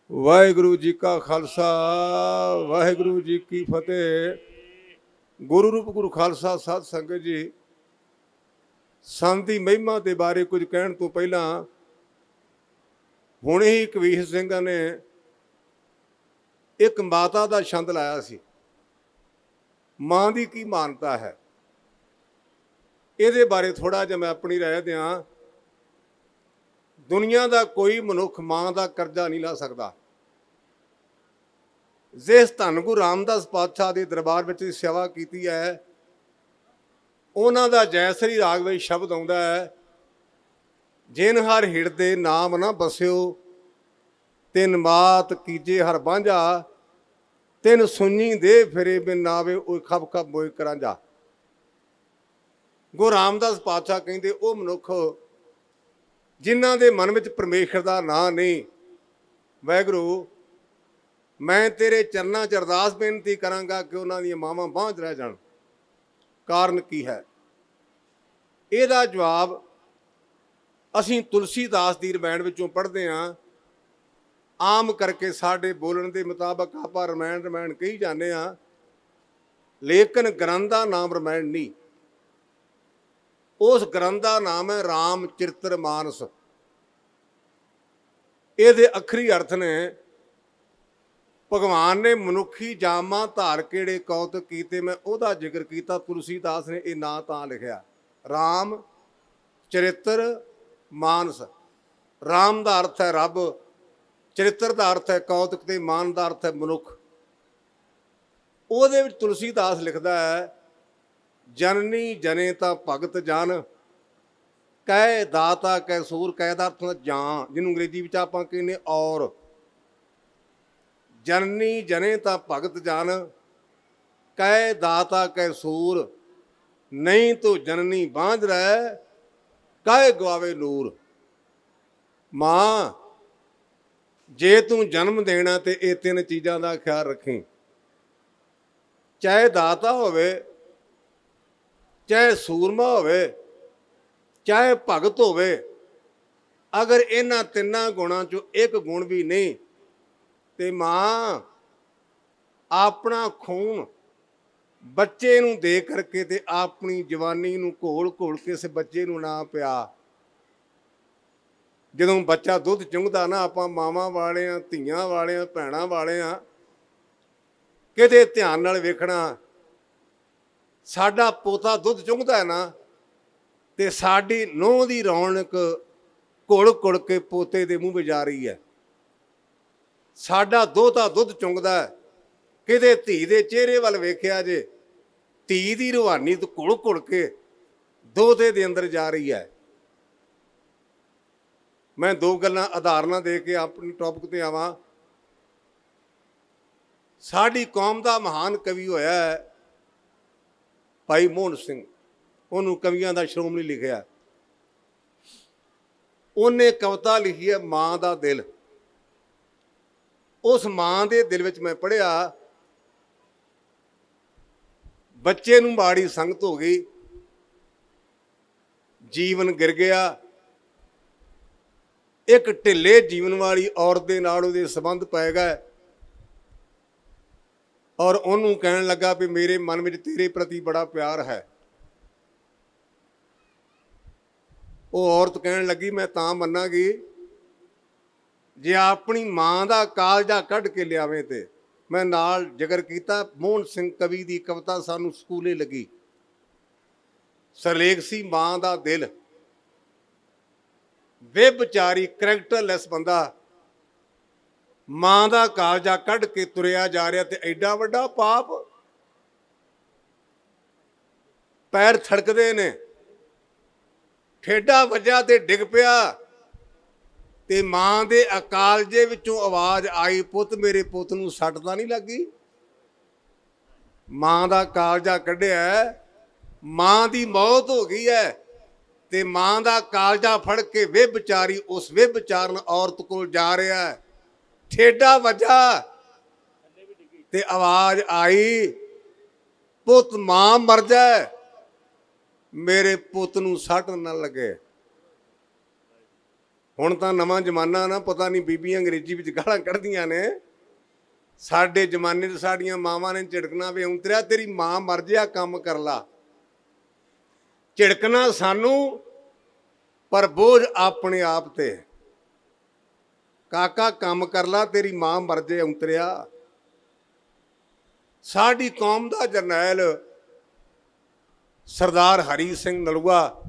ਵਾਹਿਗੁਰੂ ਜੀ ਕਾ ਖਾਲਸਾ ਵਾਹਿਗੁਰੂ ਜੀ ਕੀ ਫਤਿਹ। ਗੁਰੂ ਰੂਪ ਗੁਰੂ ਖਾਲਸਾ ਸਾਧ ਸੰਗਤ ਜੀ, ਸੰਤ ਦੀ ਮਹਿਮਾ ਦੇ ਬਾਰੇ ਕੁਝ ਕਹਿਣ ਤੋਂ ਪਹਿਲਾਂ ਹੁਣੇ ਹੀ ਕਬੀਰ ਸਿੰਘਾਂ ਨੇ ਇੱਕ ਮਾਤਾ ਦਾ ਛੰਦ ਲਾਇਆ ਸੀ। ਮਾਂ ਦੀ ਕੀ ਮਾਨਤਾ ਹੈ, ਇਹਦੇ ਬਾਰੇ ਥੋੜਾ ਜਿਹਾ ਮੈਂ ਆਪਣੀ ਰਾਏ ਦਿਆਂ। ਦੁਨੀਆ ਦਾ ਕੋਈ ਮਨੁੱਖ ਮਾਂ ਦਾ ਕਰਜ਼ਾ ਨਹੀਂ ਲਾ ਸਕਦਾ। ਜਿਸ ਧੰਨ ਗੁਰੂ ਰਾਮਦਾਸ ਪਾਤਸ਼ਾਹ ਦੇ ਦਰਬਾਰ ਵਿੱਚ ਸੇਵਾ ਕੀਤੀ ਹੈ, ਉਹਨਾਂ ਦਾ ਜੈ ਸ੍ਰੀ ਰਾਗ ਵਿੱਚ ਸ਼ਬਦ ਆਉਂਦਾ ਹੈ, ਜਿਨ ਹਰ ਹਿਰਦੇ ਨਾਮ ਨਾ ਬਸਿਓ, ਤਿਨ ਮਾਤ ਕੀਜੇ ਹਰ ਬਾਂਝਾ, ਤਿਨ ਸੁਣੀ ਦੇ ਫਿਰੇ ਬਿਨ ਨਾਵੇ ਉਹ ਖਬ ਖਬ ਮੋਇ ਕਰਾਂਜਾ। ਗੁਰੂ ਰਾਮਦਾਸ ਪਾਤਸ਼ਾਹ ਕਹਿੰਦੇ ਉਹ ਮਨੁੱਖ ਜਿਨ੍ਹਾਂ ਦੇ ਮਨ ਵਿੱਚ ਪਰਮੇਸ਼ਰ ਦਾ ਨਾਂ ਨਹੀਂ। ਵਾਹਿਗੁਰੂ, ਮੈਂ ਤੇਰੇ ਚਰਨਾਂ 'ਚ ਅਰਦਾਸ ਬੇਨਤੀ ਕਰਾਂਗਾ ਕਿ ਉਹਨਾਂ ਦੀਆਂ ਮਾਵਾਂ ਬਾਂਝ ਰਹਿ ਜਾਣ। ਕਾਰਨ ਕੀ ਹੈ? ਇਹਦਾ ਜਵਾਬ ਅਸੀਂ ਤੁਲਸੀਦਾਸ ਦੀ ਰਮਾਇਣ ਵਿੱਚੋਂ ਪੜ੍ਹਦੇ ਹਾਂ। ਆਮ ਕਰਕੇ ਸਾਡੇ ਬੋਲਣ ਦੇ ਮੁਤਾਬਕ ਆਪਾਂ ਰਮਾਇਣ ਕਹੀ ਜਾਂਦੇ ਹਾਂ, ਲੇਕਿਨ ਗ੍ਰੰਥ ਦਾ ਨਾਮ ਰਮਾਇਣ ਨਹੀਂ। ਉਸ ਗ੍ਰੰਥ ਦਾ ਨਾਮ ਹੈ ਰਾਮ ਚਰਿਤ੍ਰ ਮਾਨਸ। ਇਹਦੇ ਅੱਖਰੀ ਅਰਥ ਨੇ, ਭਗਵਾਨ ਨੇ ਮਨੁੱਖੀ ਜਾਮਾ ਧਾਰ ਕਿਹੜੇ ਕੌਤਕ ਕੀਤੇ, ਮੈਂ ਉਹਦਾ ਜ਼ਿਕਰ ਕੀਤਾ। ਤੁਲਸੀਦਾਸ ਨੇ ਇਹ ਨਾਂ ਤਾਂ ਲਿਖਿਆ ਰਾਮ ਚਰਿਤ੍ਰ ਮਾਨਸ। ਰਾਮ ਦਾ ਅਰਥ ਹੈ ਰੱਬ, ਚਰਿਤ੍ਰ ਦਾ ਅਰਥ ਹੈ ਕੌਤਕ, ਤੇ ਮਾਨ ਦਾ ਅਰਥ ਹੈ ਮਨੁੱਖ। ਉਹਦੇ ਵਿੱਚ ਤੁਲਸੀਦਾਸ ਲਿਖਦਾ ਹੈ, ਜਨਨੀ ਜਨੇ ਤਾਂ ਭਗਤ ਜਨ, ਕਹਿ ਦਾਤਾ ਕਹਿ ਸੂਰ। ਕਹਿ ਦਾ ਅਰਥ ਹੁੰਦਾ ਜਾਂ, ਜਿਹਨੂੰ ਅੰਗਰੇਜ਼ੀ ਵਿੱਚ ਆਪਾਂ ਕਹਿੰਦੇ ਔਰ। ਜਨਨੀ ਜਨੇ ਤਾਂ ਭਗਤ ਜਨ, ਕਹਿ ਦਾਤਾ ਕਹਿ ਸੂਰ, ਨਹੀਂ ਤੋ ਜਨਨੀ ਬਾਂਝ ਰਹਿ, ਕਾਹੇ ਗਵਾਵੇ ਨੂਰ। ਮਾਂ, ਜੇ ਤੂੰ ਜਨਮ ਦੇਣਾ ਤੇ ਇਹ ਤਿੰਨ ਚੀਜ਼ਾਂ ਦਾ ਖਿਆਲ ਰੱਖੀ। ਚਾਹੇ ਦਾਤਾ ਹੋਵੇ, ਚਾਹੇ ਸੂਰਮਾ ਹੋਵੇ, ਚਾਹੇ ਭਗਤ ਹੋਵੇ, ਅਗਰ ਇਹਨਾਂ ਤਿੰਨਾਂ ਗੁਣਾਂ 'ਚੋਂ ਇੱਕ ਗੁਣ ਵੀ ਨਹੀਂ ਤੇ ਮਾਂ ਆਪਣਾ ਖੂਨ ਬੱਚੇ ਨੂੰ ਦੇ ਕਰਕੇ ਤੇ ਆਪਣੀ ਜਵਾਨੀ ਨੂੰ ਘੋਲ ਘੋਲ ਕੇ ਇਸ ਬੱਚੇ ਨੂੰ ਨਾ ਪਿਆ। ਜਦੋਂ ਬੱਚਾ ਦੁੱਧ ਚੁੰਘਦਾ ਨਾ, ਆਪਾਂ ਮਾਵਾਂ ਵਾਲੇ ਆ, ਧੀਆਂ ਵਾਲੇ ਆ, ਭੈਣਾਂ ਵਾਲੇ ਆ, ਕਿਤੇ ਧਿਆਨ ਨਾਲ ਵੇਖਣਾ। ਸਾਡਾ ਪੋਤਾ ਦੁੱਧ ਚੁੰਘਦਾ ਹੈ ਨਾ, ਤੇ ਸਾਡੀ ਨੂੰਹ ਦੀ ਰੌਣਕ ਘੁਲ ਘੁਲ ਕੇ ਪੋਤੇ ਦੇ ਮੂੰਹ ਵਿੱਚ ਜਾ ਰਹੀ ਹੈ। ਸਾਡਾ ਦੋਹਤਾ ਦੁੱਧ ਚੁੰਘਦਾ, ਕਿਤੇ ਧੀ ਦੇ ਚਿਹਰੇ ਵੱਲ ਵੇਖਿਆ ਜੇ, ਧੀ ਦੀ ਰੂਹਾਨੀ ਤੋਂ ਘੁਲ ਘੁਲ ਕੇ ਦੋਹਤੇ ਦੇ ਅੰਦਰ ਜਾ ਰਹੀ ਹੈ। ਮੈਂ ਦੋ ਗੱਲਾਂ ਉਦਾਹਰਨਾਂ ਦੇ ਕੇ ਆਪਣੀ ਟੌਪਿਕ ਤੇ ਆਵਾਂ। ਸਾਡੀ ਕੌਮ ਦਾ ਮਹਾਨ ਕਵੀ ਹੋਇਆ ਹੈ ਭਾਈ ਮੋਹਨ ਸਿੰਘ, ਉਹਨੂੰ ਕਵੀਆਂ ਦਾ ਸ਼੍ਰੋਮਣੀ ਲਿਖਿਆ। ਉਹਨੇ ਕਵਿਤਾ ਲਿਖੀ ਹੈ ਮਾਂ ਦਾ ਦਿਲ। ਉਸ ਮਾਂ ਦੇ ਦਿਲ ਵਿੱਚ ਮੈਂ ਪੜ੍ਹਿਆ, ਬੱਚੇ ਨੂੰ ਮਾੜੀ ਸੰਗਤ ਹੋ ਗਈ, ਜੀਵਨ ਗਿਰ ਗਿਆ। ਇੱਕ ਢਿੱਲੇ ਜੀਵਨ ਵਾਲੀ ਔਰਤ ਦੇ ਨਾਲ ਉਹਦੇ ਸੰਬੰਧ ਪੈ ਗਏ, ਔਰ ਉਹਨੂੰ ਕਹਿਣ ਲੱਗਾ ਵੀ ਮੇਰੇ ਮਨ ਵਿੱਚ ਤੇਰੇ ਪ੍ਰਤੀ ਬੜਾ ਪਿਆਰ ਹੈ। ਉਹ ਔਰਤ ਕਹਿਣ ਲੱਗੀ, ਮੈਂ ਤਾਂ ਮੰਨਾਂਗੀ ਜੇ ਆਪਣੀ ਮਾਂ ਦਾ ਕਾਲਜਾ ਕੱਢ ਕੇ ਲਿਆਵੇਂ। ਤੇ ਮੈਂ ਨਾਲ ਜ਼ਿਕਰ ਕੀਤਾ, ਮੋਹਨ ਸਿੰਘ ਕਵੀ ਦੀ ਕਵਿਤਾ ਸਾਨੂੰ ਸਕੂਲੇ ਲੱਗੀ। ਸਰਲੇਖ ਸੀ ਮਾਂ ਦਾ ਦਿਲ। ਬੇਵਿਚਾਰੀ ਕਰੈਕਟਰਲੈਸ ਬੰਦਾ ਮਾਂ ਦਾ ਕਾਲਜਾ ਕੱਢ ਕੇ ਤੁਰਿਆ ਜਾ ਰਿਹਾ, ਤੇ ਐਡਾ ਵੱਡਾ ਪਾਪ। ਪੈਰ ਥੜਕਦੇ ਨੇ, ਠੇਡਾ ਵੱਜਾ ਤੇ ਡਿੱਗ ਪਿਆ, ਤੇ ਮਾਂ ਦੇ ਅਕਾਲਜੇ ਵਿੱਚੋਂ ਆਵਾਜ਼ ਆਈ, ਪੁੱਤ ਮੇਰੇ ਪੁੱਤ ਨੂੰ ਸੱਟ ਤਾਂ ਨਹੀਂ ਲੱਗੀ? ਮਾਂ ਦਾ ਕਾਲਜਾ ਕੱਢਿਆ, ਮਾਂ ਦੀ ਮੌਤ ਹੋ ਗਈ ਹੈ, ਤੇ ਮਾਂ ਦਾ ਕਾਲਜਾ ਫੜ ਕੇ ਵਿਭਚਾਰੀ ਉਸ ਵਿਭਚਾਰਨ ਔਰਤ ਕੋਲ ਜਾ ਰਿਹਾ ਹੈ। ਠੇਡਾ ਵੱਜਾ ਤੇ ਆਵਾਜ਼ ਆਈ, ਪੁੱਤ ਮਾਂ ਮਰ ਜਾਏ, ਮੇਰੇ ਪੁੱਤ ਨੂੰ ਸੱਟ ਨਾ ਲੱਗੇ। ਹੁਣ ਤਾਂ ਨਵਾਂ ਜ਼ਮਾਨਾ ਨਾ, ਪਤਾ ਨਹੀਂ ਬੀਬੀਆਂ ਅੰਗਰੇਜ਼ੀ ਵਿੱਚ ਗਾਲਾਂ ਕੱਢਦੀਆਂ ਨੇ। ਸਾਡੇ ਜ਼ਮਾਨੇ 'ਚ ਸਾਡੀਆਂ ਮਾਵਾਂ ਨੇ ਝਿੜਕਣਾ ਵੀ ਉਂਤਰਿਆ ਤੇਰੀ ਮਾਂ ਮਰ ਜਿਆ ਕੰਮ ਕਰ ਲਾ। ਝਿੜਕਣਾ ਸਾਨੂੰ, ਪਰ ਬੋਝ ਆਪਣੇ ਆਪ ਤੇ। ਕਾਕਾ ਕੰਮ ਕਰ ਲਾ, ਤੇਰੀ ਮਾਂ ਮਰ ਜੇ ਉਂਤਰਿਆ। ਸਾਡੀ ਕੌਮ ਦਾ ਜਰਨੈਲ ਸਰਦਾਰ ਹਰੀ ਸਿੰਘ ਨਲੂਆ,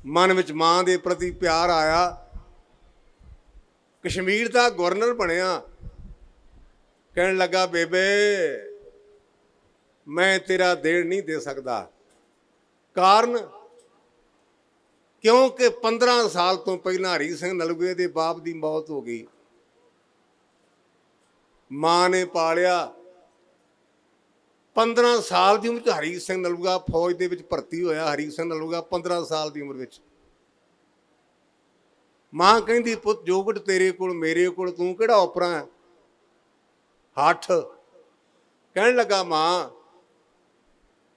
ਮਨ ਵਿੱਚ ਮਾਂ ਦੇ ਪ੍ਰਤੀ ਪਿਆਰ ਆਇਆ, ਕਸ਼ਮੀਰ ਦਾ ਗਵਰਨਰ ਬਣਿਆ। ਕਹਿਣ ਲੱਗਾ ਬੇਬੇ ਮੈਂ ਤੇਰਾ ਦੇਣ ਨਹੀਂ ਦੇ ਸਕਦਾ। ਕਾਰਨ ਕਿਉਂਕਿ 15 ਸਾਲ ਤੋਂ ਪਹਿਲਾਂ ਹਰੀ ਸਿੰਘ ਨਲੂਏ ਦੇ ਬਾਪ ਦੀ ਮੌਤ ਹੋ ਗਈ। ਮਾਂ ਨੇ ਪਾਲਿਆ। 15 ਸਾਲ ਦੀ ਉਮਰ 'ਚ ਹਰੀ ਸਿੰਘ ਨਲੂਆ ਫੌਜ ਦੇ ਵਿੱਚ ਭਰਤੀ ਹੋਇਆ। ਹਰੀ ਸਿੰਘ ਨਲੂਆ 15 ਸਾਲ ਦੀ ਉਮਰ ਵਿੱਚ। ਮਾਂ ਕਹਿੰਦੀ ਪੁੱਤ ਜੋ ਕੁਝ ਤੇਰੇ ਕੋਲ ਮੇਰੇ ਕੋਲ, ਤੂੰ ਕਿਹੜਾ ਓਪਰਾ ਹੈ ਹੱਠ। ਕਹਿਣ ਲੱਗਾ ਮਾਂ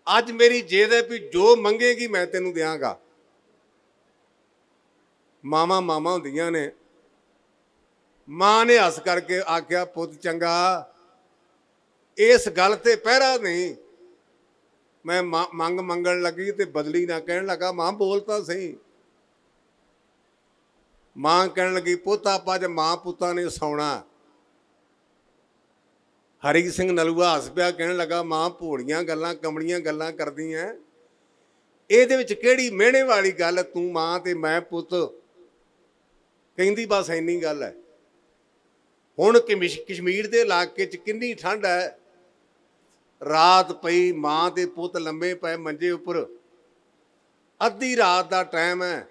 ਅੱਜ ਮੇਰੀ ਜਿੱਦ ਹੈ ਵੀ ਜੋ ਮੰਗੇਗੀ ਮੈਂ ਤੈਨੂੰ ਦਿਆਂਗਾ। ਮਾਵਾਂ ਮਾਵਾਂ ਹੁੰਦੀਆਂ ਨੇ। ਮਾਂ ਨੇ ਹੱਸ ਕਰਕੇ ਆਖਿਆ ਪੁੱਤ ਚੰਗਾ, ਇਸ ਗੱਲ ਤੇ ਪਹਿਰਾ ਨਹੀਂ। ਮੈਂ ਮੰਗਣ ਲੱਗੀ ਤੇ ਬਦਲੀ ਨਾ। ਕਹਿਣ ਲੱਗਾ ਮਾਂ ਬੋਲ ਤਾਂ ਸਹੀ। ਮਾਂ ਕਹਿਣ ਲੱਗੀ ਪੁੱਤ ਆਪਾਂ ਅੱਜ ਮਾਂ ਪੁੱਤਾਂ ਨੇ ਸੌਣਾ। ਹਰੀ ਸਿੰਘ ਨਲੂਆ ਹੱਸ ਪਿਆ। ਕਹਿਣ ਲੱਗਾ ਮਾਂ ਭੋਲੀਆਂ ਗੱਲਾਂ ਕਮਲੀਆਂ ਗੱਲਾਂ ਕਰਦੀਆਂ, ਇਹਦੇ ਵਿੱਚ ਕਿਹੜੀ ਮਿਹਣੇ ਵਾਲੀ ਗੱਲ। ਤੂੰ ਮਾਂ ਤੇ ਮੈਂ ਪੁੱਤ। ਕਹਿੰਦੀ ਬਸ ਇੰਨੀ ਗੱਲ ਹੈ। ਹੁਣ ਕਸ਼ਮੀਰ ਦੇ ਇਲਾਕੇ 'ਚ ਕਿੰਨੀ ਠੰਡ ਹੈ। ਰਾਤ ਪਈ, ਮਾਂ ਤੇ ਪੁੱਤ ਲੰਮੇ ਪਏ ਮੰਜੇ ਉੱਪਰ। ਅੱਧੀ ਰਾਤ ਦਾ ਟਾਈਮ ਹੈ।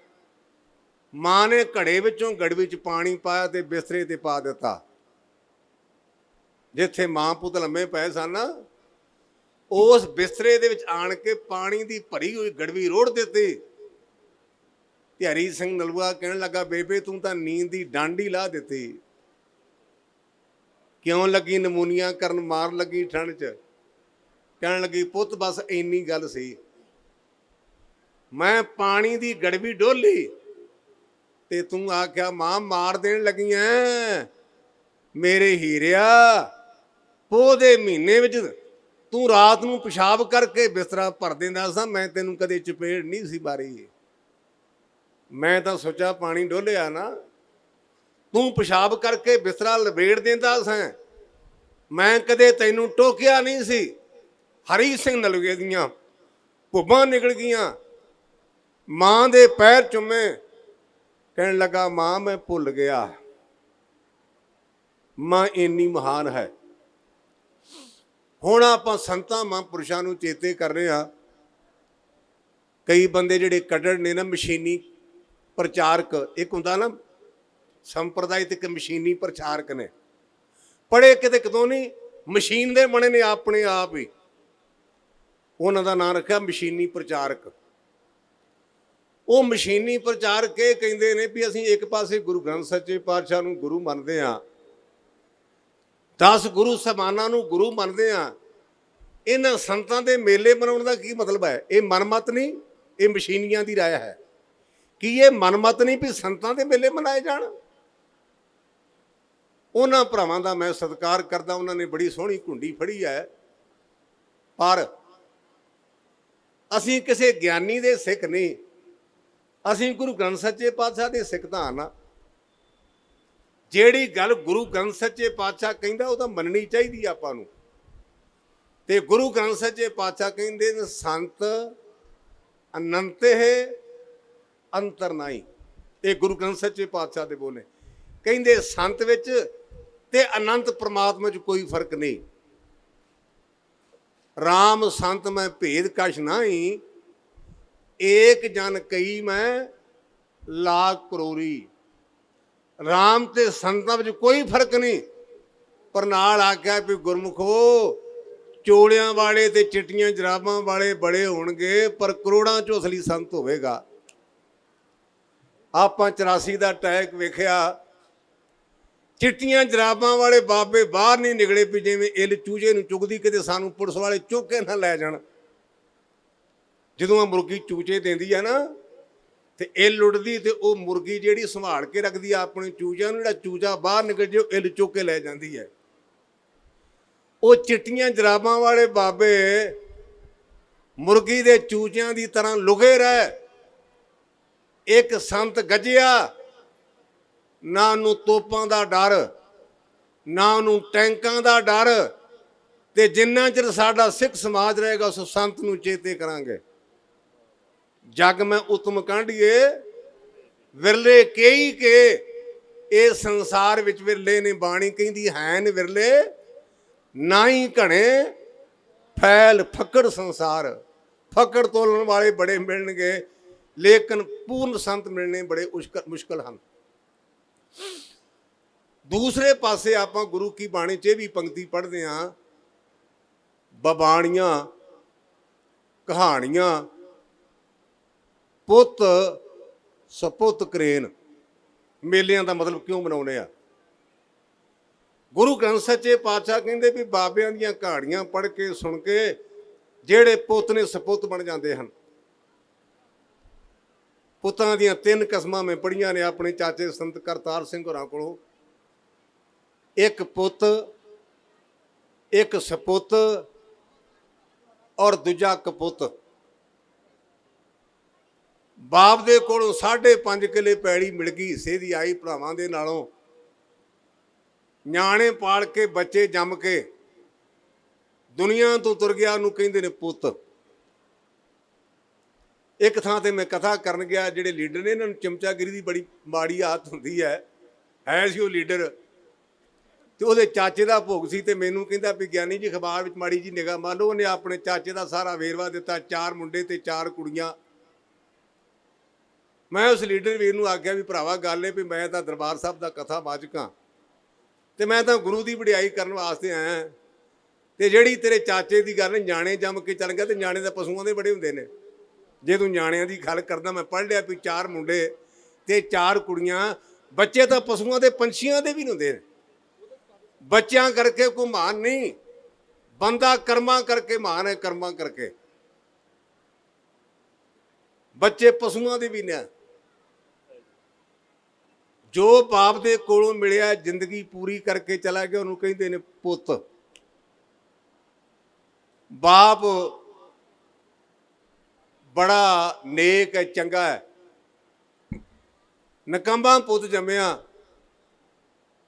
ਮਾਂ ਨੇ ਘੜੇ ਵਿੱਚੋਂ ਗੜਵੀ 'ਚ ਪਾਣੀ ਪਾਇਆ ਤੇ ਬਿਸਤਰੇ ਤੇ ਪਾ ਦਿੱਤਾ। ਜਿੱਥੇ ਮਾਂ ਪੁੱਤ ਲੰਮੇ ਪਏ ਸਨ, ਉਸ ਬਿਸਤਰੇ ਦੇ ਵਿੱਚ ਆਣ ਕੇ ਪਾਣੀ ਦੀ ਭਰੀ ਹੋਈ ਗੜਵੀ ਰੋੜ ਦਿੱਤੀ। ਤੇ ਹਰੀ ਸਿੰਘ ਨਲੂਆ ਕਹਿਣ ਲੱਗਾ ਬੇਬੇ ਤੂੰ ਤਾਂ ਨੀਂਦ ਦੀ ਡਾਂਡੀ ਲਾ ਦਿੱਤੀ। ਕਿਉਂ ਲੱਗੀ ਨਮੂਨੀਆਂ ਕਰਨ, ਮਾਰ ਲੱਗੀ ਠੰਡ 'ਚ। ਕਹਿਣ ਲੱਗੀ ਪੁੱਤ ਬਸ ਇੰਨੀ ਗੱਲ ਸੀ। ਮੈਂ ਪਾਣੀ ਦੀ ਗੜਵੀ ਡੋਲੀ ਤੇ ਤੂੰ ਆਖਿਆ ਮਾਂ ਮਾਰ ਦੇਣ ਲੱਗੀਆਂ ਮੇਰੇ ਹੀਰਿਆ। ਪੋਹ ਦੇ ਮਹੀਨੇ ਵਿੱਚ ਤੂੰ ਰਾਤ ਨੂੰ ਪਿਸ਼ਾਬ ਕਰਕੇ ਬਿਸਤਰਾ ਭਰ ਦਿੰਦਾ ਸਾਂ। ਮੈਂ ਤੈਨੂੰ ਕਦੇ ਚਪੇੜ ਨਹੀਂ ਸੀ ਮਾਰੀ। ਮੈਂ ਤਾਂ ਸੋਚਿਆ ਪਾਣੀ ਡੋਲਿਆ ਨਾ, ਤੂੰ ਪਿਸ਼ਾਬ ਕਰਕੇ ਬਿਸਤਰਾ ਲਬੇੜ ਦਿੰਦਾ ਸਾਂ। ਮੈਂ ਕਦੇ ਤੈਨੂੰ ਟੋਕਿਆ ਨਹੀਂ ਸੀ। ਹਰੀ ਸਿੰਘ ਨਲੂਏ ਦੀਆਂ ਭੁੱਬਾਂ ਨਿਕਲ ਗਈਆਂ। ਮਾਂ ਦੇ ਪੈਰ ਚੁੰਮੇ। ਕਹਿਣ ਲੱਗਾ ਮਾਂ ਮੈਂ ਭੁੱਲ ਗਿਆ, ਮਾਂ ਇੰਨੀ ਮਹਾਨ ਹੈ। ਹੁਣ ਆਪਾਂ ਸੰਤਾਂ ਮਹਾਂਪੁਰਸ਼ਾਂ ਨੂੰ ਚੇਤੇ ਕਰ ਰਹੇ ਹਾਂ। ਕਈ ਬੰਦੇ ਜਿਹੜੇ ਕੱਢਣ ਨੇ ਨਾ ਮਸ਼ੀਨੀ ਪ੍ਰਚਾਰਕ, ਇੱਕ ਹੁੰਦਾ ਨਾ ਸੰਪਰਦਾਇ ਤੇ ਇੱਕ ਮਸ਼ੀਨੀ ਪ੍ਰਚਾਰਕ ਨੇ। ਪੜ੍ਹੇ ਕਿਤੇ ਕਿਤੋਂ ਨਹੀਂ, ਮਸ਼ੀਨ ਦੇ ਬਣੇ ਨੇ ਆਪਣੇ ਆਪ ਹੀ। ਉਹਨਾਂ ਦਾ ਨਾਂ ਰੱਖਿਆ ਮਸ਼ੀਨੀ ਪ੍ਰਚਾਰਕ। ਉਹ ਮਸ਼ੀਨੀ ਪ੍ਰਚਾਰਕ ਇਹ ਕਹਿੰਦੇ ਨੇ ਵੀ ਅਸੀਂ ਇੱਕ ਪਾਸੇ ਗੁਰੂ ਗ੍ਰੰਥ ਸੱਚੇ ਪਾਤਸ਼ਾਹ ਨੂੰ ਗੁਰੂ ਮੰਨਦੇ ਹਾਂ, 10 ਗੁਰੂ ਸਾਹਿਬਾਨਾਂ ਨੂੰ ਗੁਰੂ ਮੰਨਦੇ ਹਾਂ। ਇਹਨਾਂ ਸੰਤਾਂ ਦੇ ਮੇਲੇ ਮਨਾਉਣ ਦਾ ਕੀ ਮਤਲਬ ਹੈ? ਇਹ ਮਨਮਤ ਨਹੀਂ, ਇਹ ਮਸ਼ੀਨੀਆਂ ਦੀ ਰਾਇ ਹੈ। ਕੀ ਇਹ ਮਨਮਤ ਨਹੀਂ ਵੀ ਸੰਤਾਂ ਦੇ ਮੇਲੇ ਮਨਾਏ ਜਾਣ? ਉਹਨਾਂ ਭਰਾਵਾਂ ਦਾ ਮੈਂ ਸਤਿਕਾਰ ਕਰਦਾ, ਉਹਨਾਂ ਨੇ ਬੜੀ ਸੋਹਣੀ ਘੁੰਡੀ ਫੜੀ ਹੈ। ਪਰ ਅਸੀਂ ਕਿਸੇ ਗਿਆਨੀ ਦੇ ਸਿੱਖ ਨਹੀਂ, ਅਸੀਂ ਗੁਰੂ ਗ੍ਰੰਥ ਸੱਚੇ ਪਾਤਸ਼ਾਹ ਦੇ ਸਿੱਖ ਤਾਂ ਹਾਂ। ਜਿਹੜੀ ਗੱਲ ਗੁਰੂ ਗ੍ਰੰਥ ਸੱਚੇ ਪਾਤਸ਼ਾਹ ਕਹਿੰਦਾ ਉਹ ਤਾਂ ਮੰਨਣੀ ਚਾਹੀਦੀ ਆਪਾਂ ਨੂੰ। ਤੇ ਗੁਰੂ ਗ੍ਰੰਥ ਸੱਚੇ ਪਾਤਸ਼ਾਹ ਕਹਿੰਦੇ ਨੇ ਸੰਤ ਅਨੰਤ ਹੈ ਅੰਤਰ ਨਹੀਂ। ਇਹ ਗੁਰੂ ਗ੍ਰੰਥ ਸੱਚੇ ਪਾਤਸ਼ਾਹ ਦੇ ਬੋਲੇ। ਕਹਿੰਦੇ ਸੰਤ ਵਿੱਚ ਤੇ ਅਨੰਤ ਪ੍ਰਮਾਤਮਾ 'ਚ ਕੋਈ ਫਰਕ ਨਹੀਂ। ਰਾਮ ਸੰਤ ਮੈਂ ਭੇਦ ਕਛ ਨਹੀਂ, ਏਕ ਜਨ ਕਈ ਮੈਂ ਲਾਖ ਕਰੋੜੀ। ਰਾਮ ਤੇ ਸੰਤਾਂ ਵਿੱਚ ਕੋਈ ਫਰਕ ਨਹੀਂ। ਪਰ ਨਾਲ ਆਖਿਆ ਵੀ ਗੁਰਮੁਖੋ ਚੋਲਿਆਂ ਵਾਲੇ ਤੇ ਚਿੱਟੀਆਂ ਜਰਾਬਾਂ ਵਾਲੇ ਬੜੇ ਹੋਣਗੇ, ਪਰ ਕਰੋੜਾਂ 'ਚੋਂ ਅਸਲੀ ਸੰਤ ਹੋਵੇਗਾ। ਆਪਾਂ 84 ਦਾ ਅਟੈਕ ਵੇਖਿਆ, ਚਿੱਟੀਆਂ ਜਰਾਬਾਂ ਵਾਲੇ ਬਾਬੇ ਬਾਹਰ ਨਹੀਂ ਨਿਕਲੇ ਵੀ ਜਿਵੇਂ ਇੱਲ ਚੂਹੇ ਨੂੰ ਚੁਗਦੀ, ਕਿਤੇ ਸਾਨੂੰ ਪੁਲਿਸ ਵਾਲੇ ਚੁੱਕ ਕੇ ਨਾ ਲੈ ਜਾਣ। ਜਦੋਂ ਆ ਮੁਰਗੀ ਚੂਚੇ ਦਿੰਦੀ ਆ ਨਾ, ਤੇ ਇੱਲ ਉੱਡਦੀ ਤੇ ਉਹ ਮੁਰਗੀ ਜਿਹੜੀ ਸੰਭਾਲ ਕੇ ਰੱਖਦੀ ਆ ਆਪਣੇ ਚੂਜਿਆਂ ਨੂੰ, ਜਿਹੜਾ ਚੂਜਾ ਬਾਹਰ ਨਿਕਲ ਜੇ ਉਹ ਇੱਲ ਚੁੱਕ ਕੇ ਲੈ ਜਾਂਦੀ ਹੈ। ਉਹ ਚਿੱਟੀਆਂ ਜਰਾਬਾਂ ਵਾਲੇ ਬਾਬੇ ਮੁਰਗੀ ਦੇ ਚੂਜਿਆਂ ਦੀ ਤਰ੍ਹਾਂ ਲੁਕੇ ਰਹਿ। ਇੱਕ ਸੰਤ ਗੱਜਿਆ, ਨਾ ਉਹਨੂੰ ਤੋਪਾਂ ਦਾ ਡਰ, ਨਾ ਉਹਨੂੰ ਟੈਂਕਾਂ ਦਾ ਡਰ, ਤੇ ਜਿੰਨਾ ਚਿਰ ਸਾਡਾ ਸਿੱਖ ਸਮਾਜ ਰਹੇਗਾ ਉਸ ਸੰਤ ਨੂੰ ਚੇਤੇ ਕਰਾਂਗੇ। ਜਗ ਮੈਂ ਉਤਮ ਕਾਂਢੀਏ ਵਿਰਲੇ ਕਈ ਕੇ, ਇਹ ਸੰਸਾਰ ਵਿੱਚ ਵਿਰਲੇ ਨੇ। ਬਾਣੀ ਕਹਿੰਦੀ ਹੈ ਨ ਵਿਰਲੇ ਨਾ ਹੀ ਘਣੇ, ਫੈਲ ਫੱਕੜ ਸੰਸਾਰ। ਫੱਕੜ ਤੋਲਣ ਵਾਲੇ ਬੜੇ ਮਿਲਣਗੇ, ਲੇਕਿਨ ਪੂਰਨ ਸੰਤ ਮਿਲਣੇ ਬੜੇ ਮੁਸ਼ਕਲ ਹਨ। ਦੂਸਰੇ ਪਾਸੇ ਆਪਾਂ ਗੁਰੂ ਕੀ ਬਾਣੀ 'ਚ ਵੀ ਪੰਕਤੀ ਪੜ੍ਹਦੇ ਹਾਂ, ਬਬਾਣੀਆਂ ਕਹਾਣੀਆਂ ਪੁੱਤ ਸਪੁੱਤ ਕਰੇਨ। ਮੇਲਿਆਂ ਦਾ ਮਤਲਬ ਕਿਉਂ ਮਨਾਉਂਦੇ ਆ? ਗੁਰੂ ਗ੍ਰੰਥ ਸੱਚੇ ਪਾਤਸ਼ਾਹ ਕਹਿੰਦੇ ਵੀ ਬਾਬਿਆਂ ਦੀਆਂ ਕਹਾਣੀਆਂ ਪੜ੍ਹ ਕੇ ਸੁਣ ਕੇ ਜਿਹੜੇ ਪੁੱਤ ਨੇ ਸਪੁੱਤ ਬਣ ਜਾਂਦੇ ਹਨ। ਪੁੱਤਾਂ ਦੀਆਂ 3 ਕਿਸਮਾਂ ਮੈਂ ਪੜ੍ਹੀਆਂ ਨੇ ਆਪਣੇ ਚਾਚੇ ਸੰਤ ਕਰਤਾਰ ਸਿੰਘ ਹੋਰਾਂ ਕੋਲੋਂ। ਇੱਕ ਪੁੱਤ, ਇੱਕ ਸਪੁੱਤ ਔਰ ਦੂਜਾ ਕਪੁੱਤ। ਬਾਪ ਦੇ ਕੋਲੋਂ 5.5 ਕਿੱਲੇ ਪੈੜੀ ਮਿਲ ਗਈ, ਹਿੱਸੇ ਦੀ ਆਈ ਭਰਾਵਾਂ ਦੇ ਨਾਲੋਂ। ਨਿਆਣੇ ਪਾਲ ਕੇ ਬੱਚੇ ਜੰਮ ਕੇ ਦੁਨੀਆ ਤੋਂ ਤੁਰ ਗਿਆ, ਉਹਨੂੰ ਕਹਿੰਦੇ ਨੇ ਪੁੱਤ। ਇੱਕ ਥਾਂ ਤੇ ਮੈਂ ਕਥਾ ਕਰਨ ਗਿਆ, ਜਿਹੜੇ ਲੀਡਰ ਨੇ ਇਹਨਾਂ ਨੂੰ ਚਮਚਾਗਿਰੀ ਦੀ ਬੜੀ ਮਾੜੀ ਆਦਤ ਹੁੰਦੀ ਹੈ ਸੀ ਉਹ ਲੀਡਰ, ਤੇ ਉਹਦੇ ਚਾਚੇ ਦਾ ਭੋਗ ਸੀ। ਤੇ ਮੈਨੂੰ ਕਹਿੰਦਾ ਵੀ ਗਿਆਨੀ ਜੀ ਅਖਬਾਰ ਵਿੱਚ ਮਾੜੀ ਜੀ ਨਿਗਾਹ ਮਾਰ ਲਓ। ਉਹਨੇ ਆਪਣੇ ਚਾਚੇ ਦਾ ਸਾਰਾ ਵੇਰਵਾ ਦਿੱਤਾ, 4 ਮੁੰਡੇ ਤੇ 4 ਕੁੜੀਆਂ। ਮੈਂ ਉਸ ਲੀਡਰ ਵੀਰ ਨੂੰ ਆਖਿਆ ਵੀ ਭਰਾਵਾ ਗੱਲ ਇਹ ਵੀ ਮੈਂ ਤਾਂ ਦਰਬਾਰ ਸਾਹਿਬ ਦਾ ਕਥਾ ਵਾਚਕ ਹਾਂ, ਤੇ ਮੈਂ ਤਾਂ ਗੁਰੂ ਦੀ ਵਡਿਆਈ ਕਰਨ ਵਾਸਤੇ ਆਇਆ, ਤੇ ਜਿਹੜੀ ਤੇਰੇ ਚਾਚੇ ਦੀ ਗੱਲ ਨਿਆਣੇ ਜੰਮ ਕੇ ਚੱਲ ਗਿਆ, ਤੇ ਨਿਆਣੇ ਤਾਂ ਪਸ਼ੂਆਂ ਦੇ ਬੜੇ ਹੁੰਦੇ ਨੇ। ਜੇ ਤੂੰ ਨਿਆਣਿਆਂ ਦੀ ਗੱਲ ਕਰਦਾ, ਮੈਂ ਪੜ੍ਹ ਲਿਆ ਵੀ 4 ਮੁੰਡੇ ਤੇ 4 ਕੁੜੀਆਂ। ਬੱਚੇ ਤਾਂ ਪਸ਼ੂਆਂ ਦੇ ਪੰਛੀਆਂ ਦੇ ਵੀ ਹੁੰਦੇ ਨੇ। ਬੱਚਿਆਂ ਕਰਕੇ ਕੋਈ ਮਹਾਨ ਨਹੀਂ, ਬੰਦਾ ਕਰਮਾਂ ਕਰਕੇ ਮਹਾਨ ਹੈ। ਕਰਮਾਂ ਕਰਕੇ ਬੱਚੇ ਪਸ਼ੂਆਂ ਦੇ ਵੀ ਨੇ। ਜੋ ਬਾਪ ਦੇ ਕੋਲੋਂ ਮਿਲਿਆ, ਜ਼ਿੰਦਗੀ ਪੂਰੀ ਕਰਕੇ ਚਲਾ ਗਿਆ, ਉਹਨੂੰ ਕਹਿੰਦੇ ਨੇ ਪੁੱਤ। ਬਾਪ ਬੜਾ ਨੇਕ ਹੈ, ਚੰਗਾ ਹੈ। ਨਕੰਮਾ ਪੁੱਤ ਜੰਮਿਆ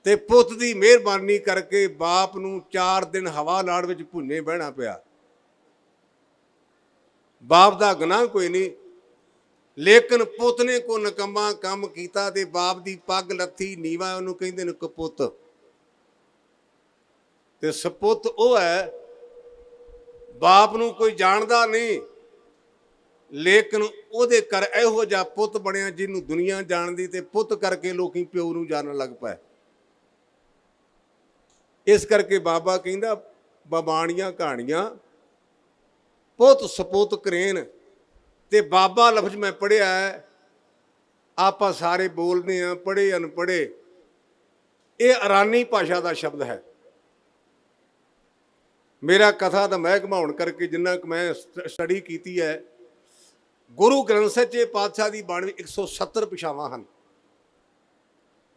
ਤੇ ਪੁੱਤ ਦੀ ਮਿਹਰਬਾਨੀ ਕਰਕੇ ਬਾਪ ਨੂੰ 4 ਦਿਨ ਹਵਾ ਲਾੜ ਵਿੱਚ ਭੁੰਨੇ ਬਹਿਣਾ ਪਿਆ। ਬਾਪ ਦਾ ਗੁਨਾਹ ਕੋਈ ਨਹੀਂ, ਲੇਕਿਨ ਪੁੱਤ ਨੇ ਕੋ ਨਕੰਮਾ ਕੰਮ ਕੀਤਾ ਤੇ ਬਾਪ ਦੀ ਪੱਗ ਲੱਥੀ, ਨੀਵਾ, ਉਹਨੂੰ ਕਹਿੰਦੇ ਨੇ ਕਪੁੱਤ। ਤੇ ਸਪੁੱਤ ਉਹ ਹੈ, ਬਾਪ ਨੂੰ ਕੋਈ ਜਾਣਦਾ ਨਹੀਂ, ਲੇਕਿਨ ਉਹਦੇ ਘਰ ਇਹੋ ਜਿਹਾ ਪੁੱਤ ਬਣਿਆ ਜਿਹਨੂੰ ਦੁਨੀਆ ਜਾਣਦੀ, ਤੇ ਪੁੱਤ ਕਰਕੇ ਲੋਕੀ ਪਿਓ ਨੂੰ ਜਾਣਨ ਲੱਗ ਪਏ। ਇਸ ਕਰਕੇ ਬਾਬਾ ਕਹਿੰਦਾ ਬਬਾਣੀਆਂ ਕਹਾਣੀਆਂ ਪੁੱਤ ਸਪੁੱਤ ਕਰੇਨ। ਤੇ ਬਾਬਾ ਲਫ਼ਜ਼ ਮੈਂ ਪੜ੍ਹਿਆ, ਆਪਾਂ ਸਾਰੇ ਬੋਲਦੇ ਹਾਂ, ਪੜ੍ਹੇ ਅਨਪੜ੍ਹੇ, ਇਹ ਇਰਾਨੀ ਭਾਸ਼ਾ ਦਾ ਸ਼ਬਦ ਹੈ। ਮੇਰਾ ਕਥਾ ਦਾ ਮਹਿਕਮਾ ਹੋਣ ਕਰਕੇ ਜਿੰਨਾ ਕੁ ਮੈਂ ਸਟੱਡੀ ਕੀਤੀ ਹੈ, ਗੁਰੂ ਗ੍ਰੰਥ ਸੱਚੇ ਪਾਤਸ਼ਾਹ ਦੀ ਬਾਣੀ 170 ਭਾਸ਼ਾਵਾਂ ਹਨ।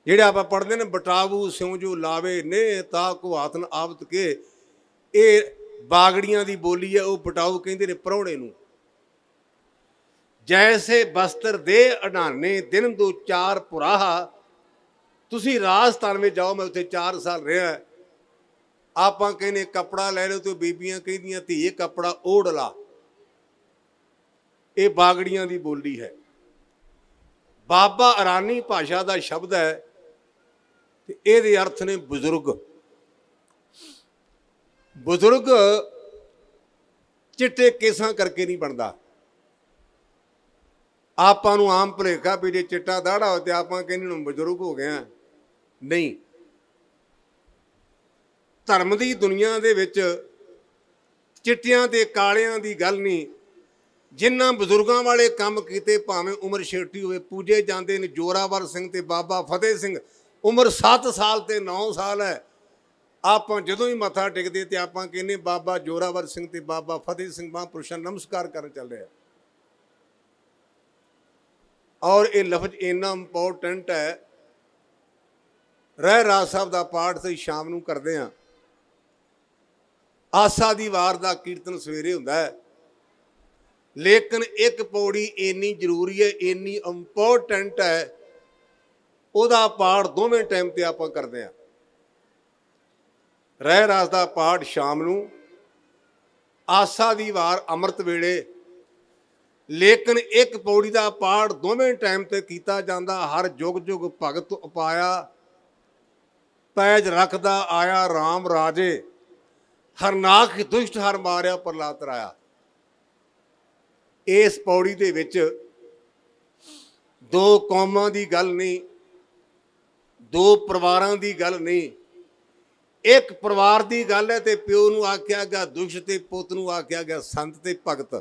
ਜਿਹੜੇ ਆਪਾਂ ਪੜ੍ਹਦੇ ਨੇ, ਬਟਾਵੂ ਸਿਉ ਜੋ ਲਾਵੇ ਨੇ ਤਾ ਕੋ ਆਤਨ ਆਵਤ ਕੇ, ਇਹ ਬਾਗੜੀਆਂ ਦੀ ਬੋਲੀ ਹੈ। ਉਹ ਬਟਾਊ ਕਹਿੰਦੇ ਨੇ ਪ੍ਰਾਹੁਣੇ ਨੂੰ। ਜੈਸੇ ਬਸਤਰ ਦੇ ਅਡਾਨੇ ਦਿਨ 2 4 ਪੁਰਾਹਾ। ਤੁਸੀਂ ਰਾਜਸਥਾਨ ਵਿੱਚ ਜਾਓ, ਮੈਂ ਉੱਥੇ 4 ਸਾਲ ਰਿਹਾ। ਆਪਾਂ ਕਹਿੰਦੇ ਕੱਪੜਾ ਲੈ ਲਓ, ਤੇ ਬੀਬੀਆਂ ਕਹਿੰਦੀਆਂ ਧੀਏ ਕੱਪੜਾ ਓੜ ਲਾ। ਇਹ ਬਾਗੜੀਆਂ ਦੀ ਬੋਲੀ ਹੈ। ਬਾਬਾ ਇਰਾਨੀ ਭਾਸ਼ਾ ਦਾ ਸ਼ਬਦ ਹੈ, ਤੇ ਇਹਦੇ ਅਰਥ ਨੇ ਬਜ਼ੁਰਗ। ਬਜ਼ੁਰਗ ਚਿੱਟੇ ਕੇਸਾਂ ਕਰਕੇ ਨਹੀਂ ਬਣਦਾ। ਆਪਾਂ ਨੂੰ ਆਮ ਭੁਲੇਖਾ ਵੀ ਜੇ ਚਿੱਟਾ ਦਾੜਾ ਹੋ ਤੇ ਆਪਾਂ ਕਹਿੰਦੇ ਨੂੰ ਬਜ਼ੁਰਗ ਹੋ ਗਿਆ। ਨਹੀਂ, ਧਰਮ ਦੀ ਦੁਨੀਆ ਦੇ ਵਿੱਚ ਚਿੱਟਿਆਂ ਤੇ ਕਾਲਿਆਂ ਦੀ ਗੱਲ ਨਹੀਂ। ਜਿਨ੍ਹਾਂ ਬਜ਼ੁਰਗਾਂ ਵਾਲੇ ਕੰਮ ਕੀਤੇ, ਭਾਵੇਂ ਉਮਰ ਛੇਟੀ ਹੋਵੇ, ਪੂਜੇ ਜਾਂਦੇ ਨੇ। ਜੋਰਾਵਰ ਸਿੰਘ ਤੇ ਬਾਬਾ ਫਤਿਹ ਸਿੰਘ, ਉਮਰ 7 ਸਾਲ ਤੇ 9 ਸਾਲ ਹੈ। ਆਪਾਂ ਜਦੋਂ ਹੀ ਮੱਥਾ ਟੇਕਦੇ ਤੇ ਆਪਾਂ ਕਹਿੰਦੇ ਬਾਬਾ ਜੋਰਾਵਰ ਸਿੰਘ ਤੇ ਬਾਬਾ ਫਤਿਹ ਸਿੰਘ ਮਹਾਂਪੁਰਸ਼ਾਂ ਨਮਸਕਾਰ ਕਰਨ ਚੱਲ ਰਿਹਾ। ਔਰ ਇਹ ਲਫ਼ਜ਼ ਇੰਨਾ ਇੰਪੋਰਟੈਂਟ ਹੈ। ਰਹਿਰਾਸ ਸਾਹਿਬ ਦਾ ਪਾਠ ਅਸੀਂ ਸ਼ਾਮ ਨੂੰ ਕਰਦੇ ਹਾਂ। ਆਸਾ ਦੀ ਵਾਰ ਦਾ ਕੀਰਤਨ ਸਵੇਰੇ ਹੁੰਦਾ ਹੈ, ਲੇਕਿਨ ਇੱਕ ਪੌੜੀ ਇੰਨੀ ਜ਼ਰੂਰੀ ਹੈ, ਇੰਨੀ ਇੰਪੋਰਟੈਂਟ ਹੈ, ਉਹਦਾ ਪਾਠ ਦੋਵੇਂ ਟਾਈਮ ਤੇ ਆਪਾਂ ਕਰਦੇ ਹਾਂ। ਰਹਿਰਾਸ ਦਾ ਪਾਠ ਸ਼ਾਮ ਨੂੰ, ਆਸਾ ਦੀ ਵਾਰ ਅੰਮ੍ਰਿਤ ਵੇਲੇ, ਲੇਕਿਨ ਇੱਕ ਪੌੜੀ ਦਾ ਪਾਠ ਦੋਵੇਂ ਟਾਈਮ ਤੇ ਕੀਤਾ ਜਾਂਦਾ। ਹਰ ਜੁਗ ਜੁਗ ਭਗਤ ਉਪਾਇਆ, ਪੈਜ ਰੱਖਦਾ ਆਇਆ ਰਾਮ ਰਾਜੇ, ਹਰਨਾਖ ਦੁਸ਼ਟ ਹਰ ਮਾਰਿਆ ਪ੍ਰਹਲਾਦ ਤਰਾਇਆ। ਇਸ ਪੌੜੀ ਦੇ ਵਿੱਚ ਦੋ ਕੌਮਾਂ ਦੀ ਗੱਲ ਨਹੀਂ, ਦੋ ਪਰਿਵਾਰਾਂ ਦੀ ਗੱਲ ਨਹੀਂ, ਇੱਕ ਪਰਿਵਾਰ ਦੀ ਗੱਲ ਹੈ। ਤੇ ਪਿਓ ਨੂੰ ਆਖਿਆ ਗਿਆ ਦੁਸ਼ਟ, ਤੇ ਪੁੱਤ ਨੂੰ ਆਖਿਆ ਗਿਆ ਸੰਤ ਤੇ ਭਗਤ।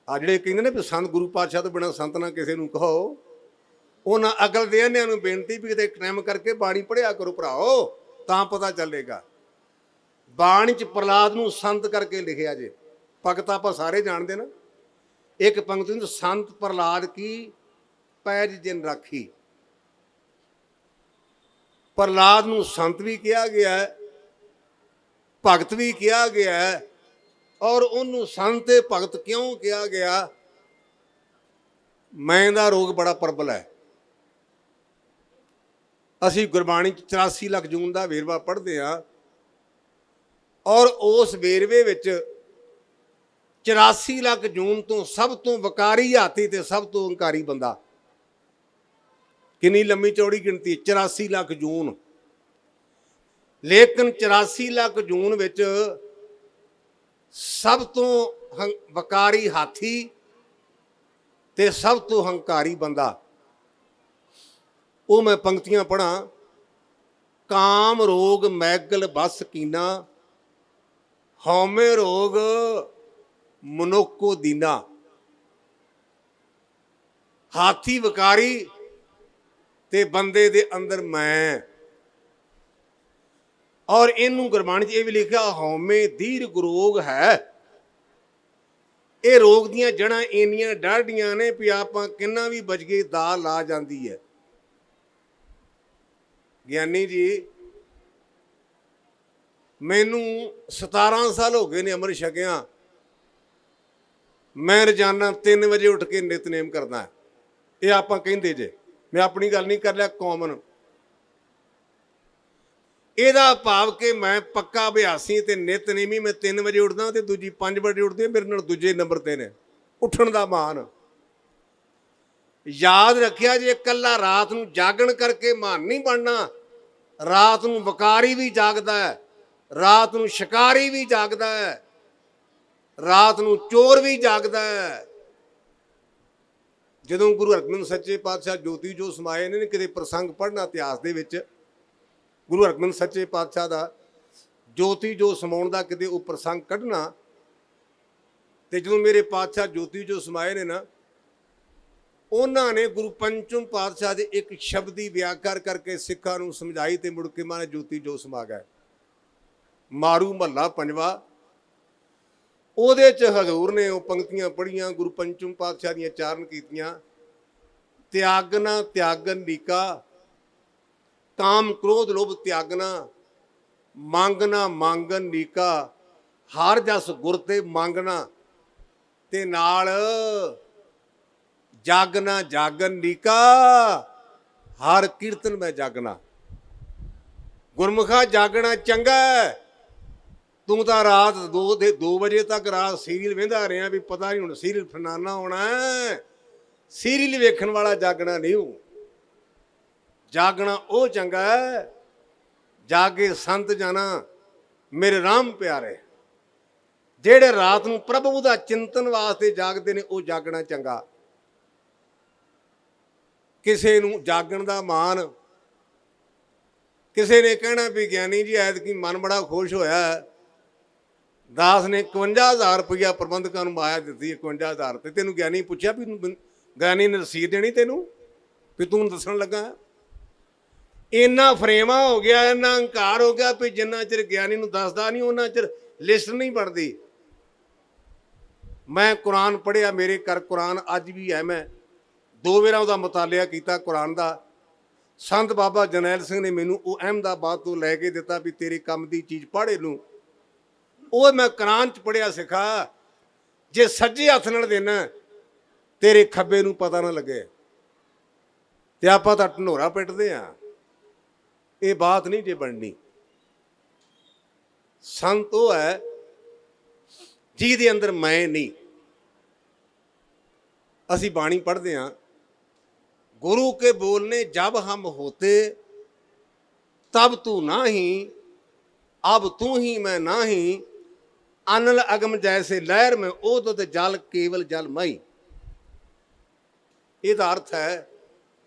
ਆ ਜਿਹੜੇ ਕਹਿੰਦੇ ਨੇ ਵੀ ਸੰਤ ਗੁਰੂ ਪਾਤਸ਼ਾਹ ਤੋਂ ਬਿਨਾਂ ਸੰਤ ਨਾ ਕਿਸੇ ਨੂੰ ਕਹੋ, ਉਹਨਾਂ ਅਕਲ ਦੇ ਅੰਨਿਆਂ ਨੂੰ ਬੇਨਤੀ ਵੀ ਕਿਤੇ ਟਾਈਮ ਕਰਕੇ ਬਾਣੀ ਪੜ੍ਹਿਆ ਕਰੋ ਭਰਾਓ, ਤਾਂ ਪਤਾ ਚੱਲੇਗਾ। ਬਾਣੀ 'ਚ ਪ੍ਰਹਲਾਦ ਨੂੰ ਸੰਤ ਕਰਕੇ ਲਿਖਿਆ ਜੇ, ਭਗਤ ਆਪਾਂ ਸਾਰੇ ਜਾਣਦੇ ਨਾ। ਇੱਕ ਪੰਕਤੀ ਨੂੰ ਸੰਤ ਪ੍ਰਹਲਾਦ ਕੀ ਪੈਜ ਜਿਨ ਰਾਖੀ। ਪ੍ਰਹਲਾਦ ਨੂੰ ਸੰਤ ਵੀ ਕਿਹਾ ਗਿਆ ਹੈ, ਭਗਤ ਵੀ ਕਿਹਾ ਗਿਆ ਹੈ। ਔਰ ਉਹਨੂੰ ਸੰਤ ਤੇ ਭਗਤ ਕਿਉਂ ਕਿਹਾ ਗਿਆ? ਮੈਂ ਦਾ ਰੋਗ ਬੜਾ ਪ੍ਰਬਲ ਹੈ। ਅਸੀਂ ਗੁਰਬਾਣੀ 'ਚ 84 ਲੱਖ ਜੂਨ ਦਾ ਵੇਰਵਾ ਪੜ੍ਹਦੇ ਹਾਂ, ਔਰ ਉਸ ਵੇਰਵੇ ਵਿੱਚ 84 ਲੱਖ ਜੂਨ ਤੋਂ ਸਭ ਤੋਂ ਵਕਾਰੀ ਹਾਥੀ ਤੇ ਸਭ ਤੋਂ ਹੰਕਾਰੀ ਬੰਦਾ। ਕਿੰਨੀ ਲੰਮੀ ਚੌੜੀ ਗਿਣਤੀ, 84 ਲੱਖ ਜੂਨ। ਲੇਕਿਨ 84 ਲੱਖ ਜੂਨ ਵਿੱਚ ਸਭ ਤੋਂ ਵਕਾਰੀ ਹਾਥੀ ਤੇ ਸਭ ਤੋਂ ਹੰਕਾਰੀ ਬੰਦਾ। ਉਹ ਮੈਂ ਪੰਕਤੀਆਂ ਪੜ੍ਹਾਂ। ਕਾਮ ਰੋਗ ਮੈਗਲ ਬਸ ਕੀਨਾ, ਹਉਮੈ ਰੋਗ ਮਨੁੱਖੋ ਦੀਨਾ। ਹਾਥੀ ਵਕਾਰੀ ਤੇ ਬੰਦੇ ਦੇ ਅੰਦਰ ਮੈਂ। ਔਰ ਇਹਨੂੰ ਗੁਰਬਾਣੀ 'ਚ ਇਹ ਵੀ ਲਿਖਿਆ ਹਉਮੈ ਦੀਰਘ ਰੋਗ ਹੈ। ਇਹ ਰੋਗ ਦੀਆਂ ਜੜ੍ਹਾਂ ਇੰਨੀਆਂ ਡਾਢੀਆਂ ਨੇ ਵੀ ਆਪਾਂ ਕਿੰਨਾ ਵੀ ਬਚ ਗਏ ਦਾ ਲਾ ਜਾਂਦੀ ਹੈ। ਗਿਆਨੀ ਜੀ, ਮੈਨੂੰ 17 ਸਾਲ ਹੋ ਗਏ ਨੇ ਅੰਮ੍ਰਿਤ ਛਕਿਆ। ਮੈਂ ਰੋਜ਼ਾਨਾ 3 ਵਜੇ ਉੱਠ ਕੇ ਨਿਤਨੇਮ ਕਰਦਾ। ਇਹ ਆਪਾਂ ਕਹਿੰਦੇ ਜੇ, ਮੈਂ ਆਪਣੀ ਗੱਲ ਨਹੀਂ ਕਰ ਲਿਆ, ਕਾਮਨ। ਇਹਦਾ ਭਾਵ ਕਿ ਮੈਂ ਪੱਕਾ ਅਭਿਆਸੀ ਤੇ ਨਿਤਨੇਮੀ। ਮੈਂ 3 ਵਜੇ ਉੱਠਦਾ ਤੇ ਦੂਜੀ 5 ਵਜੇ ਉੱਠਦੀ, ਮੇਰੇ ਨਾਲ ਦੂਜੇ ਨੰਬਰ ਤੇ ਨੇ ਉੱਠਣ ਦਾ ਮਾਣ। ਯਾਦ ਰੱਖਿਆ ਜੇ, ਇਕੱਲਾ ਰਾਤ ਨੂੰ ਜਾਗਣ ਕਰਕੇ ਮਹਾਨ ਨਹੀਂ ਬਣਨਾ। ਰਾਤ ਨੂੰ ਵਕਾਰੀ ਵੀ ਜਾਗਦਾ ਹੈ, ਰਾਤ ਨੂੰ ਸ਼ਿਕਾਰੀ ਵੀ ਜਾਗਦਾ ਹੈ, ਰਾਤ ਨੂੰ ਚੋਰ ਵੀ ਜਾਗਦਾ ਹੈ। ਜਦੋਂ ਗੁਰੂ ਹਰਗੋਬਿੰਦ ਸੱਚੇ ਪਾਤਸ਼ਾਹ ਜੋਤੀ ਜੋ ਸਮਾਏ ਨੇ, ਕਿਤੇ ਪ੍ਰਸੰਗ ਪੜ੍ਹਨਾ ਇਤਿਹਾਸ ਦੇ ਵਿੱਚ, ਗੁਰੂ ਹਰਗੋਬਿੰਦ ਸੱਚੇ ਪਾਤਸ਼ਾਹ ਦਾ ਜੋਤੀ ਜੋ ਸਮਾਉਣ ਦਾ ਕਿਤੇ ਉਹ ਪ੍ਰਸੰਗ ਕੱਢਣਾ। ਤੇ ਜਦੋਂ ਮੇਰੇ ਪਾਤਸ਼ਾਹ ਜੋਤੀ ਜੋ ਸਮਾਏ ਨੇ ਨਾ, ਉਹਨਾਂ ਨੇ ਗੁਰੂ ਪੰਚਮ ਪਾਤਸ਼ਾਹ ਦੇ ਇੱਕ ਸ਼ਬਦ ਦੀ ਵਿਆਖਿਆ ਕਰਕੇ ਸਿੱਖਾਂ ਨੂੰ ਸਮਝਾਈ ਤੇ ਮੁੜ ਕੇ ਮਾਰੇ ਜੋਤੀ ਜੋ ਸਮਾ ਗਏ। ਮਾਰੂ ਮਹੱਲਾ ਪੰਜਵਾ, ਉਹਦੇ 'ਚ ਹਜ਼ੂਰ ਨੇ ਉਹ ਪੰਕਤੀਆਂ ਪੜ੍ਹੀਆਂ, ਗੁਰੂ ਪੰਚਮ ਪਾਤਸ਼ਾਹ ਦੀਆਂ ਚਾਰਨ ਕੀਤੀਆਂ। ਤਿਆਗਨਾ ਤਿਆਗਨ ਨੀਕਾ, ਕਾਮ ਕ੍ਰੋਧ ਲੋਭ ਤਿਆਗਨਾ, ਮੰਗਣਾ ਮੰਗਨ ਨੀਕਾ, ਹਰ ਜਸ ਗੁਰ ਤੇ ਮੰਗਣਾ, ਤੇ ਨਾਲ ਜਾਗਣਾ ਜਾਗਨ ਨੀਕਾ, ਹਰ ਕੀਰਤਨ ਮੈਂ ਜਾਗਣਾ। ਗੁਰਮੁਖਾ ਜਾਗਣਾ ਚੰਗਾ। ਤੂੰ ਤਾਂ ਰਾਤ 2 ਵਜੇ ਤੱਕ ਰਾਤ ਸੀਰੀਅਲ ਵੇਂਦਾ ਰਿਹਾ, ਵੀ ਪਤਾ ਨਹੀਂ ਹੁਣ ਸੀਰੀਅਲ ਫਨਾਨਾ ਹੋਣਾ। ਸੀਰੀਅਲ ਵੇਖਣ ਵਾਲਾ ਜਾਗਣਾ ਨਹੀਂ ਹੋ। ਜਾਗਣਾ ਉਹ ਚੰਗਾ ਹੈ, ਜਾਗੇ ਸੰਤ ਜਾਣਾ ਮੇਰੇ ਰਾਮ ਪਿਆਰੇ। ਜਿਹੜੇ ਰਾਤ ਨੂੰ ਪ੍ਰਭੂ ਦਾ ਚਿੰਤਨ ਵਾਸਤੇ ਜਾਗਦੇ ਨੇ, ਉਹ ਜਾਗਣਾ ਚੰਗਾ। ਕਿਸੇ ਨੂੰ ਜਾਗਣ ਦਾ ਮਾਣ। ਕਿਸੇ ਨੇ ਕਹਿਣਾ ਵੀ ਗਿਆਨੀ ਜੀ ਐਤਕੀ ਮਨ ਬੜਾ ਖੁਸ਼ ਹੋਇਆ, ਦਾਸ ਨੇ 51,000 ਰੁਪਇਆ ਪ੍ਰਬੰਧਕਾਂ ਨੂੰ ਮਾਇਆ ਦਿੱਤੀ। 51,000 ਤੇ ਤੈਨੂੰ ਗਿਆਨੀ ਪੁੱਛਿਆ ਵੀ ਗਿਆਨੀ ਨੇ ਰਸੀਦ ਦੇਣੀ ਤੈਨੂੰ, ਵੀ ਤੂੰ ਦੱਸਣ ਲੱਗਾ? ਇੰਨਾ ਫਰੇਮਾ ਹੋ ਗਿਆ, ਇੰਨਾ ਹੰਕਾਰ ਹੋ ਗਿਆ ਵੀ ਜਿੰਨਾ ਚਿਰ ਗਿਆਨੀ ਨੂੰ ਦੱਸਦਾ ਨਹੀਂ, ਉਹਨਾਂ ਚਿਰ ਲਿਸਟ ਨਹੀਂ ਬਣਦੀ। मैं कुरान पढ़िया, मेरे घर कुरान अज भी है। मैं 2 वार उसका मुतालिया किया कुरान का। संत बाबा जरनैल सिंह ने मैनू वो अहमदाबाद तो लैके दिता भी तेरे काम की चीज़ पढ़ लूँ। वो मैं कुरान च पढ़िया सिखा, जे सज्जे हथ नाल देना तेरे खब्बे नूं पता ना लगे। ते आपां तां ढंढोरा पिटदे आ, ये बात नहीं जे बननी। संत वो है जिहदे अंदर मैं नहीं। असी बाणी पढ़ते हैं, गुरु के बोलने जब हम होते तब तू ना ही, अब तू ही मैं ना ही, अनल अगम जैसे लहर में ओदत जल केवल जल मई। ਇਹਦਾ अर्थ है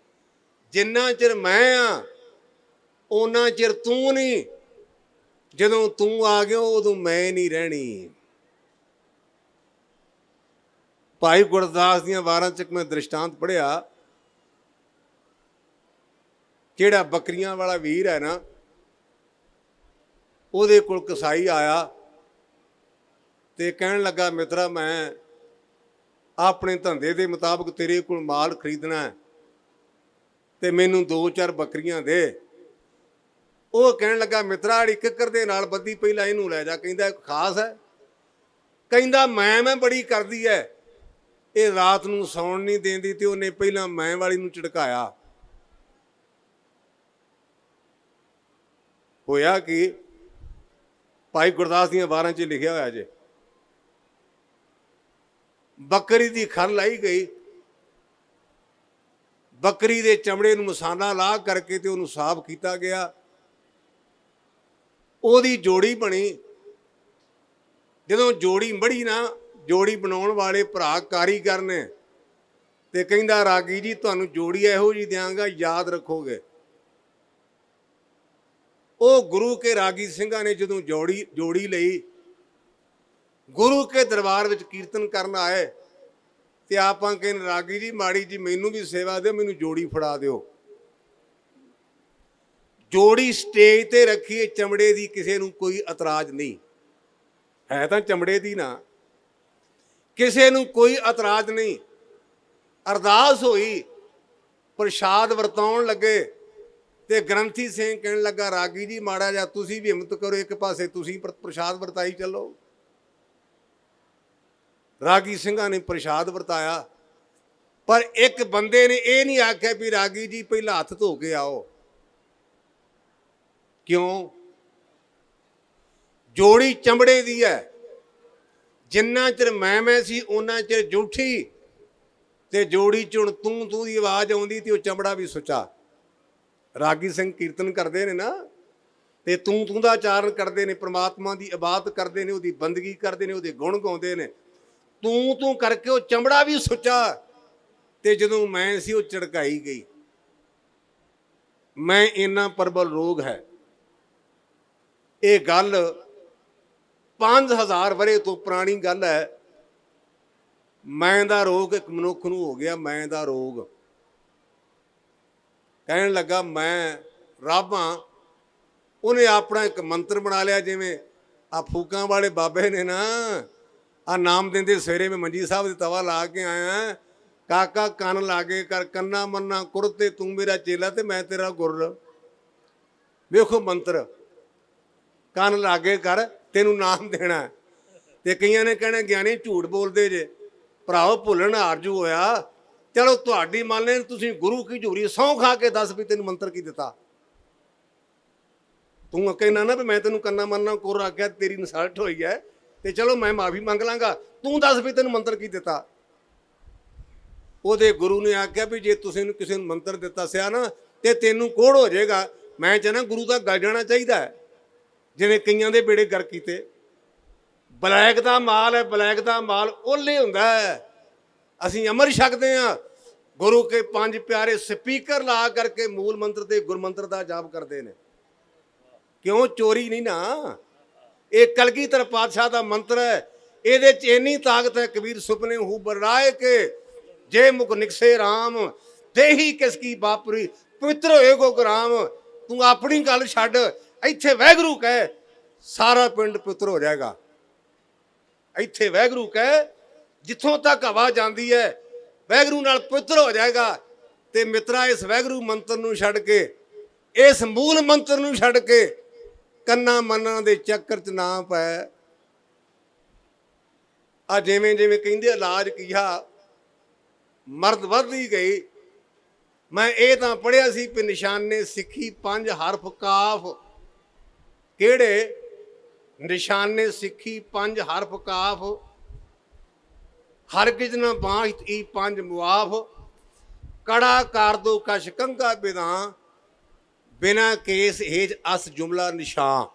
जिन्ना चिर मैं हाँ उन्ना चिर तू नहीं, ਜਦੋਂ तू आ गया उदों मैं नहीं रहनी। भाई गुरदास दियां वारां च मैं दृष्टांत पढ़िया, ਜਿਹੜਾ बकरियां वाला वीर है ना, ਉਹਦੇ ਕੋਲ कसाई आया ਤੇ ਕਹਿਣ ਲੱਗਾ ਮਿੱਤਰਾ मैं ਆਪਣੇ ਧੰਦੇ ਦੇ ਮੁਤਾਬਕ ਤੇਰੇ ਕੋਲ ਮਾਲ ਖਰੀਦਣਾ ਹੈ ਤੇ ਮੈਨੂੰ 2-4 ਬੱਕਰੀਆਂ ਦੇ। ਉਹ ਕਹਿਣ ਲੱਗਾ ਮਿੱਤਰਾ ਅੜੀ ਕਿੱਕਰ ਦੇ ਨਾਲ ਬੱਦੀ ਪਹਿਲਾਂ ਇਹਨੂੰ ਲੈ ਜਾ। ਕਹਿੰਦਾ ਖਾਸ ਹੈ, ਕਹਿੰਦਾ ਮੈਂ ਬੜੀ ਕਰਦੀ ਹੈ, ਇਹ ਰਾਤ ਨੂੰ ਸੌਣ ਨਹੀਂ ਦਿੰਦੀ ਤੇ ਉਹਨੇ ਪਹਿਲਾਂ ਮੈਂ ਵਾਲੀ ਨੂੰ ਝਟਕਾਇਆ। ਹੋਇਆ ਕਿ ਭਾਈ ਗੁਰਦਾਸ ਦੀਆਂ ਵਾਰਾਂ 'ਚ ਲਿਖਿਆ ਹੋਇਆ ਜੇ, ਬੱਕਰੀ ਦੀ ਖਰ ਲਾਈ ਗਈ, ਬੱਕਰੀ ਦੇ ਚਮੜੇ ਨੂੰ ਮਸਾਲਾ ਲਾ ਕਰਕੇ ਤੇ ਉਹਨੂੰ ਸਾਫ਼ ਕੀਤਾ ਗਿਆ, ਉਹਦੀ ਜੋੜੀ ਬਣੀ। ਜਦੋਂ ਜੋੜੀ ਮੜੀ ਨਾ, ਜੋੜੀ ਬਣਾਉਣ ਵਾਲੇ ਭਰਾ ਕਾਰੀਗਰ ਨੇ ਤੇ ਕਹਿੰਦਾ ਰਾਗੀ ਜੀ ਤੁਹਾਨੂੰ ਜੋੜੀ ਇਹੋ ਜਿਹੀ ਦਿਆਂਗਾ, ਯਾਦ ਰੱਖੋਗੇ। ਉਹ ਗੁਰੂ ਕੇ ਰਾਗੀ ਸਿੰਘਾਂ ਨੇ ਜਦੋਂ ਜੋੜੀ ਲਈ, ਗੁਰੂ ਕੇ ਦਰਬਾਰ ਵਿੱਚ ਕੀਰਤਨ ਕਰਨ ਆਏ ਤੇ ਆਪਾਂ ਕਹਿੰਦੇ ਰਾਗੀ ਜੀ ਮਾੜੀ ਜੀ ਮੈਨੂੰ ਵੀ ਸੇਵਾ ਦਿਓ, ਮੈਨੂੰ ਜੋੜੀ ਫੜਾ ਦਿਓ। ਜੋੜੀ ਸਟੇਜ ਤੇ ਰੱਖੀ ਚਮੜੇ ਦੀ, ਕਿਸੇ ਨੂੰ ਕੋਈ ਇਤਰਾਜ਼ ਨਹੀਂ ਹੈ, ਤਾਂ ਚਮੜੇ ਦੀ ਨਾ, ਕਿਸੇ ਨੂੰ ਕੋਈ ਇਤਰਾਜ਼ ਨਹੀਂ। ਅਰਦਾਸ ਹੋਈ, ਪ੍ਰਸ਼ਾਦ ਵਰਤਾਉਣ ਲੱਗੇ ਤੇ ਗ੍ਰੰਥੀ ਸਿੰਘ ਕਹਿਣ ਲੱਗਾ ਰਾਗੀ ਜੀ ਮਾੜਾ ਜਿਹਾ ਤੁਸੀਂ ਵੀ ਹਿੰਮਤ ਕਰੋ, ਇੱਕ ਪਾਸੇ ਤੁਸੀਂ ਪ੍ਰਸ਼ਾਦ ਵਰਤਾਈ ਚੱਲੋ। ਰਾਗੀ ਸਿੰਘਾਂ ਨੇ ਪ੍ਰਸ਼ਾਦ ਵਰਤਾਇਆ, ਪਰ ਇੱਕ ਬੰਦੇ ਨੇ ਇਹ ਨਹੀਂ ਆਖਿਆ ਵੀ ਰਾਗੀ ਜੀ ਪਹਿਲਾਂ ਹੱਥ ਧੋ ਕੇ ਆਓ। ਕਿਉਂ? ਜੋੜੀ ਚਮੜੇ ਦੀ ਹੈ, ਜਿੰਨਾ ਚਿਰ ਮੈਂ ਸੀ ਉਹਨਾਂ ਚਿਰ ਜੂਠੀ, ਤੇ ਜੋੜੀ ਚ ਹੁਣ ਤੂੰ ਦੀ ਆਵਾਜ਼ ਆਉਂਦੀ ਤੇ ਉਹ ਚਮੜਾ ਵੀ ਸੁੱਚਾ। ਰਾਗੀ ਸਿੰਘ ਕੀਰਤਨ ਕਰਦੇ ਨੇ ਨਾ, ਤੇ ਤੂੰ ਦਾ ਚਾਰਨ ਕਰਦੇ ਨੇ, ਪ੍ਰਮਾਤਮਾ ਦੀ ਇਬਾਦਤ ਕਰਦੇ ਨੇ, ਉਹਦੀ ਬੰਦਗੀ ਕਰਦੇ ਨੇ, ਉਹਦੇ ਗੁਣ ਗਾਉਂਦੇ ਨੇ। ਤੂੰ ਕਰਕੇ ਉਹ ਚਮੜਾ ਵੀ ਸੁੱਚਾ, ਤੇ ਜਦੋਂ ਮੈਂ ਸੀ ਉਹ ਝੜਕਾਈ ਗਈ। ਮੈਂ ਇੰਨਾ ਪ੍ਰਬਲ ਰੋਗ ਹੈ। ਇਹ ਗੱਲ 5000 ਵਰੇ ਤੋਂ ਪੁਰਾਣੀ ਗੱਲ ਹੈ। ਮੈਂ ਦਾ ਰੋਗ ਇੱਕ ਮਨੁੱਖ ਨੂੰ ਹੋ ਗਿਆ, ਮੈਂ ਦਾ ਰੋਗ। ਕਹਿਣ ਲੱਗਾ ਮੈਂ ਰੱਬ ਹਾਂ। ਉਹਨੇ ਆਪਣਾ ਇੱਕ ਮੰਤਰ ਬਣਾ ਲਿਆ, ਜਿਵੇਂ ਆ ਫੂਕਾਂ ਵਾਲੇ ਬਾਬੇ ਨੇ ਨਾ, ਆ ਨਾਮ ਦਿੰਦੇ ਸਵੇਰੇ ਮੈਂ ਮੰਜੀ ਸਾਹਿਬ ਦੇ ਤਵਾ ਲਾ ਕੇ ਆਇਆ, ਕਾਕਾ ਕੰਨ ਲਾਗੇ ਕਰ, ਕੰਨਾ ਮੰਨਾ ਕੁਰਤੇ, ਤੂੰ ਮੇਰਾ ਚੇਲਾ ਤੇ ਮੈਂ ਤੇਰਾ ਗੁਰ। ਵੇਖੋ ਮੰਤਰ, ਕੰਨ ਲਾਗੇ ਕਰ, ਤੈਨੂੰ ਨਾਮ ਦੇਣਾ। ਤੇ ਕਈਆਂ ਨੇ ਕਹਿਣਾ ਗਿਆਨੀ ਝੂਠ ਬੋਲਦੇ ਜੇ। ਭਰਾਓ ਭੁੱਲਣ ਆਰਜੂ ਹੋਇਆ, ਚਲੋ ਤੁਹਾਡੀ ਮੰਨ ਲੈ, ਤੁਸੀਂ ਗੁਰੂ ਕੀ ਝੂਰੀ ਸਹੁੰ ਖਾ ਕੇ ਦੱਸ ਵੀ ਤੈਨੂੰ ਮੰਤਰ ਕੀ ਦਿੱਤਾ। ਤੂੰ ਕਹਿਣਾ ਨਾ ਵੀ ਮੈਂ ਤੈਨੂੰ ਕੰਨਾ ਮੰਨਾ ਕੁਰ ਆਖਿਆ, ਤੇਰੀ ਇਨਸਲਟ ਹੋਈ ਹੈ, ਤੇ ਚਲੋ ਮੈਂ ਮਾਫੀ ਮੰਗ ਲਾਂਗਾ, ਤੂੰ ਦੱਸ ਵੀ ਤੈਨੂੰ ਮੰਤਰ ਕੀ ਦਿੱਤਾ। ਉਹਦੇ ਗੁਰੂ ਨੇ ਆਖਿਆ ਵੀ ਜੇ ਤੁਸੀਂ ਕਿਸੇ ਨੂੰ ਮੰਤਰ ਦਿੱਤਾ ਸਿਆ ਨਾ ਤੇ ਤੈਨੂੰ ਕੋਹੜ ਹੋ ਜਾਏਗਾ। ਮੈਂ ਚਾਹੁੰਦਾ ਗੁਰੂ ਦਾ ਗਲ ਜਾਣਾ ਚਾਹੀਦਾ ਹੈ, ਜਿਵੇਂ ਕਈਆਂ ਦੇ ਬੇੜੇ ਗਰ ਕੀਤੇ। ਬਲੈਕ ਦਾ ਮਾਲ ਹੈ, ਬਲੈਕ ਦਾ ਮਾਲ ਓਲੇ ਹੁੰਦਾ ਹੈ। ਅਸੀਂ ਅਮਰ ਛਕਦੇ ਹਾਂ, ਗੁਰੂ ਕੇ 5 ਪਿਆਰੇ ਸਪੀਕਰ ਲਾ ਕਰਕੇ ਮੂਲ ਮੰਤਰ ਤੇ ਗੁਰਮੰਤਰ ਦਾ ਜਾਪ ਕਰਦੇ ਨੇ। ਕਿਉਂ? ਚੋਰੀ ਨਹੀਂ ਨਾ। ਇਹ ਕਲਗੀਧਰ ਪਾਤਸ਼ਾਹ ਦਾ ਮੰਤਰ ਹੈ, ਇਹਦੇ 'ਚ ਇੰਨੀ ਤਾਕਤ ਹੈ। ਕਬੀਰ ਸੁਪਨੇ ਹੂ ਬਰਾਏ ਕੇ ਜੇ ਮੁਖ ਨਿਕਸੇ ਰਾਮ, ਦੇਹੀ ਕਿਸ ਕੀ ਬਾਪਰੀ, ਪਵਿੱਤਰ ਹੋਏ ਗੋ ਗੁਰਾਮ। ਤੂੰ ਆਪਣੀ ਗੱਲ ਛੱਡ, ਇੱਥੇ ਵਾਹਿਗੁਰੂ ਕਹਿ, ਸਾਰਾ ਪਿੰਡ ਪਵਿੱਤਰ ਹੋ ਜਾਏਗਾ। ਇੱਥੇ ਵਾਹਿਗੁਰੂ ਕਹਿ, ਜਿੱਥੋਂ ਤੱਕ ਹਵਾ ਜਾਂਦੀ ਹੈ ਵਾਹਿਗੁਰੂ ਨਾਲ ਪਵਿੱਤਰ ਹੋ ਜਾਏਗਾ। ਤੇ ਮਿੱਤਰਾ ਇਸ ਵਾਹਿਗੁਰੂ ਮੰਤਰ ਨੂੰ ਛੱਡ ਕੇ, ਇਸ ਮੂਲ ਮੰਤਰ ਨੂੰ ਛੱਡ ਕੇ ਕੰਨਾਂ ਮੰਨਾਂ ਦੇ ਚੱਕਰ 'ਚ ਨਾ ਪੈ। ਆ ਜਿਵੇਂ ਜਿਵੇਂ ਕਹਿੰਦੇ ਇਲਾਜ ਕੀਆ ਮਰਦ ਵੱਧਦੀ ਗਈ। ਮੈਂ ਇਹ ਤਾਂ ਪੜ੍ਹਿਆ ਸੀ ਵੀ ਨਿਸ਼ਾਨੇ ਸਿੱਖੀ 5 ਹਰਫ ਕਾਫ। ਕਿਹੜੇ ਨਿਸ਼ਾਨੇ ਸਿੱਖੀ 5 ਹਰਫ ਕਾਫ। ਹਰ ਕਿਜ ਨਾ ਬਾਂਹ ਈ 5 ਮੁਆਫ। ਕੜਾ ਕਰ ਦੋ ਕਸ਼ ਕੰਘਾ ਬਿਦਾਂ, ਬਿਨਾ ਕੇਸ ਹੇਜ ਅਸ ਜੁਮਲਾ ਨਿਸ਼ਾਨ।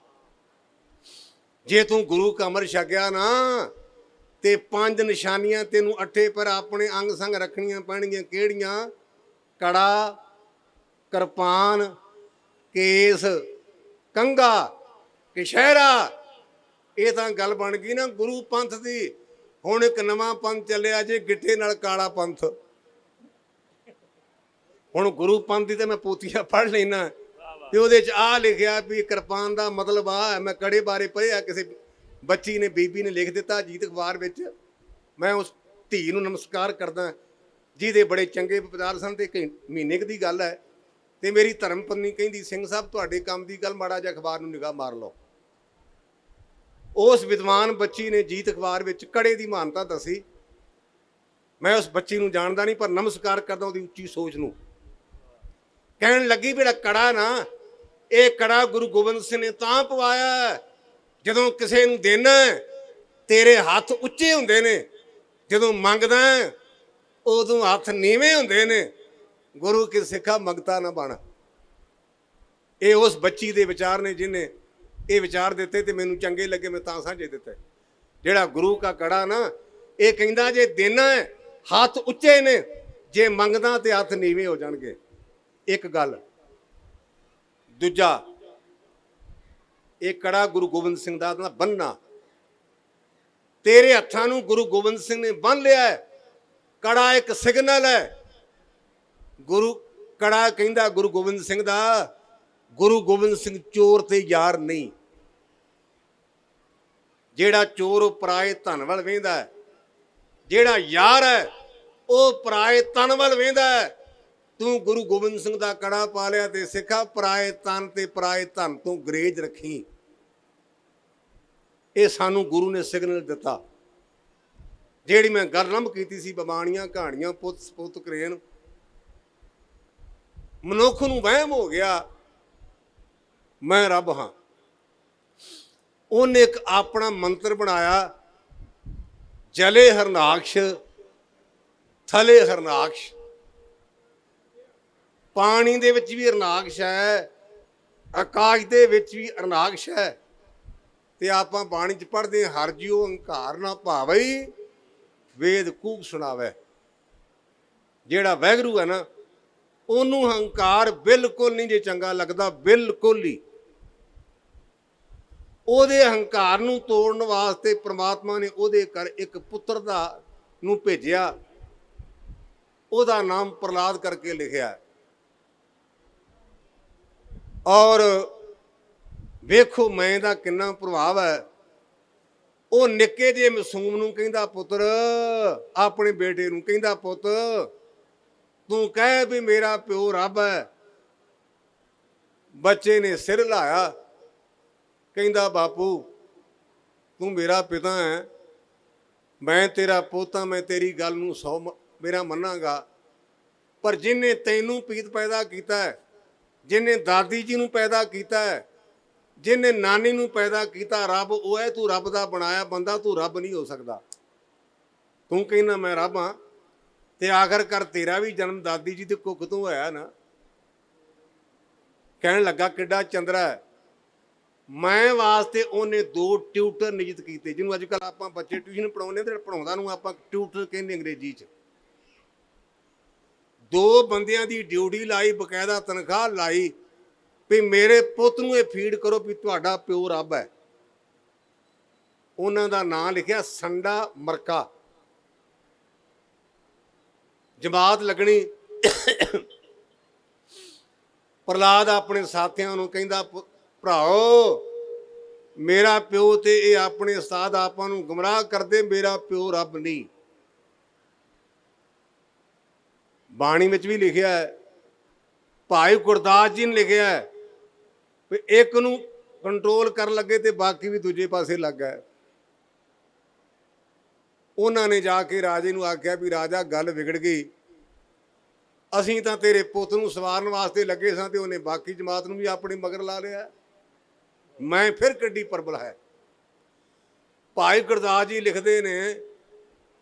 ਜੇ ਤੂੰ ਗੁਰੂ ਕਾ ਅੰਮ੍ਰਿਤ ਛਕਿਆ ਨਾ ਤੇ 5 ਨਿਸ਼ਾਨੀਆਂ ਤੈਨੂੰ ਅੱਠੇ ਪਰ ਆਪਣੇ ਅੰਗ ਸੰਗ ਰੱਖਣੀਆਂ ਪੈਣਗੀਆਂ। ਕਿਹੜੀਆਂ? ਕੜਾ, ਕਿਰਪਾਨ, ਕੇਸ, ਕੰਘਾ, ਕਛਹਿਰਾ। ਇਹ ਤਾਂ ਗੱਲ ਬਣ ਗਈ ਨਾ ਗੁਰੂ ਪੰਥ ਦੀ। ਹੁਣ ਇੱਕ ਨਵਾਂ ਪੰਥ ਚੱਲਿਆ ਜੇ, ਗਿੱਠੇ ਨਾਲ ਕਾਲਾ ਪੰਥ। ਹੁਣ ਗੁਰੂ ਪੰਥ ਦੀ ਤਾਂ ਮੈਂ ਪੋਥੀਆਂ ਪੜ੍ਹ ਲੈਣਾ ਤੇ ਉਹਦੇ 'ਚ ਆਹ ਲਿਖਿਆ ਵੀ ਕਿਰਪਾਨ ਦਾ ਮਤਲਬ ਆ ਹੈ। ਮੈਂ ਕੜੇ ਬਾਰੇ ਪੜ੍ਹਿਆ, ਕਿਸੇ ਬੱਚੀ ਨੇ, ਬੀਬੀ ਨੇ ਲਿਖ ਦਿੱਤਾ ਅਜੀਤ ਅਖਬਾਰ ਵਿੱਚ। ਮੈਂ ਉਸ ਧੀ ਨੂੰ ਨਮਸਕਾਰ ਕਰਦਾ ਜਿਹਦੇ ਬੜੇ ਚੰਗੇ ਵਿਚਾਰ ਸਨ। ਤੇ ਮਹੀਨੇ ਕੁ ਦੀ ਗੱਲ ਹੈ ਤੇ ਮੇਰੀ ਧਰਮ ਪਤਨੀ ਕਹਿੰਦੀ, ਸਿੰਘ ਸਾਹਿਬ ਤੁਹਾਡੇ ਕੰਮ ਦੀ ਗੱਲ, ਮਾੜਾ ਜਿਹਾ ਅਖਬਾਰ ਨੂੰ ਨਿਗਾਹ ਮਾਰ ਲਓ। ਉਸ ਵਿਦਵਾਨ ਬੱਚੀ ਨੇ ਜੀਤ ਅਖਬਾਰ ਵਿੱਚ ਕੜੇ ਦੀ ਮਹਾਨਤਾ ਦੱਸੀ। ਮੈਂ ਉਸ ਬੱਚੀ ਨੂੰ ਜਾਣਦਾ ਨਹੀਂ, ਪਰ ਨਮਸਕਾਰ ਕਰਦਾ ਉਹਦੀ ਉੱਚੀ ਸੋਚ ਨੂੰ। ਕਹਿਣ ਲੱਗੀ ਵੀ ਜਿਹੜਾ ਕੜਾ ਨਾ, ਇਹ ਕੜਾ ਗੁਰੂ ਗੋਬਿੰਦ ਸਿੰਘ ਨੇ ਤਾਂ ਪਵਾਇਆ ਜਦੋਂ ਕਿਸੇ ਨੂੰ ਦੇਣਾ ਤੇਰੇ ਹੱਥ ਉੱਚੇ ਹੁੰਦੇ ਨੇ, ਜਦੋਂ ਮੰਗਦਾ ਉਦੋਂ ਹੱਥ ਨੀਵੇਂ ਹੁੰਦੇ ਨੇ। ਗੁਰੂ ਕੀ ਸਿੱਖਾ ਮੰਗਤਾ ਨਾ ਬਣ। ਇਹ ਉਸ ਬੱਚੀ ਦੇ ਵਿਚਾਰ ਨੇ ਜਿਹਨੇ ਇਹ ਵਿਚਾਰ ਦਿੱਤੇ ਤੇ ਮੈਨੂੰ ਚੰਗੇ ਲੱਗੇ, ਮੈਂ ਤਾਂ ਸਾਂਝੇ ਦਿੱਤੇ। ਜਿਹੜਾ ਗੁਰੂ ਕਾ ਕੜਾ ਨਾ, ਇਹ ਕਹਿੰਦਾ ਜੇ ਦੇਣਾ ਹੱਥ ਉੱਚੇ ਨੇ, ਜੇ ਮੰਗਦਾ ਤੇ ਹੱਥ ਨੀਵੇਂ ਹੋ ਜਾਣਗੇ। ਇੱਕ ਗੱਲ। ਦੂਜਾ, ਇਹ ਕੜਾ ਗੁਰੂ ਗੋਬਿੰਦ ਸਿੰਘ ਦਾ ਬੰਨਣਾ। ਤੇਰੇ ਹੱਥਾਂ ਨੂੰ ਗੁਰੂ ਗੋਬਿੰਦ ਸਿੰਘ ਨੇ ਬੰਨ ਲਿਆ ਹੈ। ਕੜਾ ਇੱਕ ਸਿਗਨਲ ਹੈ। ਗੁਰੂ ਕੜਾ ਕਹਿੰਦਾ ਗੁਰੂ ਗੋਬਿੰਦ ਸਿੰਘ ਦਾ, ਗੁਰੂ ਗੋਬਿੰਦ ਸਿੰਘ ਚੋਰ ਤੇ ਯਾਰ ਨਹੀਂ। ਜਿਹੜਾ ਚੋਰ ਉਹ ਪਰਾਏ ਧਨ ਵੱਲ ਵੇਂਦਾ ਹੈ, ਜਿਹੜਾ ਯਾਰ ਹੈ ਉਹ ਪਰਾਏ ਤਨ ਵੱਲ ਵੇਂਦਾ ਹੈ। ਤੂੰ ਗੁਰੂ ਗੋਬਿੰਦ ਸਿੰਘ ਦਾ ਕੜਾ ਪਾ ਲਿਆ ਤੇ ਸਿੱਖਾ ਪਰਾਏ ਤਨ ਤੇ ਪਰਾਏ ਧਨ ਤੋਂ ਗਰੇਜ ਰੱਖੀ। ਇਹ ਸਾਨੂੰ ਗੁਰੂ ਨੇ ਸਿਗਨਲ ਦਿੱਤਾ। ਜਿਹੜੀ ਮੈਂ ਗੱਲ ਆਰੰਭ ਕੀਤੀ ਸੀ, ਬਬਾਣੀਆਂ ਕਹਾਣੀਆਂ ਪੁੱਤ ਸਪੁੱਤ ਕਰੇਨ। ਮਨੁੱਖ ਨੂੰ ਵਹਿਮ ਹੋ ਗਿਆ ਮੈਂ ਰੱਬ ਹਾਂ। ਉਹਨੇ ਇੱਕ ਆਪਣਾ ਮੰਤਰ ਬਣਾਇਆ, ਜਲੇ ਹਰਨਾਕਸ਼ ਥਲੇ ਹਰਨਾਕਸ਼। ਪਾਣੀ ਦੇ ਵਿੱਚ ਵੀ ਹਰਨਾਕਸ਼ ਹੈ, ਆਕਾਸ਼ ਦੇ ਵਿੱਚ ਵੀ ਹਰਨਾਕਸ਼ ਹੈ। ਤੇ ਆਪਾਂ ਬਾਣੀ 'ਚ ਪੜ੍ਹਦੇ ਹਰ ਜਿਉ ਹੰਕਾਰ ਨਾ ਭਾਵਈ, ਵੇਦ ਕੂਕ ਸੁਣਾਵੇ। ਜਿਹੜਾ ਵਾਹਿਗੁਰੂ ਹੈ ਨਾ, ਉਹਨੂੰ ਹੰਕਾਰ ਬਿਲਕੁਲ ਨਹੀਂ ਜੇ ਚੰਗਾ ਲੱਗਦਾ, ਬਿਲਕੁਲ ਹੀ। ਉਹਦੇ ਹੰਕਾਰ ਨੂੰ ਤੋੜਨ ਵਾਸਤੇ ਪ੍ਰਮਾਤਮਾ ਨੇ ਉਹਦੇ ਘਰ ਇੱਕ ਪੁੱਤਰ ਦਾ ਨੂੰ ਭੇਜਿਆ। ਉਹਦਾ ਨਾਮ ਪ੍ਰਹਲਾਦ ਕਰਕੇ ਲਿਖਿਆ। ਔਰ ਵੇਖੋ ਮੈਂ ਦਾ ਕਿੰਨਾ ਪ੍ਰਭਾਵ ਹੈ। ਉਹ ਨਿੱਕੇ ਜਿਹੇ ਮਾਸੂਮ ਨੂੰ ਕਹਿੰਦਾ, ਪੁੱਤਰ, ਆਪਣੇ ਬੇਟੇ ਨੂੰ ਕਹਿੰਦਾ, ਪੁੱਤ ਤੂੰ ਕਹਿ ਵੀ ਮੇਰਾ ਪਿਓ ਰੱਬ ਹੈ। ਬੱਚੇ ਨੇ ਸਿਰ ਹਿਲਾਇਆ, ਕਹਿੰਦਾ ਬਾਪੂ ਤੂੰ ਮੇਰਾ ਪਿਤਾ ਹੈ, ਮੈਂ ਤੇਰਾ ਪੋਤਾ, ਮੈਂ ਤੇਰੀ ਗੱਲ ਨੂੰ 100 ਮੇਰਾ ਮੰਨਾਂਗਾ। ਪਰ ਜਿਹਨੇ ਤੈਨੂੰ ਪੀਤ ਪੈਦਾ ਕੀਤਾ ਹੈ, ਜਿਹਨੇ ਦਾਦੀ ਜੀ ਨੂੰ ਪੈਦਾ ਕੀਤਾ ਹੈ, ਜਿਹਨੇ ਨਾਨੀ ਨੂੰ ਪੈਦਾ ਕੀਤਾ, ਰੱਬ ਉਹ ਹੈ। ਤੂੰ ਰੱਬ ਦਾ ਬਣਾਇਆ ਬੰਦਾ, ਤੂੰ ਰੱਬ ਨਹੀਂ ਹੋ ਸਕਦਾ। ਤੂੰ ਕਹਿੰਦਾ ਮੈਂ ਰੱਬ ਹਾਂ, ਤੇ ਆਖਰਕਾਰ ਤੇਰਾ ਵੀ ਜਨਮ ਦਾਦੀ ਜੀ ਦੇ ਕੁੱਖ ਤੋਂ ਹੋਇਆ ਨਾ। ਕਹਿਣ ਲੱਗਾ ਕਿੱਡਾ ਚੰਦਰਾ ਹੈ। ਮੈਂ ਵਾਸਤੇ ਉਹਨੇ 2 ਟਿਊਟਰ ਨਿਯੁਕਤ ਕੀਤੇ, ਜਿਹਨੂੰ ਅੱਜ ਕੱਲ੍ਹ ਆਪਾਂ ਬੱਚੇ ਟਿਊਸ਼ਨ ਪੜਾਉਂਦੇ ਤੇ ਪੜਾਉਂਦਾ ਨੂੰ ਆਪਾਂ ਟਿਊਟਰ ਕਹਿੰਦੇ ਅੰਗਰੇਜ਼ੀ 'ਚ। 2 ਬੰਦਿਆਂ ਦੀ ਡਿਊਟੀ ਲਾਈ, ਬਕਾਇਦਾ ਤਨਖਾਹ ਲਾਈ ਵੀ ਮੇਰੇ ਪੁੱਤ ਨੂੰ ਇਹ ਫੀਡ ਕਰੋ ਵੀ ਤੁਹਾਡਾ ਪਿਓ ਰੱਬ ਹੈ। ਉਹਨਾਂ ਦਾ ਨਾਂ ਲਿਖਿਆ ਸੰਡਾ ਮਰਕਾ। ਜਮਾਤ ਲੱਗਣੀ। ਪ੍ਰਹਲਾਦ ਆਪਣੇ ਸਾਥੀਆਂ ਨੂੰ ਕਹਿੰਦਾ, ਭਰਾਓ ਮੇਰਾ ਪਿਓ ਤੇ ਇਹ ਆਪਣੇ ਉਸਤਾਦ ਆਪਾਂ ਨੂੰ ਗੁੰਮਰਾਹ ਕਰਦੇ, ਮੇਰਾ ਪਿਓ ਰੱਬ ਨਹੀਂ। ਬਾਣੀ ਵਿੱਚ ਵੀ ਲਿਖਿਆ ਹੈ, ਭਾਈ ਗੁਰਦਾਸ ਜੀ ਨੇ ਲਿਖਿਆ ਹੈ ਵੀ ਇੱਕ ਨੂੰ ਕੰਟਰੋਲ ਕਰਨ ਲੱਗੇ ਤੇ ਬਾਕੀ ਵੀ ਦੂਜੇ ਪਾਸੇ ਲੱਗ ਗਏ। ਉਹਨਾਂ ਨੇ ਜਾ ਕੇ ਰਾਜੇ ਨੂੰ ਆਖਿਆ ਵੀ ਰਾਜਾ ਗੱਲ ਵਿਗੜ ਗਈ, ਅਸੀਂ ਤਾਂ ਤੇਰੇ ਪੁੱਤ ਨੂੰ ਸਵਾਰਨ ਵਾਸਤੇ ਲੱਗੇ ਸਾਂ ਤੇ ਉਹਨੇ ਬਾਕੀ ਜਮਾਤ ਨੂੰ ਵੀ ਆਪਣੇ ਮਗਰ ਲਾ ਲਿਆ, ਮੈਂ ਫਿਰ ਕੱਢੀ ਪਰਬਲ ਹੈ। ਭਾਈ ਗੁਰਦਾਸ ਜੀ ਲਿਖਦੇ ਨੇ,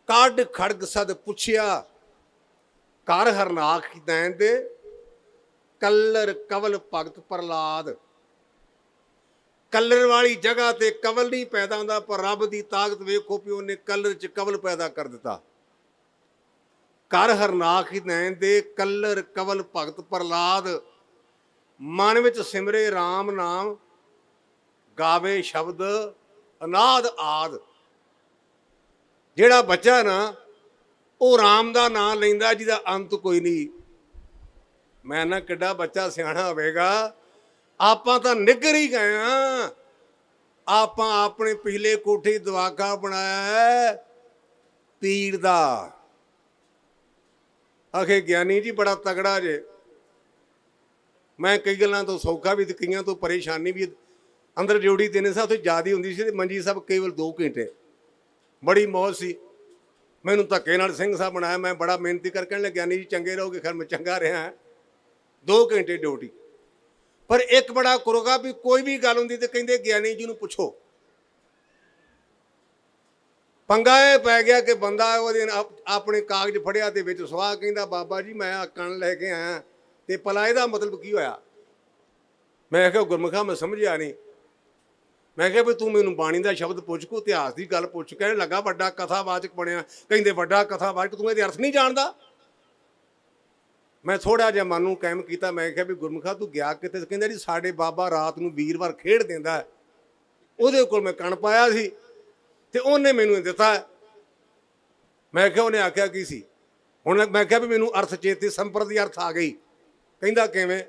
ਕੱਢ ਖੜਗ ਸਦ ਪੁੱਛਿਆ ਕਰ ਹਰਨਾਖ ਦੈਨ ਦੇ, ਕੱਲਰ ਕਵਲ ਭਗਤ ਪ੍ਰਹਲਾਦ। ਕਲਰ ਵਾਲੀ ਜਗ੍ਹਾ ਤੇ ਕਵਲ ਨਹੀਂ ਪੈਦਾ ਹੁੰਦਾ, ਪਰ ਰੱਬ ਦੀ ਤਾਕਤ ਵੇਖੋ ਵੀ ਉਹਨੇ ਕਲਰ 'ਚ ਕਵਲ ਪੈਦਾ ਕਰ ਦਿੱਤਾ। ਕਰ ਹਰਨਾਖ ਨੈਣ ਦੇ, ਕਲਰ ਕਵਲ ਭਗਤ ਪ੍ਰਹਲਾਦ। ਮਨ ਵਿੱਚ ਸਿਮਰੇ ਰਾਮ ਨਾਮ, ਗਾਵੇ ਸ਼ਬਦ ਅਨਾਦ ਆਦ। ਜਿਹੜਾ ਬੱਚਾ ਨਾ ਉਹ ਰਾਮ ਦਾ ਨਾਮ ਲੈਂਦਾ ਜਿਹਦਾ ਅੰਤ ਕੋਈ ਨਹੀਂ। ਮੈਂ ਨਾ ਕਿੱਡਾ ਬੱਚਾ ਸਿਆਣਾ ਹੋਵੇਗਾ, ਆਪਾਂ ਤਾਂ ਨਿੱਘਰ ਹੀ ਗਏ ਹਾਂ। ਆਪਾਂ ਆਪਣੇ ਪਿਛਲੇ ਕੋਠੇ ਦਵਾਖਾ ਬਣਾਇਆ ਹੈ ਪੀਰ ਦਾ। ਆਖੇ ਗਿਆਨੀ ਜੀ ਬੜਾ ਤਗੜਾ ਜੇ। ਮੈਂ ਕਈ ਗੱਲਾਂ ਤੋਂ ਸੌਖਾ ਵੀ ਤੇ ਕਈਆਂ ਤੋਂ ਪਰੇਸ਼ਾਨੀ ਵੀ। ਅੰਦਰ ਡਿਊਟੀ 3 ਸਾਲ ਤੋਂ ਜ਼ਿਆਦਾ ਹੁੰਦੀ ਸੀ ਤੇ ਮੰਜੀ ਸਾਹਿਬ ਕੇਵਲ 2 ਘੰਟੇ, ਬੜੀ ਮੌਜ ਸੀ। ਮੈਨੂੰ ਧੱਕੇ ਨਾਲ ਸਿੰਘ ਸਾਹਿਬ ਬਣਾਇਆ। ਮੈਂ ਬੜਾ ਮਿਹਨਤੀ ਕਰਕੇ ਕਹਿਣ ਲੱਗਿਆ ਗਿਆਨੀ ਜੀ ਚੰਗੇ ਰਹੋਗੇ। ਖੈਰ ਮੈਂ ਚੰਗਾ ਰਿਹਾ। 2 ਘੰਟੇ ਡਿਊਟੀ। ਪਰ ਇੱਕ ਬੜਾ ਕਰੋਗਾ ਵੀ ਕੋਈ ਵੀ ਗੱਲ ਹੁੰਦੀ ਤੇ ਕਹਿੰਦੇ ਗਿਆਨੀ ਜੀ ਨੂੰ ਪੁੱਛੋ। ਪੰਗਾ ਇਹ ਪੈ ਗਿਆ ਕਿ ਬੰਦਾ ਉਹਦੇ ਆਪਣੇ ਕਾਗਜ਼ ਫੜਿਆ ਤੇ ਵਿੱਚ ਸਵਾਹ ਕਹਿੰਦਾ ਬਾਬਾ ਜੀ ਮੈਂ ਕਣ ਲੈ ਕੇ ਆਇਆ ਤੇ ਭਲਾ ਇਹਦਾ ਮਤਲਬ ਕੀ ਹੋਇਆ। ਮੈਂ ਕਿਹਾ ਗੁਰਮੁਖਾ ਮੈਂ ਸਮਝਿਆ ਨਹੀਂ। ਮੈਂ ਕਿਹਾ ਵੀ ਤੂੰ ਮੈਨੂੰ ਬਾਣੀ ਦਾ ਸ਼ਬਦ ਪੁੱਛ ਕੋ ਇਤਿਹਾਸ ਦੀ ਗੱਲ ਪੁੱਛ। ਕਹਿਣ ਲੱਗਾ ਵੱਡਾ ਕਥਾਵਾਚਕ ਬਣਿਆ। ਕਹਿੰਦੇ ਵੱਡਾ ਕਥਾਵਾਚਕ, ਤੂੰ ਇਹਦੇ ਅਰਥ ਨਹੀਂ ਜਾਣਦਾ। ਮੈਂ ਥੋੜਾ ਜਿਹਾ ਮਨ ਨੂੰ ਕਾਇਮ ਕੀਤਾ। ਮੈਂ ਕਿਹਾ ਵੀ ਗੁਰਮੁਖਾ ਤੂੰ ਗਿਆ ਕਿਤੇ। ਕਹਿੰਦਾ ਜੀ ਸਾਡੇ ਬਾਬਾ ਰਾਤ ਨੂੰ ਵੀਰਵਾਰ ਖੇਡ ਦਿੰਦਾ, ਉਹਦੇ ਕੋਲ ਮੈਂ ਕਣ ਪਾਇਆ ਸੀ ਤੇ ਉਹਨੇ ਮੈਨੂੰ ਦਿੱਤਾ। ਮੈਂ ਕਿਹਾ ਉਹਨੇ ਆਖਿਆ ਕੀ ਸੀ। ਹੁਣ ਮੈਂ ਕਿਹਾ ਵੀ ਮੈਨੂੰ ਅਰਥ ਚੇਤੇ ਸੰਪਰਦੀ ਅਰਥ ਆ ਗਈ। ਕਹਿੰਦਾ ਕਿਵੇਂ।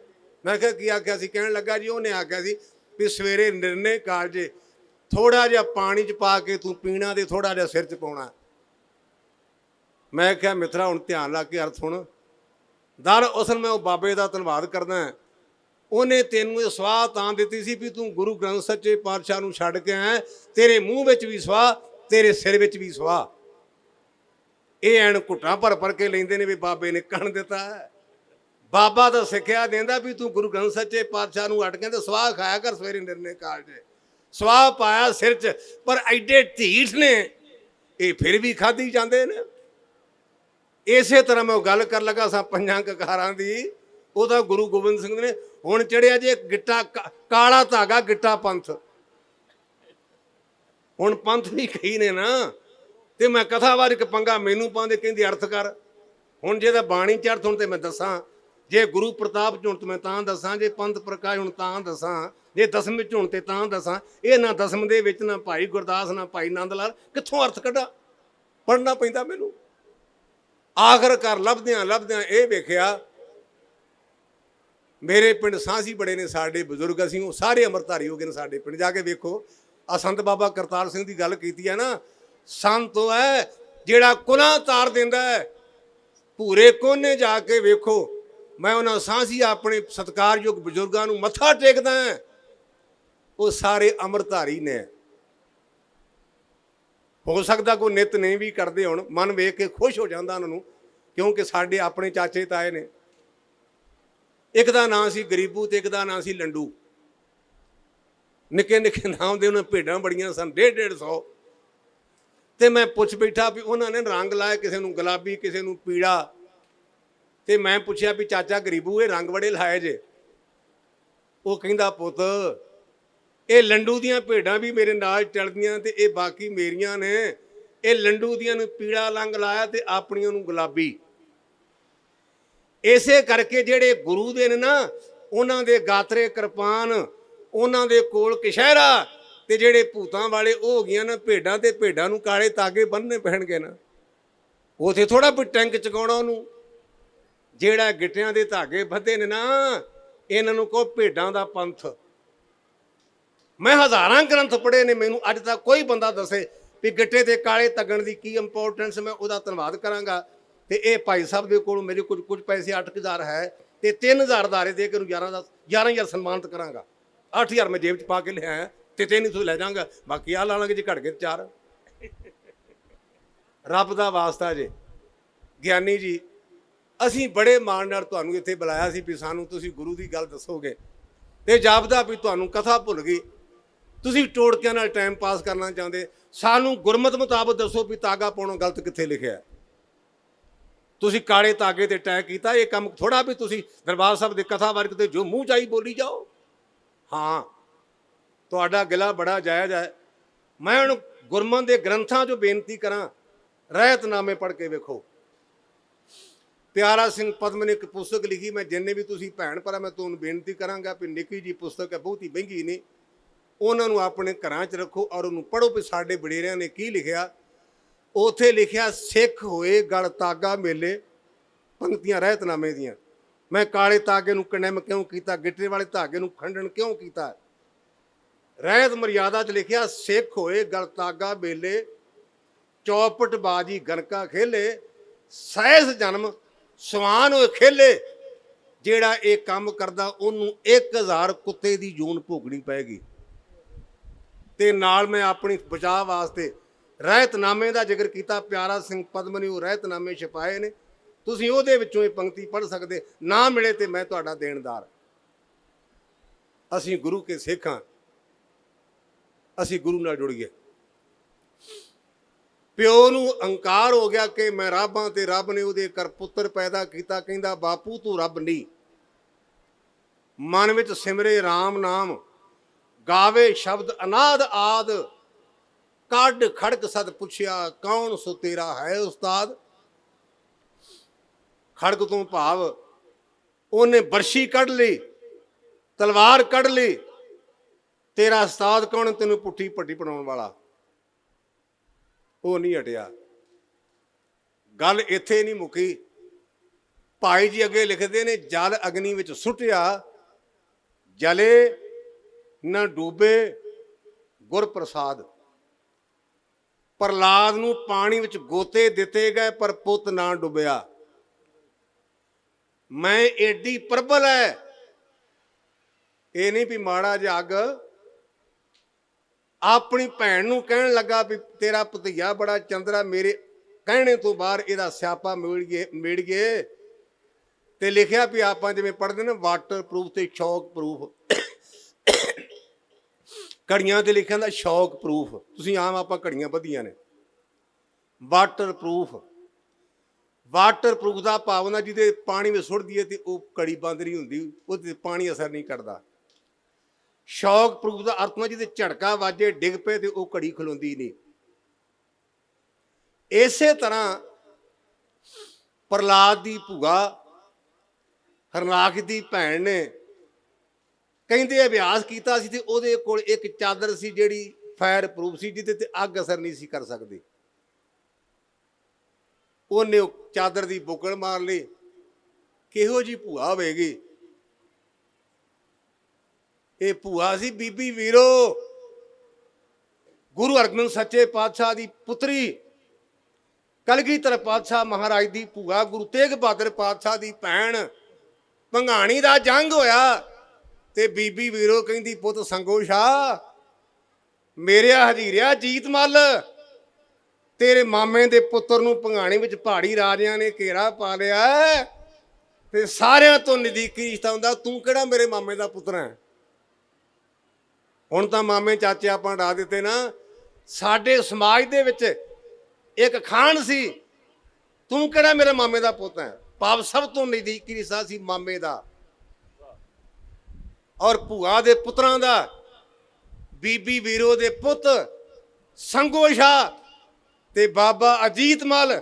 ਮੈਂ ਕਿਹਾ ਕੀ ਆਖਿਆ ਸੀ। ਕਹਿਣ ਲੱਗਾ ਜੀ ਉਹਨੇ ਆਖਿਆ ਸੀ ਵੀ ਸਵੇਰੇ ਨਿਰਣੇ ਕਾਲਜੇ ਥੋੜਾ ਜਿਹਾ ਪਾਣੀ 'ਚ ਪਾ ਕੇ ਤੂੰ ਪੀਣਾ ਤੇ ਥੋੜਾ ਜਿਹਾ ਸਿਰ 'ਚ ਪਾਉਣਾ। ਮੈਂ ਕਿਹਾ ਮਿੱਤਰਾ ਹੁਣ ਧਿਆਨ ਲਾ ਕੇ ਅਰਥ ਸੁਣ। ਦਰ ਉਸਨ ਮੈਂ ਉਹ ਬਾਬੇ ਦਾ ਧੰਨਵਾਦ ਕਰਦਾ। ਉਹਨੇ ਤੈਨੂੰ ਇਹ ਸਵਾਹ ਤਾਂ ਦਿੱਤੀ ਸੀ ਵੀ ਤੂੰ ਗੁਰੂ ਗ੍ਰੰਥ ਸੱਚੇ ਪਾਤਸ਼ਾਹ ਨੂੰ ਛੱਡ ਕੇ ਆਇਆ। ਤੇਰੇ ਮੂੰਹ ਵਿੱਚ ਵੀ ਸਵਾਹ, ਤੇਰੇ ਸਿਰ ਵਿੱਚ ਵੀ ਸਵਾਹ। ਇਹ ਐਨ ਘੁੱਟਾਂ ਭਰ ਕੇ ਲੈਂਦੇ ਨੇ ਵੀ ਬਾਬੇ ਨੇ ਕਣ ਦਿੱਤਾ। ਬਾਬਾ ਤਾਂ ਸਿੱਖਿਆ ਦਿੰਦਾ ਵੀ ਤੂੰ ਗੁਰੂ ਗ੍ਰੰਥ ਸੱਚੇ ਪਾਤਸ਼ਾਹ ਨੂੰ ਅਟ ਕੇ ਤੇ ਸਵਾਹ ਖਾਇਆ ਕਰ ਸਵੇਰੇ ਨਿਰਣੇ ਕਾਲਜੇ। ਸਵਾਹ ਪਾਇਆ ਸਿਰ 'ਚ, ਪਰ ਐਡੇ ਢੀਠ ਨੇ ਇਹ ਫਿਰ ਵੀ ਖਾਧੀ ਜਾਂਦੇ ਨੇ। ਇਸੇ ਤਰ੍ਹਾਂ ਮੈਂ ਉਹ ਗੱਲ ਕਰ ਲੱਗਾ ਸਾਂ 5 ਕਕਾਰਾਂ ਦੀ। ਉਹਦਾ ਗੁਰੂ ਗੋਬਿੰਦ ਸਿੰਘ ਨੇ ਹੁਣ ਚੜਿਆ ਜੇ ਗਿੱਟਾ ਕਾਲਾ ਧਾਗਾ ਗਿੱਟਾ ਪੰਥ। ਹੁਣ ਪੰਥ ਵੀ ਕਹੀ ਨੇ ਨਾ ਤੇ ਮੈਂ ਕਥਾਵਾਚਕ ਪੰਗਾ ਮੈਨੂੰ ਪਾਉਂਦੇ ਕਹਿੰਦੇ ਅਰਥ ਕਰ। ਹੁਣ ਜੇ ਤਾਂ ਬਾਣੀ ਚ ਅਰਥ ਹੁਣ ਤੇ ਮੈਂ ਦੱਸਾਂ, ਜੇ ਗੁਰੂ ਪ੍ਰਤਾਪ ਚ ਹੁਣ ਮੈਂ ਤਾਂ ਦੱਸਾਂ, ਜੇ ਪੰਥ ਪ੍ਰਕਾਸ਼ ਹੁਣ ਤਾਂ ਦੱਸਾਂ, ਜੇ ਦਸਮ ਵਿੱਚ ਹੁਣ ਤੇ ਤਾਂ ਦੱਸਾਂ। ਇਹ ਨਾ ਦਸਮ ਦੇ ਵਿੱਚ ਨਾ ਭਾਈ ਗੁਰਦਾਸ ਨਾ ਭਾਈ ਨੰਦ ਲਾਲ, ਕਿੱਥੋਂ ਅਰਥ ਕੱਢਾਂ। ਪੜ੍ਹਨਾ ਪੈਂਦਾ ਮੈਨੂੰ। ਆਖਰਕਾਰ ਲੱਭਦਿਆਂ ਇਹ ਵੇਖਿਆ ਮੇਰੇ ਪਿੰਡ ਸਾਂਸੀ ਬੜੇ ਨੇ ਸਾਡੇ ਬਜ਼ੁਰਗ, ਅਸੀਂ ਉਹ ਸਾਰੇ ਅੰਮ੍ਰਿਤਧਾਰੀ ਹੋ ਗਏ ਨੇ ਸਾਡੇ ਪਿੰਡ। ਜਾ ਕੇ ਵੇਖੋ ਆ ਸੰਤ ਬਾਬਾ ਕਰਤਾਰ ਸਿੰਘ ਦੀ ਗੱਲ ਕੀਤੀ ਹੈ ਨਾ। ਸੰਤ ਉਹ ਹੈ ਜਿਹੜਾ ਕੁਲਾਂ ਤਾਰ ਦਿੰਦਾ ਹੈ। ਭੂਰੇ ਕੋਨੇ ਜਾ ਕੇ ਵੇਖੋ। ਮੈਂ ਉਹਨਾਂ ਸਾਂਸੀ ਆਪਣੇ ਸਤਿਕਾਰਯੋਗ ਬਜ਼ੁਰਗਾਂ ਨੂੰ ਮੱਥਾ ਟੇਕਦਾ ਹਾਂ। ਉਹ ਸਾਰੇ ਅੰਮ੍ਰਿਤਧਾਰੀ ਨੇ। ਹੋ ਸਕਦਾ ਕੋਈ ਨਿਤ ਨਹੀਂ ਵੀ ਕਰਦੇ ਹੋਣ। ਮਨ ਵੇਖ ਕੇ ਖੁਸ਼ ਹੋ ਜਾਂਦਾ ਉਹਨਾਂ ਨੂੰ, ਕਿਉਂਕਿ ਸਾਡੇ ਆਪਣੇ ਚਾਚੇ ਤਾਏ ਨੇ। ਇੱਕ ਦਾ ਨਾਂ ਸੀ ਗਰੀਬੂ ਤੇ ਇੱਕ ਦਾ ਨਾਂ ਸੀ ਲੰਡੂ। ਨਿੱਕੇ ਨਿੱਕੇ ਨਾਮ ਦੇ ਉਹਨਾਂ ਭੇਡਾਂ ਬੜੀਆਂ ਸਨ, 150-150। ਤੇ ਮੈਂ ਪੁੱਛ ਬੈਠਾ ਵੀ ਉਹਨਾਂ ਨੇ ਰੰਗ ਲਾਇਆ, ਕਿਸੇ ਨੂੰ ਗੁਲਾਬੀ ਕਿਸੇ ਨੂੰ ਪੀਲਾ। ਤੇ ਮੈਂ ਪੁੱਛਿਆ ਵੀ ਚਾਚਾ ਗਰੀਬੂ ਇਹ ਰੰਗ ਬੜੇ ਲਾਏ ਜੇ। ਉਹ ਕਹਿੰਦਾ ਪੁੱਤ ਇਹ ਲੰਡੂ ਦੀਆਂ ਭੇਡਾਂ ਵੀ ਮੇਰੇ ਨਾਲ ਚੱਲਦੀਆਂ ਤੇ ਇਹ ਬਾਕੀ ਮੇਰੀਆਂ ਨੇ। ਇਹ ਲੰਡੂ ਦੀਆਂ ਨੂੰ ਪੀਲਾ ਰੰਗ ਲਾਇਆ ਤੇ ਆਪਣੀਆਂ ਨੂੰ ਗੁਲਾਬੀ। ਇਸੇ ਕਰਕੇ ਜਿਹੜੇ ਗੁਰੂ ਦੇ ਨੇ ਨਾ ਉਹਨਾਂ ਦੇ ਗਾਤਰੇ ਕਿਰਪਾਨ, ਉਹਨਾਂ ਦੇ ਕੋਲ ਕਸ਼ਹਿਰਾ, ਤੇ ਜਿਹੜੇ ਭੂਤਾਂ ਵਾਲੇ ਉਹ ਹੋ ਗਈਆਂ ਨਾ ਭੇਡਾਂ। ਤੇ ਭੇਡਾਂ ਨੂੰ ਕਾਲੇ ਤਾਗੇ ਬੰਨਣੇ ਪੈਣਗੇ ਨਾ। ਉਥੇ ਥੋੜਾ ਵੀ ਟੈਂਕ ਚਕਾਉਣਾ ਉਹਨੂੰ। ਜਿਹੜਾ ਗਿੱਟਿਆਂ ਦੇ ਧਾਗੇ ਬੱਧੇ ਨੇ ਨਾ, ਇਹਨਾਂ ਨੂੰ ਕਹੋ ਭੇਡਾਂ ਦਾ ਪੰਥ। ਮੈਂ ਹਜ਼ਾਰਾਂ ਗ੍ਰੰਥ ਪੜ੍ਹੇ ਨੇ, ਮੈਨੂੰ ਅੱਜ ਤੱਕ ਕੋਈ ਬੰਦਾ ਦੱਸੇ ਵੀ ਗਿੱਟੇ ਤੇ ਕਾਲੇ ਤੱਗਣ ਦੀ ਕੀ ਇੰਪੋਰਟੈਂਸ। ਮੈਂ ਉਹਦਾ ਧੰਨਵਾਦ ਕਰਾਂਗਾ ਤੇ ਇਹ ਭਾਈ ਸਾਹਿਬ ਦੇ ਕੋਲ ਮੇਰੇ ਕੁਝ ਪੈਸੇ 8,000 ਹੈ ਤੇ 3,000 ਅਦਾਰੇ ਦੇ ਕੇ ਉਹਨੂੰ 11,000 ਸਨਮਾਨਿਤ ਕਰਾਂਗਾ। 8,000 ਮੈਂ ਜੇਬ 'ਚ ਪਾ ਕੇ ਲਿਆਇਆ ਤੇ 300 ਲੈ ਜਾਵਾਂਗਾ, ਬਾਕੀ ਆ ਲਾ ਲਾਂਗੇ ਜੇ ਘਟ ਗਏ 4। ਰੱਬ ਦਾ ਵਾਸਤਾ ਜੇ ਗਿਆਨੀ ਜੀ, ਅਸੀਂ ਬੜੇ ਮਾਣ ਨਾਲ ਤੁਹਾਨੂੰ ਇੱਥੇ ਬੁਲਾਇਆ ਸੀ ਵੀ ਸਾਨੂੰ ਤੁਸੀਂ ਗੁਰੂ ਦੀ ਗੱਲ ਦੱਸੋਗੇ, ਤੇ ਜਾਪਦਾ ਵੀ ਤੁਹਾਨੂੰ ਕਥਾ ਭੁੱਲ ਗਈ, ਤੁਸੀਂ ਟੋਟਕਿਆਂ ਨਾਲ ਟਾਈਮ ਪਾਸ ਕਰਨਾ ਚਾਹੁੰਦੇ। ਸਾਨੂੰ ਗੁਰਮਤ ਮੁਤਾਬਕ ਦੱਸੋ ਵੀ ਤਾਗਾ ਪਾਉਣਾ ਗਲਤ ਕਿੱਥੇ ਲਿਖਿਆ। ਤੁਸੀਂ ਕਾਲੇ ਤਾਗੇ ਤੇ ਟੈਗ ਕੀਤਾ, ਇਹ ਕੰਮ ਥੋੜਾ ਵੀ ਤੁਸੀਂ ਦਰਬਾਰ ਸਾਹਿਬ ਦੇ ਕਥਾ ਵਰਗ ਤੇ ਜੋ ਮੂੰਹ ਚਾਹੀ ਬੋਲੀ ਜਾਓ। ਹਾਂ, ਤੁਹਾਡਾ ਗਿਲਾ ਬੜਾ ਜਾਇਜ਼ ਹੈ। ਮੈਂ ਹੁਣ ਗੁਰਮਤ ਦੇ ਗ੍ਰੰਥਾਂ 'ਚੋਂ ਬੇਨਤੀ ਕਰਾਂ, ਰਹਿਤਨਾਮੇ ਪੜ੍ਹ ਕੇ ਵੇਖੋ। ਪਿਆਰਾ ਸਿੰਘ ਪਦਮ ਨੇ ਇੱਕ ਪੁਸਤਕ ਲਿਖੀ, ਮੈਂ ਜਿੰਨੇ ਵੀ ਤੁਸੀਂ ਭੈਣ ਭਰਾ ਮੈਂ ਤੁਹਾਨੂੰ ਬੇਨਤੀ ਕਰਾਂਗਾ ਵੀ ਨਿੱਕੀ ਜੀ ਪੁਸਤਕ ਹੈ, ਬਹੁਤੀ ਮਹਿੰਗੀ ਨਹੀਂ, ਉਹਨਾਂ ਨੂੰ ਆਪਣੇ ਘਰਾਂ 'ਚ ਰੱਖੋ ਔਰ ਉਹਨੂੰ ਪੜ੍ਹੋ ਵੀ ਸਾਡੇ ਵਡੇਰਿਆਂ ਨੇ ਕੀ ਲਿਖਿਆ। ਉੱਥੇ ਲਿਖਿਆ, ਸਿੱਖ ਹੋਏ ਗਲ ਤਾਗਾ ਮੇਲੇ, ਪੰਕਤੀਆਂ ਰਹਿਤਨਾਮੇ ਦੀਆਂ। ਮੈਂ ਕਾਲੇ ਤਾਗੇ ਨੂੰ ਕੰਡੈਮ ਕਿਉਂ ਕੀਤਾ, ਗਿੱਟੇ ਵਾਲੇ ਧਾਗੇ ਨੂੰ ਖੰਡਨ ਕਿਉਂ ਕੀਤਾ। ਰਹਿਤ ਮਰਿਆਦਾ 'ਚ ਲਿਖਿਆ, ਸਿੱਖ ਹੋਏ ਗਲ ਤਾਗਾ ਮੇਲੇ, ਚੌਪਟ ਬਾਜੀ ਗਨਕਾ ਖੇਲੇ, ਸਹਿਸ ਜਨਮ ਸਵਾਨ ਹੋਏ ਖੇਲੇ। ਜਿਹੜਾ ਇਹ ਕੰਮ ਕਰਦਾ ਉਹਨੂੰ 1000 ਕੁੱਤੇ ਦੀ ਜੂਨ ਭੋਗਣੀ ਪਏਗੀ। ਤੇ ਨਾਲ ਮੈਂ ਆਪਣੀ ਬਚਾਅ ਵਾਸਤੇ ਰਹਿਤਨਾਮੇ ਦਾ ਜ਼ਿਕਰ ਕੀਤਾ। ਪਿਆਰਾ ਸਿੰਘ ਪਦਮ ਨੇ ਉਹ ਰਹਿਤਨਾਮੇ ਛਪਾਏ ਨੇ, ਤੁਸੀਂ ਉਹਦੇ ਵਿੱਚੋਂ ਇਹ ਪੰਕਤੀ ਪੜ੍ਹ ਸਕਦੇ। ਨਾ ਮਿਲੇ ਤੇ ਮੈਂ ਤੁਹਾਡਾ ਦੇਣਦਾਰ। ਅਸੀਂ ਗੁਰੂ ਕੇ ਸਿੱਖ ਹਾਂ, ਅਸੀਂ ਗੁਰੂ ਨਾਲ ਜੁੜ ਗਏ। ਪਿਓ ਨੂੰ ਅਹੰਕਾਰ ਹੋ ਗਿਆ ਕਿ ਮੈਂ ਰੱਬ ਹਾਂ, ਤੇ ਰੱਬ ਨੇ ਉਹਦੇ ਘਰ ਪੁੱਤਰ ਪੈਦਾ ਕੀਤਾ। ਕਹਿੰਦਾ, ਬਾਪੂ ਤੂੰ ਰੱਬ ਨਹੀਂ। ਮਨ ਵਿੱਚ ਸਿਮਰੇ ਰਾਮ ਨਾਮ, ਗਾਵੇ ਸ਼ਬਦ ਅਨਾਦ ਆਦ, ਕੱਢ ਖੜਕ ਸਦ ਪੁੱਛਿਆ, ਕੌਣ ਸੋ ਤੇਰਾ ਹੈ ਉਸਤਾਦ। ਖੜਕ ਤੋਂ ਭਾਵ ਉਹਨੇ ਬਰਸ਼ੀ ਕੱਢ ਲਈ, ਤਲਵਾਰ ਕੱਢ ਲਈ। ਤੇਰਾ ਉਸਤਾਦ ਕੌਣ, ਤੈਨੂੰ ਪੁੱਠੀ ਪੱਟੀ ਪੜਾਉਣ ਵਾਲਾ। ਉਹ ਨਹੀਂ ਹਟਿਆ। ਗੱਲ ਇੱਥੇ ਨਹੀਂ ਮੁੱਕੀ। ਭਾਈ ਜੀ ਅੱਗੇ ਲਿਖਦੇ ਨੇ, ਜਲ ਅਗਨੀ ਵਿੱਚ ਸੁੱਟਿਆ, ਜਲੇ ਨਾ ਡੂਬੇ ਗੁਰ ਪ੍ਰਸਾਦ। ਪ੍ਰਹਲਾਦ ਨੂੰ ਪਾਣੀ ਵਿੱਚ ਗੋਤੇ ਦਿੱਤੇ ਗਏ ਪਰ ਪੁੱਤ ਨਾ ਡੁੱਬਿਆ। ਮੈਂ ਏਡੀ ਪ੍ਰਬਲ ਹੈ, ਇਹ ਨਹੀਂ ਵੀ ਮਾੜਾ ਜਿਹਾ ਅੱਗ। ਆਪਣੀ ਭੈਣ ਨੂੰ ਕਹਿਣ ਲੱਗਾ ਵੀ ਤੇਰਾ ਭਤੀਆ ਬੜਾ ਚੰਦਰਾ, ਮੇਰੇ ਕਹਿਣੇ ਤੋਂ ਬਾਹਰ ਇਹਦਾ ਸਿਆਪਾ ਮੇੜ ਗਏ। ਤੇ ਲਿਖਿਆ ਵੀ ਆਪਾਂ ਜਿਵੇਂ ਪੜ੍ਹਦੇ ਨੇ ਵਾਟਰ ਪ੍ਰੂਫ ਤੇ ਸ਼ੌਕ ਪ੍ਰੂਫ, ਘੜੀਆਂ ਤੇ ਲਿਖਿਆ ਹੁੰਦਾ ਸ਼ੌਕ ਪ੍ਰੂਫ। ਤੁਸੀਂ ਆਮ ਆਪਾਂ ਘੜੀਆਂ ਵਧੀਆਂ ਨੇ। ਵਾਟਰ ਪ੍ਰੂਫ, ਵਾਟਰ ਪ੍ਰੂਫ ਦਾ ਭਾਵਨਾ ਜਿਹਦੇ ਪਾਣੀ ਵਿੱਚ ਸੁੱਟ ਦਈਏ ਤੇ ਉਹ ਘੜੀ ਬੰਦ ਨਹੀਂ ਹੁੰਦੀ, ਉਹਦੇ ਪਾਣੀ ਅਸਰ ਨਹੀਂ ਕਰਦਾ। ਸ਼ੌਕ ਪ੍ਰੂਫ ਦਾ ਅਰਥ ਜਿਹਦੇ ਝਟਕਾ ਵਾਜੇ, ਡਿੱਗ ਪਏ ਤੇ ਉਹ ਘੜੀ ਖਲੋਂਦੀ ਨਹੀਂ। ਇਸੇ ਤਰ੍ਹਾਂ ਪ੍ਰਹਲਾਦ ਦੀ ਭੂਆ ਹਰਨਾਖ ਦੀ ਭੈਣ ਨੇ ਕਹਿੰਦੇ ਅਭਿਆਸ ਕੀਤਾ ਸੀ ਤੇ ਉਹਦੇ ਕੋਲ ਇੱਕ ਚਾਦਰ ਸੀ ਜਿਹੜੀ ਫਾਇਰ ਪ੍ਰੂਫ ਸੀ, ਜਿਹਦੇ ਤੇ ਅੱਗ ਅਸਰ ਨਹੀਂ ਸੀ ਕਰ ਸਕਦੀ। ਉਹਨੇ ਉਹ ਚਾਦਰ ਦੀ ਬੁੱਕਲ ਮਾਰ ਲਈ। ਕਿਹੋ ਜੀ ਭੂਆ ਹੋਵੇਗੀ? ਇਹ ਭੂਆ ਸੀ ਬੀਬੀ ਵੀਰੋ, ਗੁਰੂ ਹਰਗੋਬਿੰਦ ਸੱਚੇ ਪਾਤਸ਼ਾਹ ਦੀ ਪੁੱਤਰੀ, ਕਲਗੀਧਰ ਪਾਤਸ਼ਾਹ ਮਹਾਰਾਜ ਦੀ ਭੂਆ, ਗੁਰੂ ਤੇਗ ਬਹਾਦਰ ਪਾਤਸ਼ਾਹ ਦੀ ਭੈਣ। ਭੰਗਾਣੀ ਦਾ ਜੰਗ ਹੋਇਆ ਤੇ ਬੀਬੀ ਵੀਰੋ ਕਹਿੰਦੀ, ਪੁੱਤ ਸੰਗੋ ਸ਼ਾਹ, ਮੇਰਿਆ ਹਜੀਰਿਆ ਜੀਤ ਮੱਲ, ਤੇਰੇ ਮਾਮੇ ਦੇ ਪੁੱਤਰ ਨੂੰ ਭੰਗਾਣੀ ਵਿੱਚ ਪਹਾੜੀ ਰਾਜਿਆਂ ਨੇ ਘੇਰਾ ਪਾ ਲਿਆ ਤੇ ਸਾਰਿਆਂ ਤੋਂ ਨਜ਼ਦੀਕੀ ਰਿਸ਼ਤਾ ਹੁੰਦਾ। ਤੂੰ ਕਿਹੜਾ ਮੇਰੇ ਮਾਮੇ ਦਾ ਪੁੱਤਰ ਹੈ? ਹੁਣ ਤਾਂ ਮਾਮੇ ਚਾਚੇ ਆਪਾਂ ਡਾ ਦਿੱਤੇ ਨਾ। ਸਾਡੇ ਸਮਾਜ ਦੇ ਵਿੱਚ ਇੱਕ ਖਾਨ ਸੀ, ਤੂੰ ਕਿਹੜਾ ਮੇਰੇ ਮਾਮੇ ਦਾ ਪੁੱਤ ਹੈ? ਭਾਵ ਸਭ ਤੋਂ ਨਜ਼ਦੀਕੀ ਰਿਸ਼ਤਾ ਸੀ ਮਾਮੇ ਦਾ ਔਰ ਭੂਆ ਦੇ ਪੁੱਤਰਾਂ ਦਾ। ਬੀਬੀ ਵੀਰੋ ਦੇ ਪੁੱਤ ਸੰਗੋ ਸ਼ਾਹ ਤੇ ਬਾਬਾ ਅਜੀਤ ਮੱਲ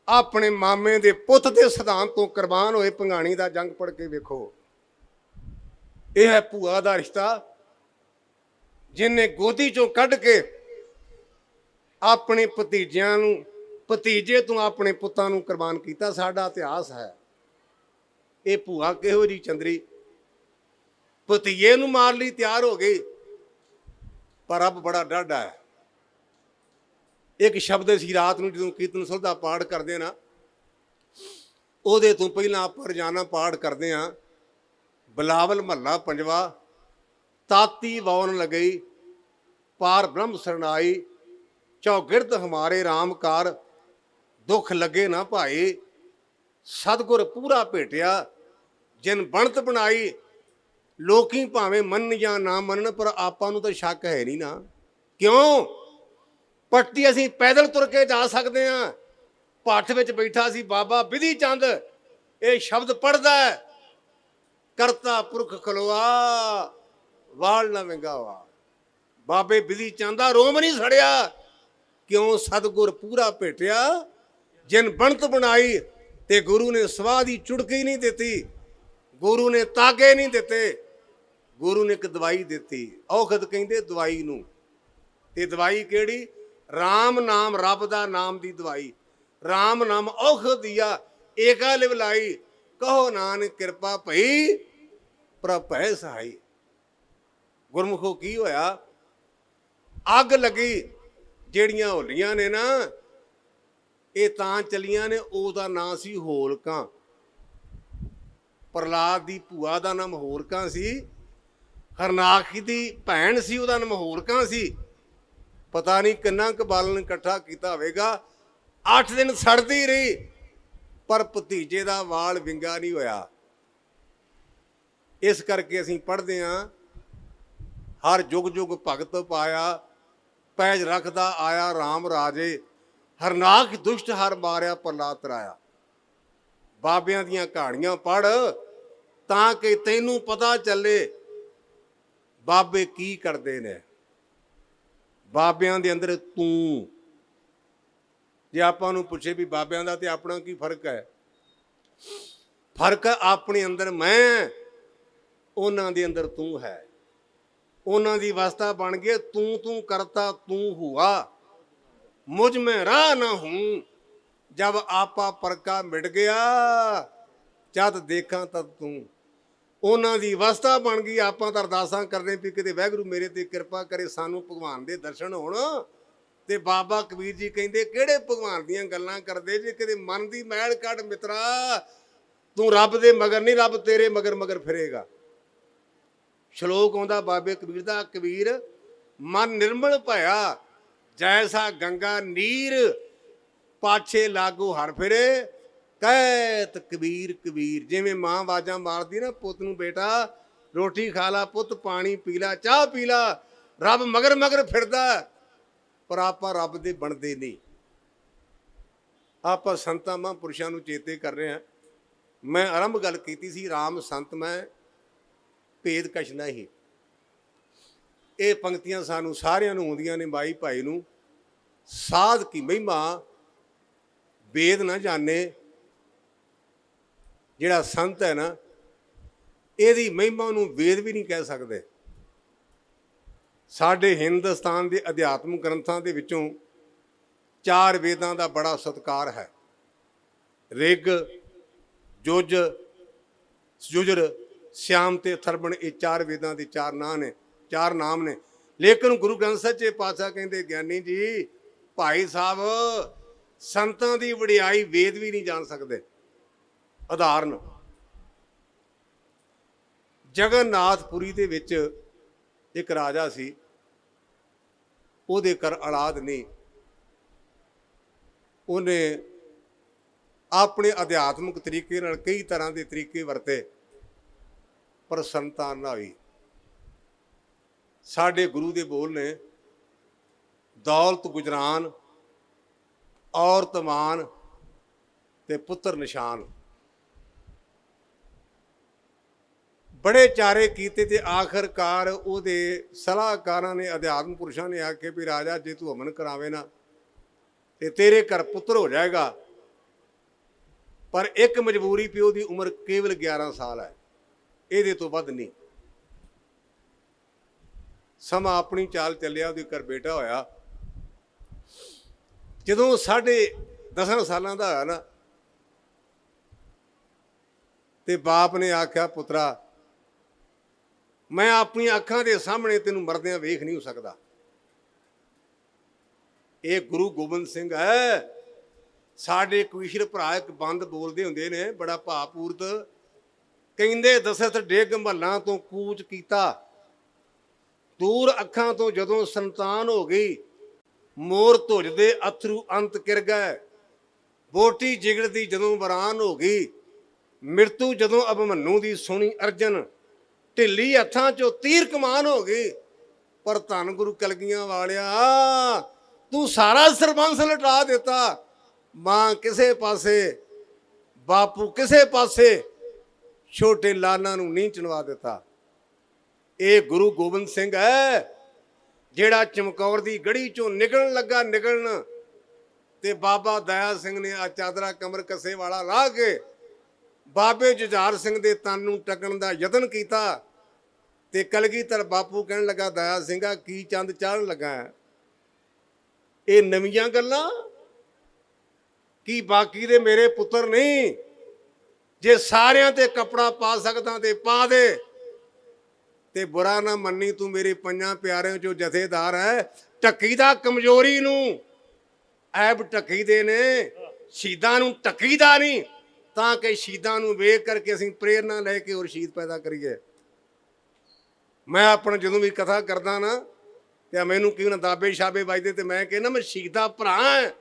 ਆਪਣੇ ਮਾਮੇ ਦੇ ਪੁੱਤ ਦੇ ਸਿਧਾਂਤ ਤੋਂ ਕੁਰਬਾਨ ਹੋਏ। ਭੰਗਾਣੀ ਦਾ ਜੰਗ ਪੜ੍ਹ ਕੇ ਵੇਖੋ। ਇਹ ਹੈ ਭੂਆ ਦਾ ਰਿਸ਼ਤਾ, ਜਿਹਨੇ ਗੋਦੀ ਚੋਂ ਕੱਢ ਕੇ ਆਪਣੇ ਭਤੀਜਿਆਂ ਨੂੰ, ਭਤੀਜੇ ਤੋਂ ਆਪਣੇ ਪੁੱਤਾਂ ਨੂੰ ਕੁਰਬਾਨ ਕੀਤਾ। ਸਾਡਾ ਇਤਿਹਾਸ ਹੈ। ਇਹ ਭੂਆ ਕਿਹੋ ਜੀ ਚੰਦਰੀ, ਭਤੀਜੇ ਨੂੰ ਮਾਰ ਲਈ ਤਿਆਰ ਹੋ ਗਈ। ਪਰ ਰੱਬ ਬੜਾ ਡਾਢਾ ਹੈ। ਇੱਕ ਸ਼ਬਦ ਸੀ ਰਾਤ ਨੂੰ ਜਦੋਂ ਕੀਰਤਨ ਸੁਰ ਦਾ ਪਾਠ ਕਰਦੇ ਨਾ, ਉਹਦੇ ਤੋਂ ਪਹਿਲਾਂ ਆਪਾਂ ਰੋਜ਼ਾਨਾ ਪਾਠ ਕਰਦੇ ਹਾਂ, ਬਿਲਾਵਲ ਮਹੱਲਾ ਪੰਜਵਾ। ਤਾਤੀ ਵਾਉਣ ਲਗਈ ਪਾਰ ਬ੍ਰਹਮ ਸਰਨਾਈ, ਚੌਗਿਰਦ ਹਮਾਰੇ ਰਾਮ ਕਾਰ, ਦੁੱਖ ਲੱਗੇ ਨਾ ਭਾਈ। ਸਤਿਗੁਰ ਪੂਰਾ ਭੇਟਿਆ ਜਿਨ ਬਣਤ ਬਣਾਈ। ਲੋਕੀ ਭਾਵੇਂ ਮੰਨ ਜਾਂ ਨਾ ਮੰਨਣ, ਪਰ ਆਪਾਂ ਨੂੰ ਤਾਂ ਸ਼ੱਕ ਹੈ ਨਹੀਂ ਨਾ। ਕਿਉਂ? ਪੱਟੀ ਅਸੀਂ ਪੈਦਲ ਤੁਰ ਕੇ ਜਾ ਸਕਦੇ ਹਾਂ। ਭੱਠ ਵਿੱਚ ਬੈਠਾ ਸੀ ਬਾਬਾ ਬਿਧੀ ਚੰਦ, ਇਹ ਸ਼ਬਦ ਪੜ੍ਹਦਾ, ਕਰਤਾ ਪੁਰਖ ਖਲੋਆ ਵਾਲ ਨਾ ਵਿੰਗਾ ਵਾ। ਬਾਬੇ ਬਿਧੀ ਚੰਦ ਦਾ ਰੋਮ ਨਹੀਂ ਸੜਿਆ। ਕਿਉਂ? ਸਤਿਗੁਰ ਪੂਰਾ ਭੇਟਿਆ ਜਿਨ ਬਣਤ ਬਣਾਈ। ਤੇ ਗੁਰੂ ਨੇ ਸਵਾਹ ਦੀ ਚੁੜਕੀ ਨਹੀਂ ਦਿੱਤੀ, ਗੁਰੂ ਨੇ ਤਾਗੇ ਨਹੀਂ ਦਿੱਤੇ, ਗੁਰੂ ਨੇ ਇੱਕ ਦਵਾਈ ਦਿੱਤੀ। ਔਖਦ ਕਹਿੰਦੇ ਦਵਾਈ ਨੂੰ। ਤੇ ਦਵਾਈ ਕਿਹੜੀ? ਰਾਮ ਨਾਮ, ਰੱਬ ਦਾ ਨਾਮ ਦੀ ਦਵਾਈ। ਰਾਮ ਨਾਮ ਔਖਦ ਦੀਆ, ਏਕਾ ਲਿਵ ਲਾਈ। ਕਹੋ ਨਾਨਕ ਕਿਰਪਾ ਭਈ ਪ੍ਰਭ ਭੈ ਸਹਾਈ। ਗੁਰਮੁਖੋ ਕੀ ਹੋਇਆ? ਅੱਗ ਲੱਗੀ। ਜਿਹੜੀਆਂ ਹੋਲੀਆਂ ਨੇ ਨਾ, ਇਹ ਤਾਂ ਚਲੀਆਂ ਨੇ, ਉਹਦਾ ਨਾਂ ਸੀ ਹੋਲਕਾਂ। ਪ੍ਰਹਲਾਦ ਦੀ ਭੂਆ ਦਾ ਨਾਮ ਹੋਲਕਾਂ ਸੀ, ਹਰਨਾਖੀ ਦੀ ਭੈਣ ਸੀ, ਉਹਦਾ ਨਾਮ ਹੋਲਕਾਂ ਸੀ। ਪਤਾ ਨਹੀਂ ਕਿੰਨਾ ਕੁ ਬਾਲਣ ਇਕੱਠਾ ਕੀਤਾ ਹੋਵੇਗਾ। 8 ਦਿਨ ਸੜਦੀ ਰਹੀ, ਪਰ ਭਤੀਜੇ ਦਾ ਵਾਲ ਵਿੰਗਾ ਨਹੀਂ ਹੋਇਆ। ਇਸ ਕਰਕੇ ਅਸੀਂ ਪੜ੍ਹਦੇ ਹਾਂ, ਹਰ ਜੁਗ ਜੁਗ ਭਗਤ ਪਾਇਆ, ਪੈਜ ਰੱਖਦਾ ਆਇਆ ਰਾਮ ਰਾਜੇ। ਹਰਨਾਖ ਦੁਸ਼ਟ ਹਰ ਮਾਰਿਆ, ਪ੍ਰਹਲਾਦ ਤਰਾਇਆ। ਬਾਬਿਆਂ ਦੀਆਂ ਕਹਾਣੀਆਂ ਪੜ੍ਹ ਤਾਂ ਕਿ ਤੈਨੂੰ ਪਤਾ ਚੱਲੇ ਬਾਬੇ ਕੀ ਕਰਦੇ ਨੇ। ਬਾਬਿਆਂ ਦੇ ਅੰਦਰ ਤੂੰ, ਜੇ ਆਪਾਂ ਨੂੰ ਪੁੱਛੇ ਵੀ ਬਾਬਿਆਂ ਦਾ ਤੇ ਆਪਣਾ ਕੀ ਫਰਕ ਹੈ? ਫਰਕ ਆਪਣੇ ਅੰਦਰ ਮੈਂ, ਉਹਨਾਂ ਦੇ ਅੰਦਰ ਤੂੰ ਹੈ। ਉਹਨਾਂ ਦੀ ਅਵਸਥਾ ਬਣ ਗਈ ਤੂੰ ਤੂੰ ਕਰਤਾ ਤੂੰ ਹੁਆ, ਮੁਝ ਮੈਂ ਰਾਹ ਨਾ ਹੂੰ। ਜਬ ਆਪਾ ਪਰਕਾ ਮਿਟ ਗਿਆ, ਜਦ ਦੇਖਾਂ ਤਦ ਤੂੰ। ਉਹਨਾਂ ਦੀ ਅਵਸਥਾ ਬਣ ਗਈ। ਆਪਾਂ ਤਾਂ ਅਰਦਾਸਾਂ ਕਰਦੇ ਵੀ ਕਿਤੇ ਵਾਹਿਗੁਰੂ ਮੇਰੇ ਤੇ ਕਿਰਪਾ ਕਰੇ, ਸਾਨੂੰ ਭਗਵਾਨ ਦੇ ਦਰਸ਼ਨ ਹੋਣ। ਤੇ ਬਾਬਾ ਕਬੀਰ ਜੀ ਕਹਿੰਦੇ ਕਿਹੜੇ ਭਗਵਾਨ ਦੀਆਂ ਗੱਲਾਂ ਕਰਦੇ ਜੇ? ਕਿਤੇ ਮਨ ਦੀ ਮੈਲ ਕੱਢ ਮਿੱਤਰਾ, ਤੂੰ ਰੱਬ ਦੇ ਮਗਰ ਨਹੀਂ, ਰੱਬ ਤੇਰੇ ਮਗਰ ਮਗਰ ਫਿਰੇਗਾ। ਸ਼ਲੋਕ ਆਉਂਦਾ ਬਾਬੇ ਕਬੀਰ ਦਾ, ਕਬੀਰ ਮਨ ਨਿਰਮਲ ਭਇਆ, ਜੈਸਾ ਗੰਗਾ ਨੀਰ, ਪਾਛੇ ਲਾਗੂ ਹਰ ਫਿਰੇ, ਕਹਿਤ ਕਬੀਰ ਕਬੀਰ। ਜਿਵੇਂ ਮਾਂ ਆਵਾਜ਼ਾਂ ਮਾਰਦੀ ਨਾ ਪੁੱਤ ਨੂੰ, ਬੇਟਾ ਰੋਟੀ ਖਾ ਲਾ, ਪੁੱਤ ਪਾਣੀ ਪੀ ਲਾ, ਚਾਹ ਪੀ ਲਾ, ਰੱਬ ਮਗਰ ਮਗਰ ਫਿਰਦਾ। ਪਰ ਆਪਾਂ ਰੱਬ ਦੇ ਬਣਦੇ ਨਹੀਂ। ਆਪਾਂ ਸੰਤਾਂ ਮਹਾਂਪੁਰਸ਼ਾਂ ਨੂੰ ਚੇਤੇ ਕਰ ਰਹੇ ਹਾਂ। ਮੈਂ ਆਰੰਭ ਗੱਲ ਕੀਤੀ ਸੀ, ਰਾਮ ਸੰਤ ਮੈਂ ਭੇਦ ਕਛ ਨਹੀਂ। ਇਹ ਪੰਕਤੀਆਂ ਸਾਨੂੰ ਸਾਰਿਆਂ ਨੂੰ ਆਉਂਦੀਆਂ ਨੇ। ਮਾਈ ਭਾਈ ਨੂੰ ਸਾਧ ਕੀ ਮਹਿਮਾ ਵੇਦ ਨਾ ਜਾਣੇ। ਜਿਹੜਾ ਸੰਤ ਹੈ ਨਾ, ਇਹਦੀ ਮਹਿਮਾ ਨੂੰ ਵੇਦ ਵੀ ਨਹੀਂ ਕਹਿ ਸਕਦੇ। ਸਾਡੇ ਹਿੰਦੁਸਤਾਨ ਦੇ ਅਧਿਆਤਮਿਕ ਗ੍ਰੰਥਾਂ ਦੇ ਵਿੱਚੋਂ 4 ਵੇਦਾਂ ਦਾ ਬੜਾ ਸਤਿਕਾਰ ਹੈ। ਰਿਗ, ਜੁਜ, ਯੁਜੁਰ, ਸਿਆਮ ਤੇ ਅਥਰਵਣ, ਇਹ 4 ਵੇਦਾਂ ਦੇ 4 ਨਾਂ ਨੇ, 4 ਨਾਮ ਨੇ। ਲੇਕਿਨ ਗੁਰੂ ਗ੍ਰੰਥ ਸੱਚੇ ਪਾਤਸ਼ਾਹ ਕਹਿੰਦੇ, ਗਿਆਨੀ ਜੀ ਭਾਈ ਸਾਹਿਬ, ਸੰਤਾਂ ਦੀ ਵਡਿਆਈ ਵੇਦ ਵੀ ਨਹੀਂ ਜਾਣ ਸਕਦੇ। ਉਦਾਹਰਨ, ਜਗਨਨਾਥਪੁਰੀ ਦੇ ਵਿੱਚ ਇੱਕ ਰਾਜਾ ਸੀ, ਉਹਦੇ ਘਰ ਔਲਾਦ ਨਹੀਂ। ਉਹਨੇ ਆਪਣੇ ਅਧਿਆਤਮਿਕ ਤਰੀਕੇ ਨਾਲ ਕਈ ਤਰ੍ਹਾਂ ਦੇ ਤਰੀਕੇ ਵਰਤੇ, ਪਰ ਸੰਤਾਨ ਨਾ ਹੋਈ। ਸਾਡੇ ਗੁਰੂ ਦੇ ਬੋਲ ਨੇ, ਦੌਲਤ ਗੁਜਰਾਨ, ਔਰਤ ਮਾਨ ਤੇ ਪੁੱਤਰ ਨਿਸ਼ਾਨ। ਬੜੇ ਚਾਰੇ ਕੀਤੇ ਤੇ ਆਖਰਕਾਰ ਉਹਦੇ ਸਲਾਹਕਾਰਾਂ ਨੇ, ਅਧਿਆਤਮ ਪੁਰਸ਼ਾਂ ਨੇ ਆਖੇ ਵੀ ਰਾਜਾ ਜੇ ਤੂੰ ਹਵਨ ਕਰਾਵੇ ਨਾ ਤੇ ਤੇਰੇ ਘਰ ਪੁੱਤਰ ਹੋ ਜਾਏਗਾ। ਪਰ ਇੱਕ ਮਜਬੂਰੀ, ਪਿਓ ਦੀ ਉਮਰ ਕੇਵਲ 11 ਸਾਲ ਹੈ, ਇਹਦੇ ਤੋਂ ਵੱਧ ਨਹੀਂ। ਸਮਾਂ ਆਪਣੀ ਚਾਲ ਚੱਲਿਆ, ਉਹਦੇ ਘਰ ਬੇਟਾ ਹੋਇਆ। ਜਦੋਂ 10.5 ਸਾਲਾਂ ਦਾ ਹੋਇਆ ਨਾ, ਤੇ ਬਾਪ ਨੇ ਆਖਿਆ, ਪੁੱਤਰਾ ਮੈਂ ਆਪਣੀਆਂ ਅੱਖਾਂ ਦੇ ਸਾਹਮਣੇ ਤੈਨੂੰ ਮਰਦਿਆਂ ਵੇਖ ਨਹੀਂ ਸਕਦਾ। ਇਹ ਗੁਰੂ ਗੋਬਿੰਦ ਸਿੰਘ ਹੈ, ਸਾਡੇ ਕਵੀਸ਼ਰ ਭਰਾ ਇੱਕ ਬੰਦ ਬੋਲਦੇ ਹੁੰਦੇ ਨੇ ਬੜਾ ਭਾਵਪੂਰਤ, ਕਹਿੰਦੇ ਦਸਤ ਡਿੱਗ ਮਹੱਲਾਂ ਤੋਂ ਕੂਚ ਕੀਤਾ, ਦੂਰ ਅੱਖਾਂ ਤੋਂ ਜਦੋਂ ਸੰਤਾਨ ਹੋ ਗਈ, ਮੋਰ ਧੁਜ ਦੇ ਅਥਰੂ ਅੰਤ ਕਿਰ ਗਏ, ਬੋਟੀ ਜਿਗੜ ਦੀ ਜਦੋਂ ਵਰਾਨ ਹੋ ਗਈ, ਮਿਰਤੂ ਜਦੋਂ ਅਭਮੰਨੂ ਦੀ ਸੁਣੀ ਅਰਜਨ, ਢਿੱਲੀ ਹੱਥਾਂ ਚੋਂ ਤੀਰ ਕਮਾਨ ਹੋ ਗਈ। ਪਰ ਧੰਨ ਗੁਰੂ ਕਲਗੀਆਂ ਵਾਲਿਆ, ਤੂੰ ਸਾਰਾ ਸਰਬੰਸ ਲਟਾ ਦਿੱਤਾ। ਮਾਂ ਕਿਸੇ ਪਾਸੇ, ਬਾਪੂ ਕਿਸੇ ਪਾਸੇ, ਛੋਟੇ ਲਾਲਾਂ ਨੂੰ ਨਹੀਂ ਚੁਣਵਾ ਦਿੱਤਾ। ਇਹ ਗੁਰੂ ਗੋਬਿੰਦ ਸਿੰਘ ਹੈ ਜਿਹੜਾ ਚਮਕੌਰ ਦੀ ਗੜੀ ਚੋਂ ਨਿਕਲਣ ਤੇ ਬਾਬਾ ਦਇਆ ਸਿੰਘ ਨੇ ਆ ਚਾਦਰਾ ਕਮਰ ਕੱਸੇ ਵਾਲਾ ਲਾ ਕੇ ਬਾਬੇ ਜੁਝਾਰ ਸਿੰਘ ਦੇ ਤਨ ਨੂੰ ਟਕਣ ਦਾ ਯਤਨ ਕੀਤਾ ਤੇ ਕਲਗੀਧਰ ਬਾਪੂ ਕਹਿਣ ਲੱਗਾ, ਦਇਆ ਸਿੰਘਾ ਕੀ ਚੰਦ ਚਾੜਨ ਲੱਗਾ? ਇਹ ਨਵੀਆਂ ਗੱਲਾਂ ਕੀ ਬਾਕੀ ਦੇ ਮੇਰੇ ਪੁੱਤਰ ਨਹੀਂ? ਜੇ ਸਾਰਿਆਂ ਤੇ ਕੱਪੜਾ ਪਾ ਸਕਦਾ ਤੇ ਪਾ ਦੇ, ਤੇ ਬੁਰਾ ਨਾ ਮੰਨੀ, ਤੂੰ ਮੇਰੇ ਪੰਜਾਂ ਪਿਆਰਿਆਂ ਚੋਂ ਜਥੇਦਾਰ ਹੈ। ਢੱਕੀ ਦਾ ਕਮਜ਼ੋਰੀ ਨੂੰ ਐਬ ਢੱਕੀ ਦੇ ਨੇ, ਸ਼ਹੀਦਾਂ ਨੂੰ ਢੱਕੀ ਦਾ ਨਹੀਂ, ਤਾਂ ਕਿ ਸ਼ਹੀਦਾਂ ਨੂੰ ਵੇਖ ਕਰਕੇ ਅਸੀਂ ਪ੍ਰੇਰਨਾ ਲੈ ਕੇ ਹੋਰ ਸ਼ਹੀਦ ਪੈਦਾ ਕਰੀਏ। ਮੈਂ ਆਪਣਾ ਜਦੋਂ ਵੀ ਕਥਾ ਕਰਦਾ ਨਾ ਤੇ ਮੈਨੂੰ ਕਿਉਂ ਨਾ ਦਾਬੇ ਸ਼ਾਬੇ ਵੱਜਦੇ ਤੇ ਮੈਂ ਕਹਿੰਦਾ ਮੈਂ ਸ਼ਹੀਦਾ ਭਰਾ ਹਾਂ।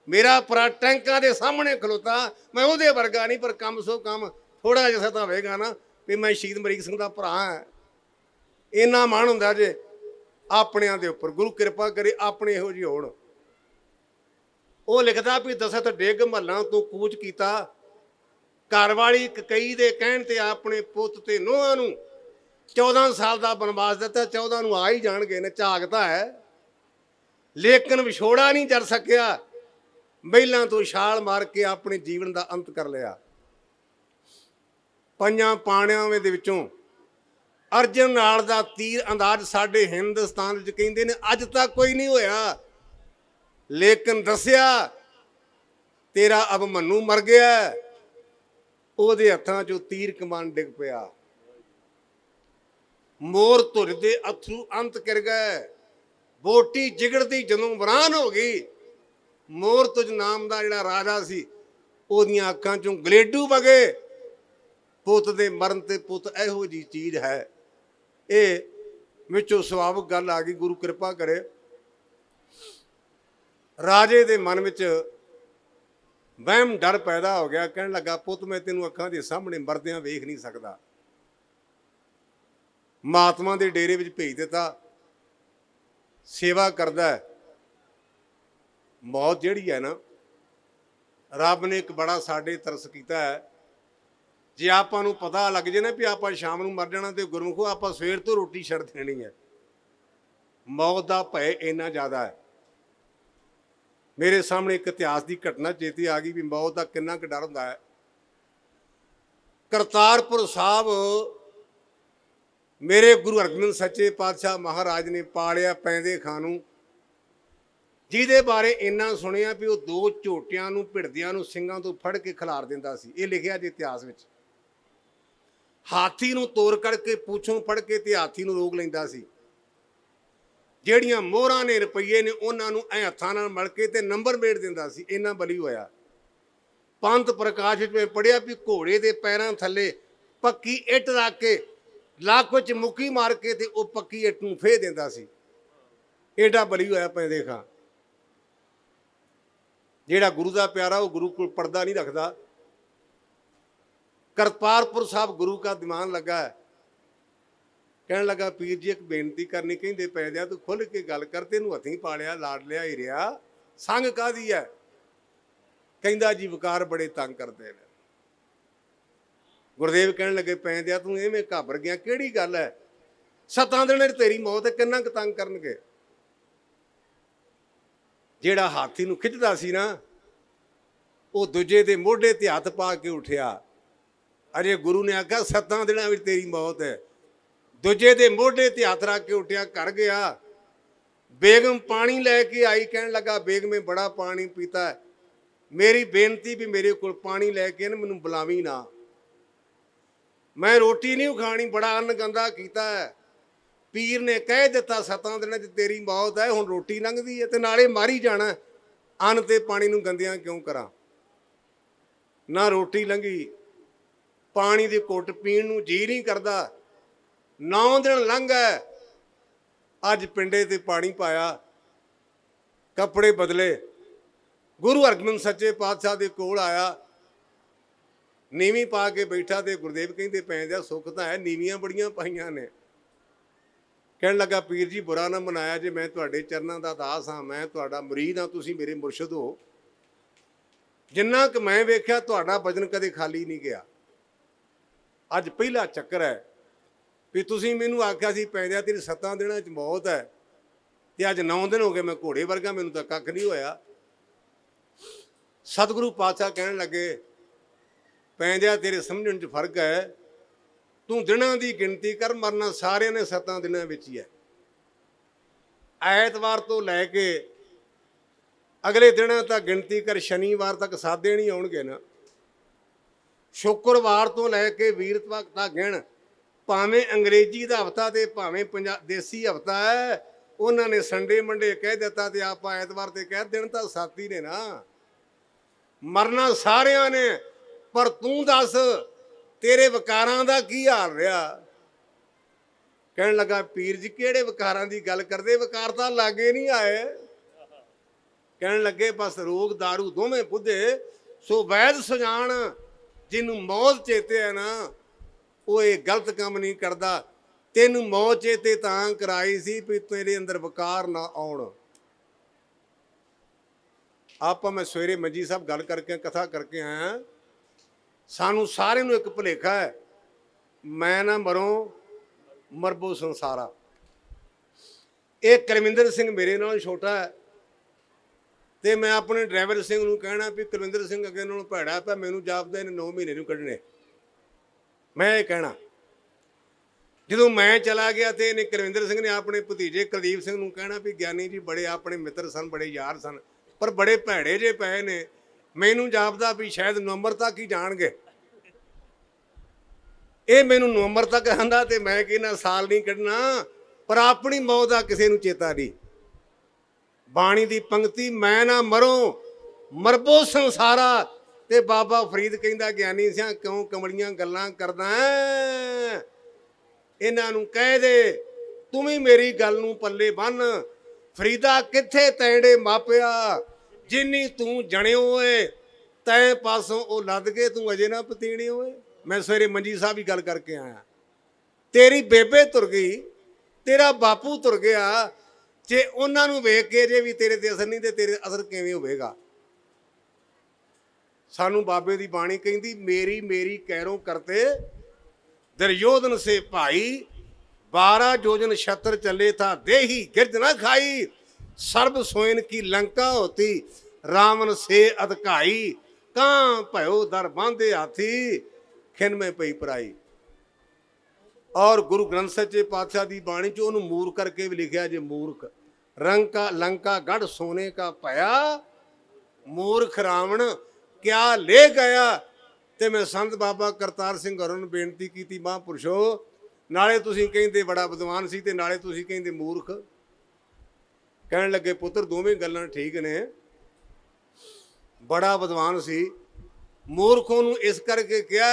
ਮੇਰਾ ਭਰਾ ਟੈਂਕਾਂ ਦੇ ਸਾਹਮਣੇ ਖਲੋਤਾ, ਮੈਂ ਉਹਦੇ ਵਰਗਾ ਨਹੀਂ, ਪਰ ਕਮ ਸੋ ਕਮ ਥੋੜਾ ਜਿਹਾ ਤਾਂ ਹੋਵੇਗਾ ਨਾ ਵੀ ਮੈਂ ਸ਼ਹੀਦ ਅਮਰੀਕ ਸਿੰਘ ਦਾ ਭਰਾ ਹਾਂ। ਇੰਨਾ ਮਾਣ ਹੁੰਦਾ ਜੇ ਆਪਣਿਆਂ ਦੇ ਉੱਪਰ। ਗੁਰੂ ਕਿਰਪਾ ਕਰੇ ਆਪਣੇ ਇਹੋ ਜਿਹੇ ਹੋਣ। ਉਹ ਲਿਖਦਾ ਵੀ ਦਸਤ ਡਿੱਗ ਮਹੱਲਾਂ ਤੋਂ ਕੂਚ ਕੀਤਾ, ਘਰ ਵਾਲੀ ਕਈ ਦੇ ਕਹਿਣ ਤੇ ਆਪਣੇ ਪੁੱਤ ਤੇ ਨੂੰਹਾਂ ਨੂੰ 14 ਸਾਲ ਦਾ ਬਨਵਾਸ ਦਿੱਤਾ। 14 ਨੂੰ ਆ ਹੀ ਜਾਣਗੇ ਨੇ, ਝਾਕਦਾ ਹੈ ਲੇਕਿਨ ਵਿਛੋੜਾ ਨਹੀਂ ਜਰ ਸਕਿਆ। ਮਹਿਲਾਂ ਤੋਂ ਛਾਲ ਮਾਰ ਕੇ ਆਪਣੇ ਜੀਵਨ ਦਾ ਅੰਤ ਕਰ ਲਿਆ। ਪੰਜਾਂ ਪਾਣਿਆਂ ਦੇ ਵਿੱਚੋਂ ਅਰਜਨ ਨਾਲ ਦਾ ਤੀਰ ਅੰਦਾਜ਼ ਸਾਡੇ ਹਿੰਦੁਸਤਾਨ ਵਿੱਚ ਕਹਿੰਦੇ ਨੇ ਅੱਜ ਤੱਕ ਕੋਈ ਨਹੀਂ ਹੋਇਆ। ਲੇਕਿਨ ਦੱਸਿਆ ਤੇਰਾ ਅਭਮੰਨੂ ਮਰ ਗਿਆ, ਉਹਦੇ ਹੱਥਾਂ 'ਚੋਂ ਤੀਰ ਕਮਾਨ ਡਿੱਗ ਪਿਆ। ਮੋਰ ਧੁਰ ਦੇ ਅਥਰੂ ਅੰਤ ਕਰ ਗਏ, ਬੋਟੀ ਜਿਗੜਦੀ ਜਦੋਂ ਵਰਾਨ ਹੋ ਗਈ। ਮੋਰ ਤੁਜ ਨਾਮ ਦਾ ਜਿਹੜਾ ਰਾਜਾ ਸੀ, ਉਹਦੀਆਂ ਅੱਖਾਂ 'ਚੋਂ ਗਲੇਡੂ ਵਗੇ। ਪੁੱਤ ਦੇ ਮਰਨ ਤੇ ਪੁੱਤ ਇਹੋ ਜਿਹੀ ਚੀਜ਼ ਹੈ। ਇਹ ਵਿੱਚੋਂ ਸੁਭਾਵਿਕ ਗੱਲ ਆ ਗਈ। ਗੁਰੂ ਕਿਰਪਾ ਕਰੇ ਰਾਜੇ ਦੇ ਮਨ ਵਿੱਚ ਵਹਿਮ ਡਰ ਪੈਦਾ ਹੋ ਗਿਆ। ਕਹਿਣ ਲੱਗਾ, ਪੁੱਤ ਮੈਂ ਤੈਨੂੰ ਅੱਖਾਂ ਦੇ ਸਾਹਮਣੇ ਮਰਦਿਆਂ ਵੇਖ ਨਹੀਂ ਸਕਦਾ। ਮਹਾਤਮਾ ਦੇ ਡੇਰੇ ਵਿੱਚ ਭੇਜ ਦਿੱਤਾ, ਸੇਵਾ ਕਰਦਾ ਹੈ। ਮੌਤ ਜਿਹੜੀ ਹੈ ਨਾ, ਰੱਬ ਨੇ ਇੱਕ ਬੜਾ ਸਾਡੇ ਤਰਸ ਕੀਤਾ ਹੈ। ਜੇ ਆਪਾਂ ਨੂੰ ਪਤਾ ਲੱਗ ਜੇ ਨਾ ਵੀ ਆਪਾਂ ਸ਼ਾਮ ਨੂੰ ਮਰ ਜਾਣਾ ਤੇ ਗੁਰਮੁਖੋ ਆਪਾਂ ਸਵੇਰ ਤੋਂ ਰੋਟੀ ਛੱਡ ਦੇਣੀ ਹੈ। ਮੌਤ ਦਾ ਭੈ ਇੰਨਾ ਜ਼ਿਆਦਾ ਹੈ। ਮੇਰੇ ਸਾਹਮਣੇ ਇੱਕ ਇਤਿਹਾਸ ਦੀ ਘਟਨਾ ਚੇਤੇ ਆ ਗਈ ਵੀ ਮੌਤ ਦਾ ਕਿੰਨਾ ਕੁ ਡਰ ਹੁੰਦਾ ਹੈ। ਕਰਤਾਰਪੁਰ ਸਾਹਿਬ ਮੇਰੇ ਗੁਰੂ ਹਰਗੋਬਿੰਦ ਸੱਚੇ ਪਾਤਸ਼ਾਹ ਮਹਾਰਾਜ ਨੇ ਪਾਲਿਆ ਪੈਂਦੇ ਖਾਂ ਨੂੰ, ਜਿਹਦੇ ਬਾਰੇ ਇੰਨਾ ਸੁਣਿਆ ਵੀ ਉਹ ਦੋ ਝੋਟਿਆਂ ਨੂੰ ਭਿੜਦਿਆਂ ਨੂੰ ਸਿੰਘਾਂ ਤੋਂ ਫੜ ਕੇ ਖਿਲਾਰ ਦਿੰਦਾ ਸੀ। ਇਹ ਲਿਖਿਆ ਜੀ ਇਤਿਹਾਸ ਵਿੱਚ। ਹਾਥੀ ਨੂੰ ਤੋੜ ਕਰਕੇ ਪੂਛੋਂ ਫੜ ਕੇ ਤੇ ਹਾਥੀ ਨੂੰ ਰੋਕ ਲੈਂਦਾ ਸੀ। ਜਿਹੜੀਆਂ ਮੋਹਰਾਂ ਨੇ ਰੁਪਈਏ ਨੇ ਉਹਨਾਂ ਨੂੰ ਐ ਹੱਥਾਂ ਨਾਲ ਮਲ ਕੇ ਤੇ ਨੰਬਰ ਮੇੜ ਦਿੰਦਾ ਸੀ। ਇੰਨਾ ਬਲੀ ਹੋਇਆ। ਪੰਥ ਪ੍ਰਕਾਸ਼ ਵਿੱਚ ਮੈਂ ਪੜ੍ਹਿਆ ਵੀ ਘੋੜੇ ਦੇ ਪੈਰਾਂ ਥੱਲੇ ਪੱਕੀ ਇੱਟ ਰੱਖ ਕੇ ਲੱਕ ਵਿੱਚ ਮੁੱਕੀ ਮਾਰ ਕੇ ਤੇ ਉਹ ਪੱਕੀ ਇੱਟ ਨੂੰ ਫੇਹ ਦਿੰਦਾ ਸੀ। ਏਡਾ ਬਲੀ ਹੋਇਆ ਪੈਂਦੇ ਖਾਂ। ਜਿਹੜਾ ਗੁਰੂ ਦਾ ਪਿਆਰਾ ਉਹ ਗੁਰੂ ਕੋਲ ਪਰਦਾ ਨਹੀਂ ਰੱਖਦਾ। ਕਰਤਾਰਪੁਰ ਸਾਹਿਬ ਗੁਰੂ का ਦੀਵਾਨ ਲੱਗਾ ਹੈ। ਕਹਿਣ ਲੱਗਾ, ਪੀਰ ਜੀ ਇੱਕ ਬੇਨਤੀ ਕਰਨੀ। ਕਹਿੰਦੇ ਪੈ ਦਿਆ ਤੂੰ ਖੁੱਲ੍ਹ ਕੇ ਗੱਲ ਕਰ, ਤੈਨੂੰ ਹੱਥੀਂ ਪਾਲਿਆ ਲਾਡ ਲਿਆ ਹੀ ਰਿਹਾ, ਸੰਗ ਕਾਹਦੀ ਹੈ? ਕਹਿੰਦਾ ਜੀ ਵਿਕਾਰ ਬੜੇ ਤੰਗ ਕਰਦੇ ਨੇ। ਗੁਰਦੇਵ ਕਹਿਣ ਲੱਗੇ, ਪੈ ਦਿਆ ਤੂੰ ਐਵੇਂ ਘਾਬਰ ਗਿਆ, ਕਿਹੜੀ ਗੱਲ ਹੈ? 7 ਦਿਨ ਤੇਰੀ ਮੌਤ ਹੈ, ਕਿੰਨਾ ਕੁ ਤੰਗ ਕਰਨਗੇ? ਜਿਹੜਾ ਹਾਥੀ ਨੂੰ ਖਿੱਚਦਾ ਸੀ ਨਾ, ਉਹ ਦੂਜੇ ਦੇ ਮੋਢੇ ਤੇ ਹੱਥ ਪਾ ਕੇ ਉੱਠਿਆ। ਅਜੇ ਗੁਰੂ ਨੇ ਆਖਿਆ 7 ਦਿਨਾਂ ਵਿੱਚ ਤੇਰੀ ਮੌਤ ਹੈ। ਦੂਜੇ ਦੇ ਮੋਢੇ ਤੇ ਹੱਥ ਰੱਖ ਕੇ ਉੱਠਿਆ, ਘਰ ਗਿਆ। ਬੇਗਮ ਪਾਣੀ ਲੈ ਕੇ ਆਈ। ਕਹਿਣ ਲੱਗਾ, ਬੇਗਮੇ ਬੜਾ ਪਾਣੀ ਪੀਤਾ ਹੈ, ਮੇਰੀ ਬੇਨਤੀ ਵੀ ਮੇਰੇ ਕੋਲ ਪਾਣੀ ਲੈ ਕੇ ਨਾ ਮੈਨੂੰ ਬੁਲਾਵੀਂ ਨਾ, ਮੈਂ ਰੋਟੀ ਨਹੀਂ ਖਾਣੀ, ਬੜਾ ਅੰਨ ਗੰਦਾ ਕੀਤਾ ਹੈ। ਪੀਰ ਨੇ ਕਹਿ ਦਿੱਤਾ 7 ਦਿਨਾਂ 'ਚ ਤੇਰੀ ਮੌਤ ਹੈ, ਹੁਣ ਰੋਟੀ ਲੰਘਦੀ ਹੈ ਤੇ ਨਾਲੇ ਮਾਰੀ ਜਾਣਾ, ਅੰਨ ਤੇ ਪਾਣੀ ਨੂੰ ਗੰਦਿਆਂ ਕਿਉਂ ਕਰਾਂ? ਨਾ ਰੋਟੀ ਲੰਘੀ, ਪਾਣੀ ਦੀ ਘੁੱਟ ਪੀਣ ਨੂੰ ਜੀ ਨਹੀਂ ਕਰਦਾ। 9 ਦਿਨ ਲੰਘ ਗਏ, ਅੱਜ ਪਿੰਡੇ ਤੇ ਪਾਣੀ ਪਾਇਆ, ਕੱਪੜੇ ਬਦਲੇ, ਗੁਰੂ ਹਰਗੋਬਿੰਦ ਸੱਚੇ ਪਾਤਸ਼ਾਹ ਦੇ ਕੋਲ ਆਇਆ, ਨੀਵੀਂ ਪਾ ਕੇ ਬੈਠਾ। ਤੇ ਗੁਰਦੇਵ ਕਹਿੰਦੇ ਪੈਂਦਿਆ ਸੁੱਖ ਤਾਂ ਹੈ, ਨੀਵੀਆਂ ਬੜੀਆਂ ਪਾਈਆਂ ਨੇ। ਕਹਿਣ ਲੱਗਾ ਪੀਰ ਜੀ ਬੁਰਾ ਨਾ ਮਨਾਇਆ ਜੇ, ਮੈਂ ਤੁਹਾਡੇ ਚਰਨਾਂ ਦਾ ਦਾਸ ਹਾਂ, ਮੈਂ ਤੁਹਾਡਾ ਮੁਰੀਦ ਹਾਂ, ਤੁਸੀਂ ਮੇਰੇ ਮੁਰਸ਼ਿਦ ਹੋ। ਜਿੰਨਾ ਕੁ ਮੈਂ ਵੇਖਿਆ ਤੁਹਾਡਾ ਭਜਨ ਕਦੇ ਖਾਲੀ ਨਹੀਂ ਗਿਆ। ਅੱਜ ਪਹਿਲਾ ਚੱਕਰ ਹੈ ਵੀ ਤੁਸੀਂ ਮੈਨੂੰ ਆਖਿਆ ਸੀ ਪੈਂਦਿਆ ਤੇਰੀ 7 ਦਿਨਾਂ 'ਚ ਮੌਤ ਹੈ, ਤੇ ਅੱਜ 9 ਦਿਨ ਹੋ ਗਏ, ਮੈਂ ਘੋੜੇ ਵਰਗਾ, ਮੈਨੂੰ ਤਾਂ ਕੱਖ ਨਹੀਂ ਹੋਇਆ। ਸਤਿਗੁਰੂ ਪਾਤਸ਼ਾਹ ਕਹਿਣ ਲੱਗੇ ਪੈਂਦਿਆ ਤੇਰੇ ਸਮਝਣ 'ਚ ਫਰਕ ਹੈ, ਤੂੰ ਦਿਨਾਂ ਦੀ ਗਿਣਤੀ ਕਰ, ਮਰਨਾ ਸਾਰਿਆਂ ਨੇ 7 ਦਿਨਾਂ ਵਿੱਚ ਹੀ ਹੈ। ਐਤਵਾਰ ਤੋਂ ਲੈ ਕੇ ਅਗਲੇ ਦਿਨਾਂ ਤੱਕ ਗਿਣਤੀ ਕਰ, ਸ਼ਨੀਵਾਰ ਤੱਕ ਸਾਦੇ ਨਹੀਂ ਆਉਣਗੇ ਨਾ। ਸ਼ੁੱਕਰਵਾਰ ਤੋਂ ਲੈ ਕੇ ਵੀਰਵਾਰ ਤੱਕ ਗਿਣ, ਭਾਵੇਂ ਅੰਗਰੇਜ਼ੀ ਦਾ ਹਫ਼ਤਾ ਤੇ ਭਾਵੇਂ ਦੇਸੀ ਹਫ਼ਤਾ ਹੈ, ਉਹਨਾਂ ਨੇ ਸੰਡੇ ਮੰਡੇ ਕਹਿ ਦਿੱਤਾ ਤੇ ਆਪਾਂ ਐਤਵਾਰ ਤੇ ਕਹਿ ਦੇਣ, ਤਾਂ ਸਾਥੀ ਨੇ ਨਾ। ਮਰਨਾ ਸਾਰਿਆਂ ਨੇ, ਪਰ ਤੂੰ ਦੱਸ ਤੇਰੇ ਵਿਕਾਰਾਂ ਦਾ ਕੀ ਹਾਲ ਰਿਹਾ। ਕਹਿਣ ਲੱਗਾ ਪੀਰ ਜੀ ਕਿਹੜੇ ਵਿਕਾਰਾਂ ਦੀ ਗੱਲ ਕਰਦੇ, ਵਿਕਾਰ ਤਾਂ ਲਾਗੇ ਨਹੀਂ ਆਏ। ਕਹਿਣ ਲੱਗੇ ਬਸ ਰੋਗ ਦਾਰੂ ਦੋਵੇਂ ਬੁੱਧੇ, ਸੋ ਵੈਦ ਸੁਜਾਨ, ਜਿਹਨੂੰ ਮੌਤ ਚੇਤੇ ਹੈ ਨਾ ਉਹ ਇਹ ਗਲਤ ਕੰਮ ਨਹੀਂ ਕਰਦਾ। ਤੈਨੂੰ ਮੌਤ ਚੇਤੇ ਤਾਂ ਕਰਾਈ ਸੀ ਵੀ ਤੇਰੇ ਅੰਦਰ ਵਿਕਾਰ ਨਾ ਆਉਣ। ਆਪਾਂ ਮੈਂ ਸਵੇਰੇ ਮੰਜੀ ਸਾਹਿਬ ਗੱਲ ਕਰਕੇ ਕਥਾ ਕਰਕੇ ਆਇਆ, ਸਾਨੂੰ ਸਾਰਿਆਂ ਨੂੰ ਇੱਕ ਭੁਲੇਖਾ ਹੈ, ਮੈਂ ਨਾ ਮਰੋ ਮਰਬੋ ਸੰਸਾਰਾ। ਇਹ ਕੁਲਵਿੰਦਰ ਸਿੰਘ ਮੇਰੇ ਨਾਲ ਛੋਟਾ ਹੈ, ਤੇ ਮੈਂ ਆਪਣੇ ਡਰਾਈਵਰ ਸਿੰਘ ਨੂੰ ਕਹਿਣਾ ਵੀ ਕੁਲਵਿੰਦਰ ਸਿੰਘ ਅੱਗੇ ਨਾਲੋਂ ਭੈੜਾ ਪਿਆ, ਮੈਨੂੰ ਜਾਪਦਾ ਇਹਨੇ 9 ਮਹੀਨੇ ਨੂੰ ਕੱਢਣੇ। ਮੈਂ ਇਹ ਕਹਿਣਾ। ਜਦੋਂ ਮੈਂ ਚਲਾ ਗਿਆ ਤੇ ਇਹਨੇ ਕੁਲਵਿੰਦਰ ਸਿੰਘ ਨੇ ਆਪਣੇ ਭਤੀਜੇ ਕੁਲਦੀਪ ਸਿੰਘ ਨੂੰ ਕਹਿਣਾ ਵੀ ਗਿਆਨੀ ਜੀ ਬੜੇ ਆਪਣੇ ਮਿੱਤਰ ਸਨ, ਬੜੇ ਯਾਰ ਸਨ, ਪਰ ਬੜੇ ਭੈੜੇ ਜੇ ਪਏ ਨੇ, ਮੈਨੂੰ ਜਾਪਦਾ ਵੀ ਸ਼ਾਇਦ ਨਵੰਬਰ ਤੱਕ ਹੀ ਜਾਣਗੇ। ਇਹ ਮੈਨੂੰ ਨਵੰਬਰ ਤੱਕ ਆਂਦਾ ਤੇ ਮੈਂ ਕਹਿੰਦਾ ਸਾਲ ਨਹੀਂ ਕੱਢਣਾ, ਪਰ ਆਪਣੀ ਮੌਤ ਦਾ ਕਿਸੇ ਨੂੰ ਚੇਤਾ ਨਹੀਂ। ਬਾਣੀ ਦੀ ਪੰਕਤੀ ਮੈਂ ਨਾ ਮਰੋ ਮਰਬੋ ਸੰਸਾਰਾ, ਤੇ ਬਾਬਾ ਫਰੀਦ ਕਹਿੰਦਾ ਗਿਆਨੀ ਸਿਆ ਕਿਉਂ ਕਮਲੀਆਂ ਗੱਲਾਂ ਕਰਦਾ, ਇਹਨਾਂ ਨੂੰ ਕਹਿ ਦੇ ਤੂੰ ਵੀ ਮੇਰੀ ਗੱਲ ਨੂੰ ਪੱਲੇ ਬੰਨ। ਫਰੀਦਾ ਕਿੱਥੇ ਤੈੜੇ ਮਾਪਿਆ, ਜਿੰਨੀ ਤੂੰ ਜਣਿਓ ਓਏ, ਤੈ ਪਾਸੋਂ ਉਹ ਲੱਦ ਕੇ ਤੂੰ ਅਜੇ ਨਾ ਪਤੀਣੀ ਓਏ। ਮੈਂ ਸਵੇਰੇ ਮੰਜੀ ਸਾਹਿਬ ਹੀ ਗੱਲ ਕਰਕੇ ਆਇਆ, ਤੇਰੀ ਬੇਬੇ ਤੁਰ ਗਈ, ਤੇਰਾ ਬਾਪੂ ਤੁਰ ਗਿਆ, ਜੇ ਉਹਨਾਂ ਨੂੰ ਵੇਖ ਕੇ ਜੇ ਵੀ ਤੇਰੇ ਤੇ ਅਸਰ ਨਹੀਂ ਤੇ ਤੇਰੇ ਅਸਰ ਕਿਵੇਂ ਹੋਵੇਗਾ। ਸਾਨੂੰ ਬਾਬੇ ਦੀ ਬਾਣੀ ਕਹਿੰਦੀ ਮੇਰੀ ਮੇਰੀ ਕਹਿਰੋਂ ਕਰਤੇ ਦੁਰਯੋਧਨ ਸੇ ਭਾਈ, 12 योजन छत्र चले था देही गिरज न खाई, सर्व सोयन की लंका होती रावण से अधकाई, कां भयो दर बांधे हाथी खिन में पई पराई। और गुरु ग्रंथ सच्चे पातशाह की बाणी च उन्होंने मूर्ख करके भी लिखा जे मूर्ख, लंका गढ़ सोने का पया, मूर्ख रावण क्या ले गया। ਤੇ ਮੈਂ ਸੰਤ ਬਾਬਾ ਕਰਤਾਰ ਸਿੰਘ ਹੋਰਾਂ ਨੂੰ ਬੇਨਤੀ ਕੀਤੀ, ਮਹਾਂਪੁਰਸ਼ੋ ਨਾਲੇ ਤੁਸੀਂ ਕਹਿੰਦੇ ਬੜਾ ਵਿਦਵਾਨ ਸੀ ਤੇ ਨਾਲੇ ਤੁਸੀਂ ਕਹਿੰਦੇ ਮੂਰਖ। ਕਹਿਣ ਲੱਗੇ ਪੁੱਤਰ ਦੋਵੇਂ ਗੱਲਾਂ ਠੀਕ ਨੇ, ਬੜਾ ਵਿਦਵਾਨ ਸੀ, ਮੂਰਖ ਉਹਨੂੰ ਇਸ ਕਰਕੇ ਕਿਹਾ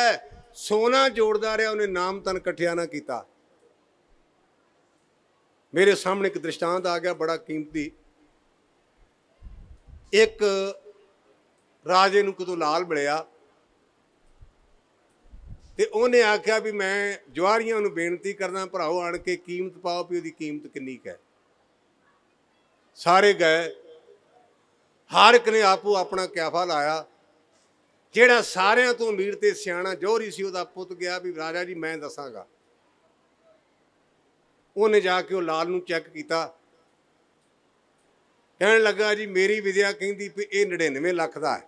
ਸੋਨਾ ਜੋੜਦਾ ਰਿਹਾ, ਉਹਨੇ ਨਾਮ ਤਨ ਇਕੱਠਿਆ ਨਾ ਕੀਤਾ। ਮੇਰੇ ਸਾਹਮਣੇ ਇੱਕ ਦ੍ਰਿਸ਼ਟਾਂਤ ਆ ਗਿਆ ਬੜਾ ਕੀਮਤੀ। ਇੱਕ ਰਾਜੇ ਨੂੰ ਕਿਤੋਂ ਲਾਲ ਮਿਲਿਆ ਤੇ ਉਹਨੇ ਆਖਿਆ ਵੀ ਮੈਂ ਜਵਾਰੀਆਂ ਨੂੰ ਬੇਨਤੀ ਕਰਦਾ ਭਰਾਓ ਆਣ ਕੇ ਕੀਮਤ ਪਾਓ ਵੀ ਉਹਦੀ ਕੀਮਤ ਕਿੰਨੀ ਕੁ ਹੈ। ਸਾਰੇ ਗਏ, ਹਰ ਇੱਕ ਨੇ ਆਪੋ ਆਪਣਾ ਕਿਆਫਾ ਲਾਇਆ। ਜਿਹੜਾ ਸਾਰਿਆਂ ਤੋਂ ਅਮੀਰ ਤੇ ਸਿਆਣਾ ਜੋਹਰੀ ਸੀ ਉਹਦਾ ਪੁੱਤ ਗਿਆ ਵੀ ਰਾਜਾ ਜੀ ਮੈਂ ਦੱਸਾਂਗਾ। ਉਹਨੇ ਜਾ ਕੇ ਉਹ ਲਾਲ ਨੂੰ ਚੈੱਕ ਕੀਤਾ, ਕਹਿਣ ਲੱਗਾ ਜੀ ਮੇਰੀ ਵਿਦਿਆ ਕਹਿੰਦੀ ਵੀ ਇਹ 99 ਲੱਖ ਦਾ ਹੈ,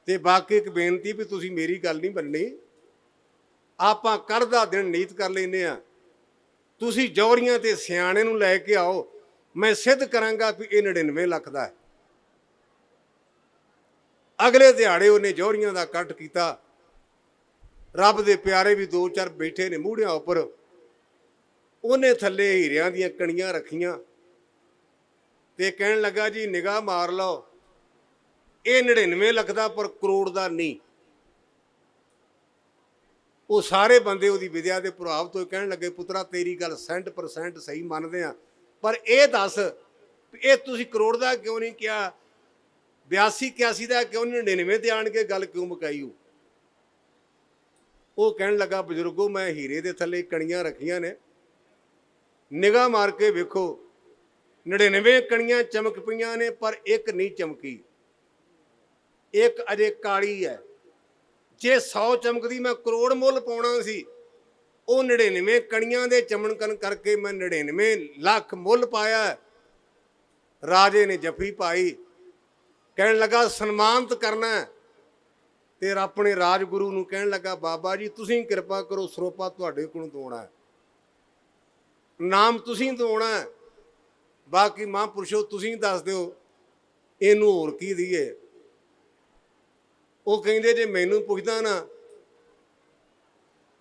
ਤੇ ਬਾਕੀ ਇੱਕ ਬੇਨਤੀ ਵੀ ਤੁਸੀਂ ਮੇਰੀ ਗੱਲ ਨਹੀਂ ਮੰਨਣੀ, ਆਪਾਂ ਕੱਲ੍ਹ ਦਾ ਦਿਨ ਨੀਤ ਕਰ ਲੈਂਦੇ ਆ, ਤੁਸੀਂ ਜੌਹਰੀਆਂ ਤੇ ਸਿਆਣੇ ਨੂੰ ਲੈ ਕੇ ਆਓ, ਮੈਂ ਸਿੱਧ ਕਰਾਂਗਾ ਵੀ ਇਹ 99 ਲੱਖ ਦਾ ਹੈ। ਅਗਲੇ ਦਿਹਾੜੇ ਉਹਨੇ ਜੌਹਰੀਆਂ ਦਾ ਕੱਟ ਕੀਤਾ। ਰੱਬ ਦੇ ਪਿਆਰੇ ਵੀ 2-4 ਬੈਠੇ ਨੇ ਮੂਹੜਿਆਂ ਉੱਪਰ, ਉਹਨੇ ਥੱਲੇ ਹੀਰਿਆਂ ਦੀਆਂ ਕਣੀਆਂ ਰੱਖੀਆਂ ਤੇ ਕਹਿਣ ਲੱਗਾ ਜੀ ਨਿਗਾਹ ਮਾਰ ਲਓ, ਇਹ 99 ਲੱਖ ਦਾ ਪਰ ਕਰੋੜ ਦਾ ਨਹੀਂ। ਉਹ ਸਾਰੇ ਬੰਦੇ ਉਹਦੀ ਵਿਦਿਆ ਦੇ ਪ੍ਰਭਾਵ ਤੋਂ ਕਹਿਣ ਲੱਗੇ ਪੁੱਤਰਾ ਤੇਰੀ ਗੱਲ 100% ਸਹੀ ਮੰਨਦੇ ਆ, ਪਰ ਇਹ ਦੱਸ ਇਹ ਤੁਸੀਂ ਕਰੋੜ ਦਾ ਕਿਉਂ ਨਹੀਂ ਕਿਹਾ, 82-81 ਦਾ ਕਿਉਂ ਨਹੀਂ, 99 ਤੇ ਆਣ ਕੇ ਗੱਲ ਕਿਉਂ ਮੁਕਾਈ? ਉਹ ਕਹਿਣ ਲੱਗਾ ਬਜ਼ੁਰਗੋ ਮੈਂ ਹੀਰੇ ਦੇ ਥੱਲੇ ਕਣੀਆਂ ਰੱਖੀਆਂ ਨੇ, ਨਿਗਾਹ ਮਾਰ ਕੇ ਵੇਖੋ 99 ਕਣੀਆਂ ਚਮਕ ਪਈਆਂ ਨੇ ਪਰ ਇੱਕ ਨਹੀਂ ਚਮਕੀ, ਇੱਕ ਅਜੇ ਕਾਲੀ ਹੈ। ਜੇ 100 ਚਮਕਦੀ ਮੈਂ ਕਰੋੜ ਮੁੱਲ ਪਾਉਣਾ ਸੀ, ਉਹ 99 ਕਣੀਆਂ ਦੇ ਚਮਕਣ ਕਰਕੇ ਮੈਂ 99 ਲੱਖ ਮੁੱਲ ਪਾਇਆ। ਰਾਜੇ ਨੇ ਜੱਫੀ ਪਾਈ, ਕਹਿਣ ਲੱਗਾ ਸਨਮਾਨਿਤ ਕਰਨਾ, ਤੇ ਆਪਣੇ ਰਾਜਗੁਰੂ ਨੂੰ ਕਹਿਣ ਲੱਗਾ ਬਾਬਾ ਜੀ ਤੁਸੀਂ ਕਿਰਪਾ ਕਰੋ, ਸਰੋਪਾ ਤੁਹਾਡੇ ਕੋਲੋਂ ਦਵਾਉਣਾ, ਨਾਮ ਤੁਸੀਂ ਦਵਾਉਣਾ, ਬਾਕੀ ਮਹਾਂਪੁਰਸ਼ੋ ਤੁਸੀਂ ਦੱਸ ਦਿਓ ਇਹਨੂੰ ਹੋਰ ਕੀ ਦਈਏ। ਉਹ ਕਹਿੰਦੇ ਜੇ ਮੈਨੂੰ ਪੁੱਛਦਾ ਨਾ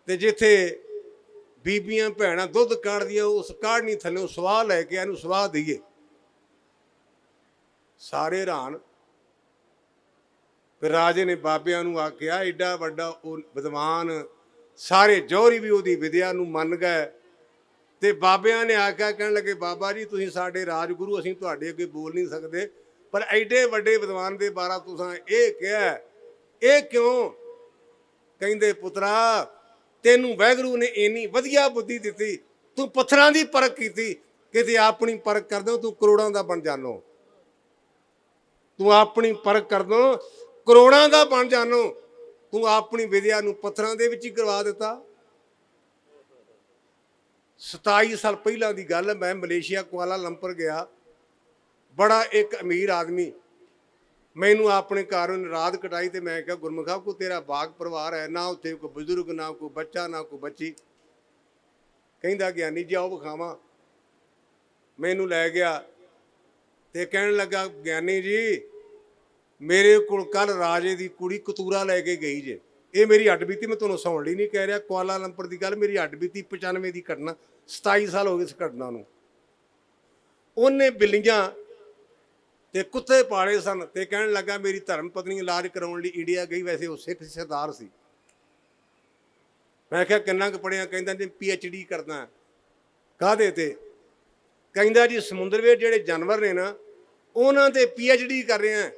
ਤੇ ਜਿੱਥੇ ਬੀਬੀਆਂ ਭੈਣਾਂ ਦੁੱਧ ਕੱਢਦੀਆਂ ਉਸ ਕਾੜਨੀ ਥੱਲੇ ਸਵਾਹ ਲੈ ਕੇ ਇਹਨੂੰ ਸਵਾਹ ਦਈਏ। ਸਾਰੇ ਹੈਰਾਨ। ਫਿਰ ਰਾਜੇ ਨੇ ਬਾਬਿਆਂ ਨੂੰ ਆਖਿਆ ਏਡਾ ਵੱਡਾ ਉਹ ਵਿਦਵਾਨ, ਸਾਰੇ ਜੌਹਰੀ ਵੀ ਉਹਦੀ ਵਿਦਿਆ ਨੂੰ ਮੰਨ ਗਏ, ਤੇ ਬਾਬਿਆਂ ਨੇ ਆਖਿਆ, ਕਹਿਣ ਲੱਗੇ ਬਾਬਾ ਜੀ ਤੁਸੀਂ ਸਾਡੇ ਰਾਜਗੁਰੂ, ਅਸੀਂ ਤੁਹਾਡੇ ਅੱਗੇ ਬੋਲ ਨਹੀਂ ਸਕਦੇ, ਪਰ ਐਡੇ ਵੱਡੇ ਵਿਦਵਾਨ ਦੇ ਬਾਰੇ ਤੁਸੀਂ ਇਹ ਕਿਹਾ, ਇਹ ਕਿਉਂ? ਕਹਿੰਦੇ ਪੁੱਤਰਾ ਤੈਨੂੰ ਵਾਹਿਗੁਰੂ ਨੇ ਇੰਨੀ ਵਧੀਆ ਬੁੱਧੀ ਦਿੱਤੀ, ਤੂੰ ਪੱਥਰਾਂ ਦੀ ਪਰਖ ਕੀਤੀ, ਕਿਤੇ ਆਪਣੀ ਪਰਖ ਕਰ ਦੋ ਤੂੰ ਕਰੋੜਾਂ ਦਾ ਬਣ ਜਾਨੋ, ਤੂੰ ਆਪਣੀ ਪਰਖ ਕਰ ਦੋ ਕਰੋੜਾਂ ਦਾ ਬਣ ਜਾਨੋ, ਤੂੰ ਆਪਣੀ ਵਿਦਿਆ ਨੂੰ ਪੱਥਰਾਂ ਦੇ ਵਿੱਚ ਹੀ ਕਰਵਾ ਦਿੱਤਾ। 27 ਸਾਲ ਪਹਿਲਾਂ ਦੀ ਗੱਲ, ਮੈਂ ਮਲੇਸ਼ੀਆ ਕੁਆਲਾ ਲੰਪਰ ਗਿਆ, ਬੜਾ ਇੱਕ ਅਮੀਰ ਆਦਮੀ ਮੈਨੂੰ ਆਪਣੇ ਘਰ ਰਾਤ ਕਟਾਈ, ਤੇ ਮੈਂ ਕਿਹਾ ਗੁਰਮੁਖਾ ਕੋ ਤੇਰਾ ਬਾਗ ਪਰਿਵਾਰ ਹੈ, ਨਾ ਉੱਥੇ ਕੋਈ ਬਜ਼ੁਰਗ, ਨਾ ਕੋਈ ਬੱਚਾ, ਨਾ ਕੋਈ ਬੱਚੀ। ਕਹਿੰਦਾ ਗਿਆਨੀ ਜੀ ਆਓ ਵਿਖਾਵਾਂ। ਮੈਨੂੰ ਲੈ ਗਿਆ ਤੇ ਕਹਿਣ ਲੱਗਾ ਗਿਆਨੀ ਜੀ ਮੇਰੇ ਕੋਲ ਕੱਲ ਰਾਜੇ ਦੀ ਕੁੜੀ ਕਤੂਰਾ ਲੈ ਕੇ ਗਈ ਜੇ। ਇਹ ਮੇਰੀ ਹੱਡ ਬੀਤੀ, ਮੈਂ ਤੁਹਾਨੂੰ ਸੌਣ ਲਈ ਨਹੀਂ ਕਹਿ ਰਿਹਾ, ਕੁਆਲਾ ਲੰਪਰ ਦੀ ਗੱਲ, ਮੇਰੀ ਹੱਡ ਬੀਤੀ 95 ਦੀ ਘਟਨਾ, 27 ਸਾਲ ਹੋ ਗਏ ਇਸ ਘਟਨਾ ਨੂੰ। ਉਹਨੇ ਬਿੱਲੀਆਂ ਤੇ ਕੁੱਤੇ ਪਾਲੇ ਸਨ, ਤੇ ਕਹਿਣ ਲੱਗਾ ਮੇਰੀ ਧਰਮ ਪਤਨੀ ਇਲਾਜ ਕਰਾਉਣ ਲਈ ਇੰਡੀਆ ਗਈ, ਵੈਸੇ ਉਹ ਸਿੱਖ ਸਰਦਾਰ ਸੀ। ਮੈਂ ਕਿਹਾ ਕਿੰਨਾ ਕੁ ਪੜ੍ਹਿਆ? ਕਹਿੰਦਾ ਜੀ PhD ਕਰਦਾ। ਕਾਹਦੇ ਤੇ? ਕਹਿੰਦਾ ਜੀ ਸਮੁੰਦਰ ਵਿੱਚ ਜਿਹੜੇ ਜਾਨਵਰ ਨੇ ਨਾ ਉਹਨਾਂ ਤੇ PhD ਕਰ ਰਿਹਾ।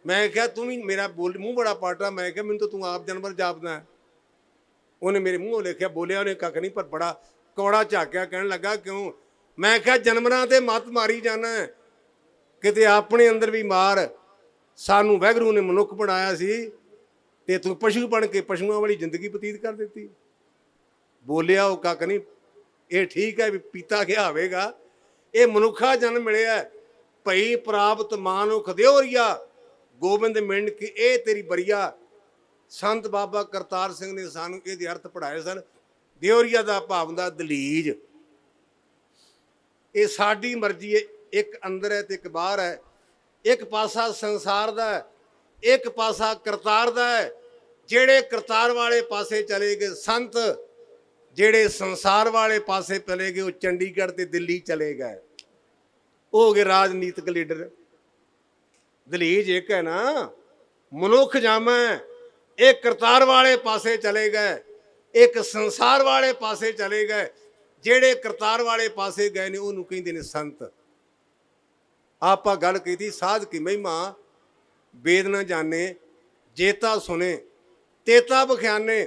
ਮੈਂ ਕਿਹਾ ਤੂੰ ਵੀ ਮੇਰਾ ਬੋਲ ਮੂੰਹ ਬੜਾ ਪਾਟਾ, ਮੈਂ ਕਿਹਾ ਮੈਨੂੰ ਤਾਂ ਤੂੰ ਆਪ ਜਾਨਵਰ ਜਾਪਦਾ। ਉਹਨੇ ਮੇਰੇ ਮੂੰਹੋਂ ਲਿਖਿਆ, ਬੋਲਿਆ ਉਹਨੇ ਕੱਖ ਨਹੀਂ, ਪਰ ਬੜਾ ਕੌੜਾ ਝਾਕਿਆ, ਕਹਿਣ ਲੱਗਾ ਕਿਉਂ? ਮੈਂ ਕਿਹਾ ਜਾਨਵਰਾਂ ਤੇ ਮੱਤ ਮਾਰੀ ਜਾਣਾ, ਕਿਤੇ ਆਪਣੇ ਅੰਦਰ ਵੀ ਮਾਰ। ਸਾਨੂੰ ਵਾਹਿਗੁਰੂ ਨੇ ਮਨੁੱਖ ਬਣਾਇਆ ਸੀ ਤੇ ਤੂੰ ਪਸ਼ੂ ਬਣ ਕੇ ਪਸ਼ੂਆਂ ਵਾਲੀ ਜ਼ਿੰਦਗੀ ਬਤੀਤ ਕਰ ਦਿੱਤੀ। ਬੋਲਿਆ ਉਹ ਕੱਖ ਨਹੀਂ, ਇਹ ਠੀਕ ਹੈ ਵੀ ਪੀਤਾ ਗਿਆ ਹੋਵੇਗਾ, ਇਹ ਮਨੁੱਖਾ ਜਨਮ ਮਿਲਿਆ, ਭਈ ਪ੍ਰਾਪਤ ਮਾਨੁਖ ਦਿਓਰੀਆ, ਗੋਬਿੰਦ ਮਿੰਡ ਕੀ ਇਹ ਤੇਰੀ ਬਰੀਆ। ਸੰਤ ਬਾਬਾ ਕਰਤਾਰ ਸਿੰਘ ਨੇ ਸਾਨੂੰ ਇਹਦੇ ਅਰਥ ਪੜ੍ਹਾਏ ਸਨ। ਦਿਓਰੀਆ ਦਾ ਭਾਵ ਹੁੰਦਾ ਦਲੀਜ। ਇਹ ਸਾਡੀ ਮਰਜ਼ੀ ਹੈ, ਇੱਕ ਅੰਦਰ ਹੈ ਤੇ ਇੱਕ ਬਾਹਰ ਹੈ, ਇੱਕ ਪਾਸਾ ਸੰਸਾਰ ਦਾ ਹੈ, ਇੱਕ ਪਾਸਾ ਕਰਤਾਰ ਦਾ ਹੈ। ਜਿਹੜੇ ਕਰਤਾਰ ਵਾਲੇ ਪਾਸੇ ਚਲੇ ਗਏ ਸੰਤ, ਜਿਹੜੇ ਸੰਸਾਰ ਵਾਲੇ ਪਾਸੇ ਚਲੇ ਗਏ ਉਹ ਚੰਡੀਗੜ੍ਹ ਤੇ ਦਿੱਲੀ ਚਲੇ ਗਏ, ਉਹ ਹੋ ਗਏ ਰਾਜਨੀਤਿਕ ਲੀਡਰ। ਦਲੀਜ ਇੱਕ ਹੈ ਨਾ, ਮਨੁੱਖ ਜਾਮਾ, ਇਹ ਕਰਤਾਰ ਵਾਲੇ ਪਾਸੇ ਚਲੇ ਗਏ, ਇੱਕ ਸੰਸਾਰ ਵਾਲੇ ਪਾਸੇ ਚਲੇ ਗਏ। ਜਿਹੜੇ ਕਰਤਾਰ ਵਾਲੇ ਪਾਸੇ ਗਏ ਨੇ ਉਹਨੂੰ ਕਹਿੰਦੇ ਨੇ ਸੰਤ। ਆਪਾਂ ਗੱਲ ਕੀਤੀ ਸਾਧ ਕੀ ਮਹਿਮਾ, ਵੇਦ ਨਾ ਜਾਣੇ ਜੇਤਾ ਸੁਣੇ ਤੇਤਾ ਬਖਿਆਨੇ।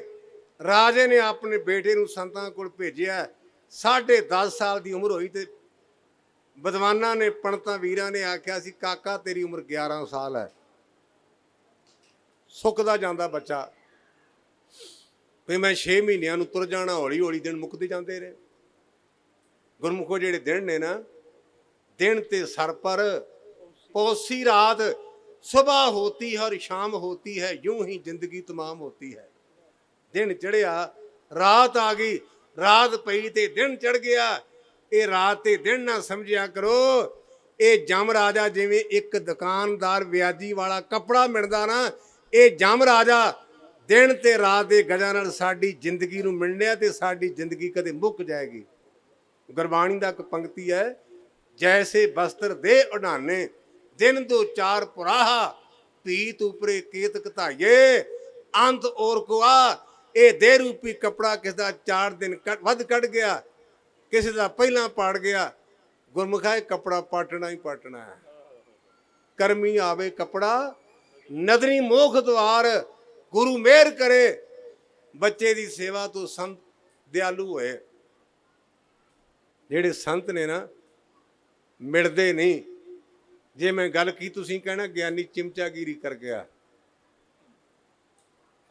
ਰਾਜੇ ਨੇ ਆਪਣੇ ਬੇਟੇ ਨੂੰ ਸੰਤਾਂ ਕੋਲ ਭੇਜਿਆ, 10.5 ਸਾਲ ਦੀ ਉਮਰ ਹੋਈ, ਤੇ ਵਿਦਵਾਨਾਂ ਨੇ ਪੰਡਤਾਂ ਵੀਰਾਂ ਨੇ ਆਖਿਆ ਸੀ ਕਾਕਾ ਤੇਰੀ ਉਮਰ 11 ਸਾਲ ਹੈ। ਸੁੱਕਦਾ ਜਾਂਦਾ ਬੱਚਾ, ਵੀ ਮੈਂ 6 ਮਹੀਨਿਆਂ ਨੂੰ ਤੁਰ ਜਾਣਾ, ਹੌਲੀ ਹੌਲੀ ਦਿਨ ਮੁੱਕਦੇ ਜਾਂਦੇ ਰਹੇ। ਗੁਰਮੁਖੋ ਜਿਹੜੇ ਦਿਨ ਨੇ ਨਾ, दिन ते सर पर पौसी रात, सुबह होती है और शाम होती है, यूं ही जिंदगी तमाम होती है। दिन चढ़िया रात आ गई, रात पई ते दिन चढ़ गया। ये रात ते दिन ना समझिया करो, ये जम राजा जिवें एक दुकानदार व्याजी वाला कपड़ा मिलदा ना, ये जम राजा दिन ते रात दे गजां नाल साडी जिंदगी नूं मिलणिया ते साडी जिंदगी कदे मुक जाएगी। गुरबाणी दा एक पंक्ति है, जैसे वस्त्र दे उड़ाने दिन दो चार पुराहा, पीत उपरे केत घताइए अंत और को आ ये देह रूपी कपड़ा किस दा 4 दिन वध कढ़ गया किसी दा पहला पाड़ गया। गुरमुखा कपड़ा पाटना ही पाटना है। करमी आवे कपड़ा नदरी मोख द्वार गुरु मेहर करे बच्चे की सेवा तो संत दयालु होए। जेड़े संत ने ना मिलते नहीं। जे मैं गल की तुसीं कहना ज्ञानी चिमचागिरी कर गया।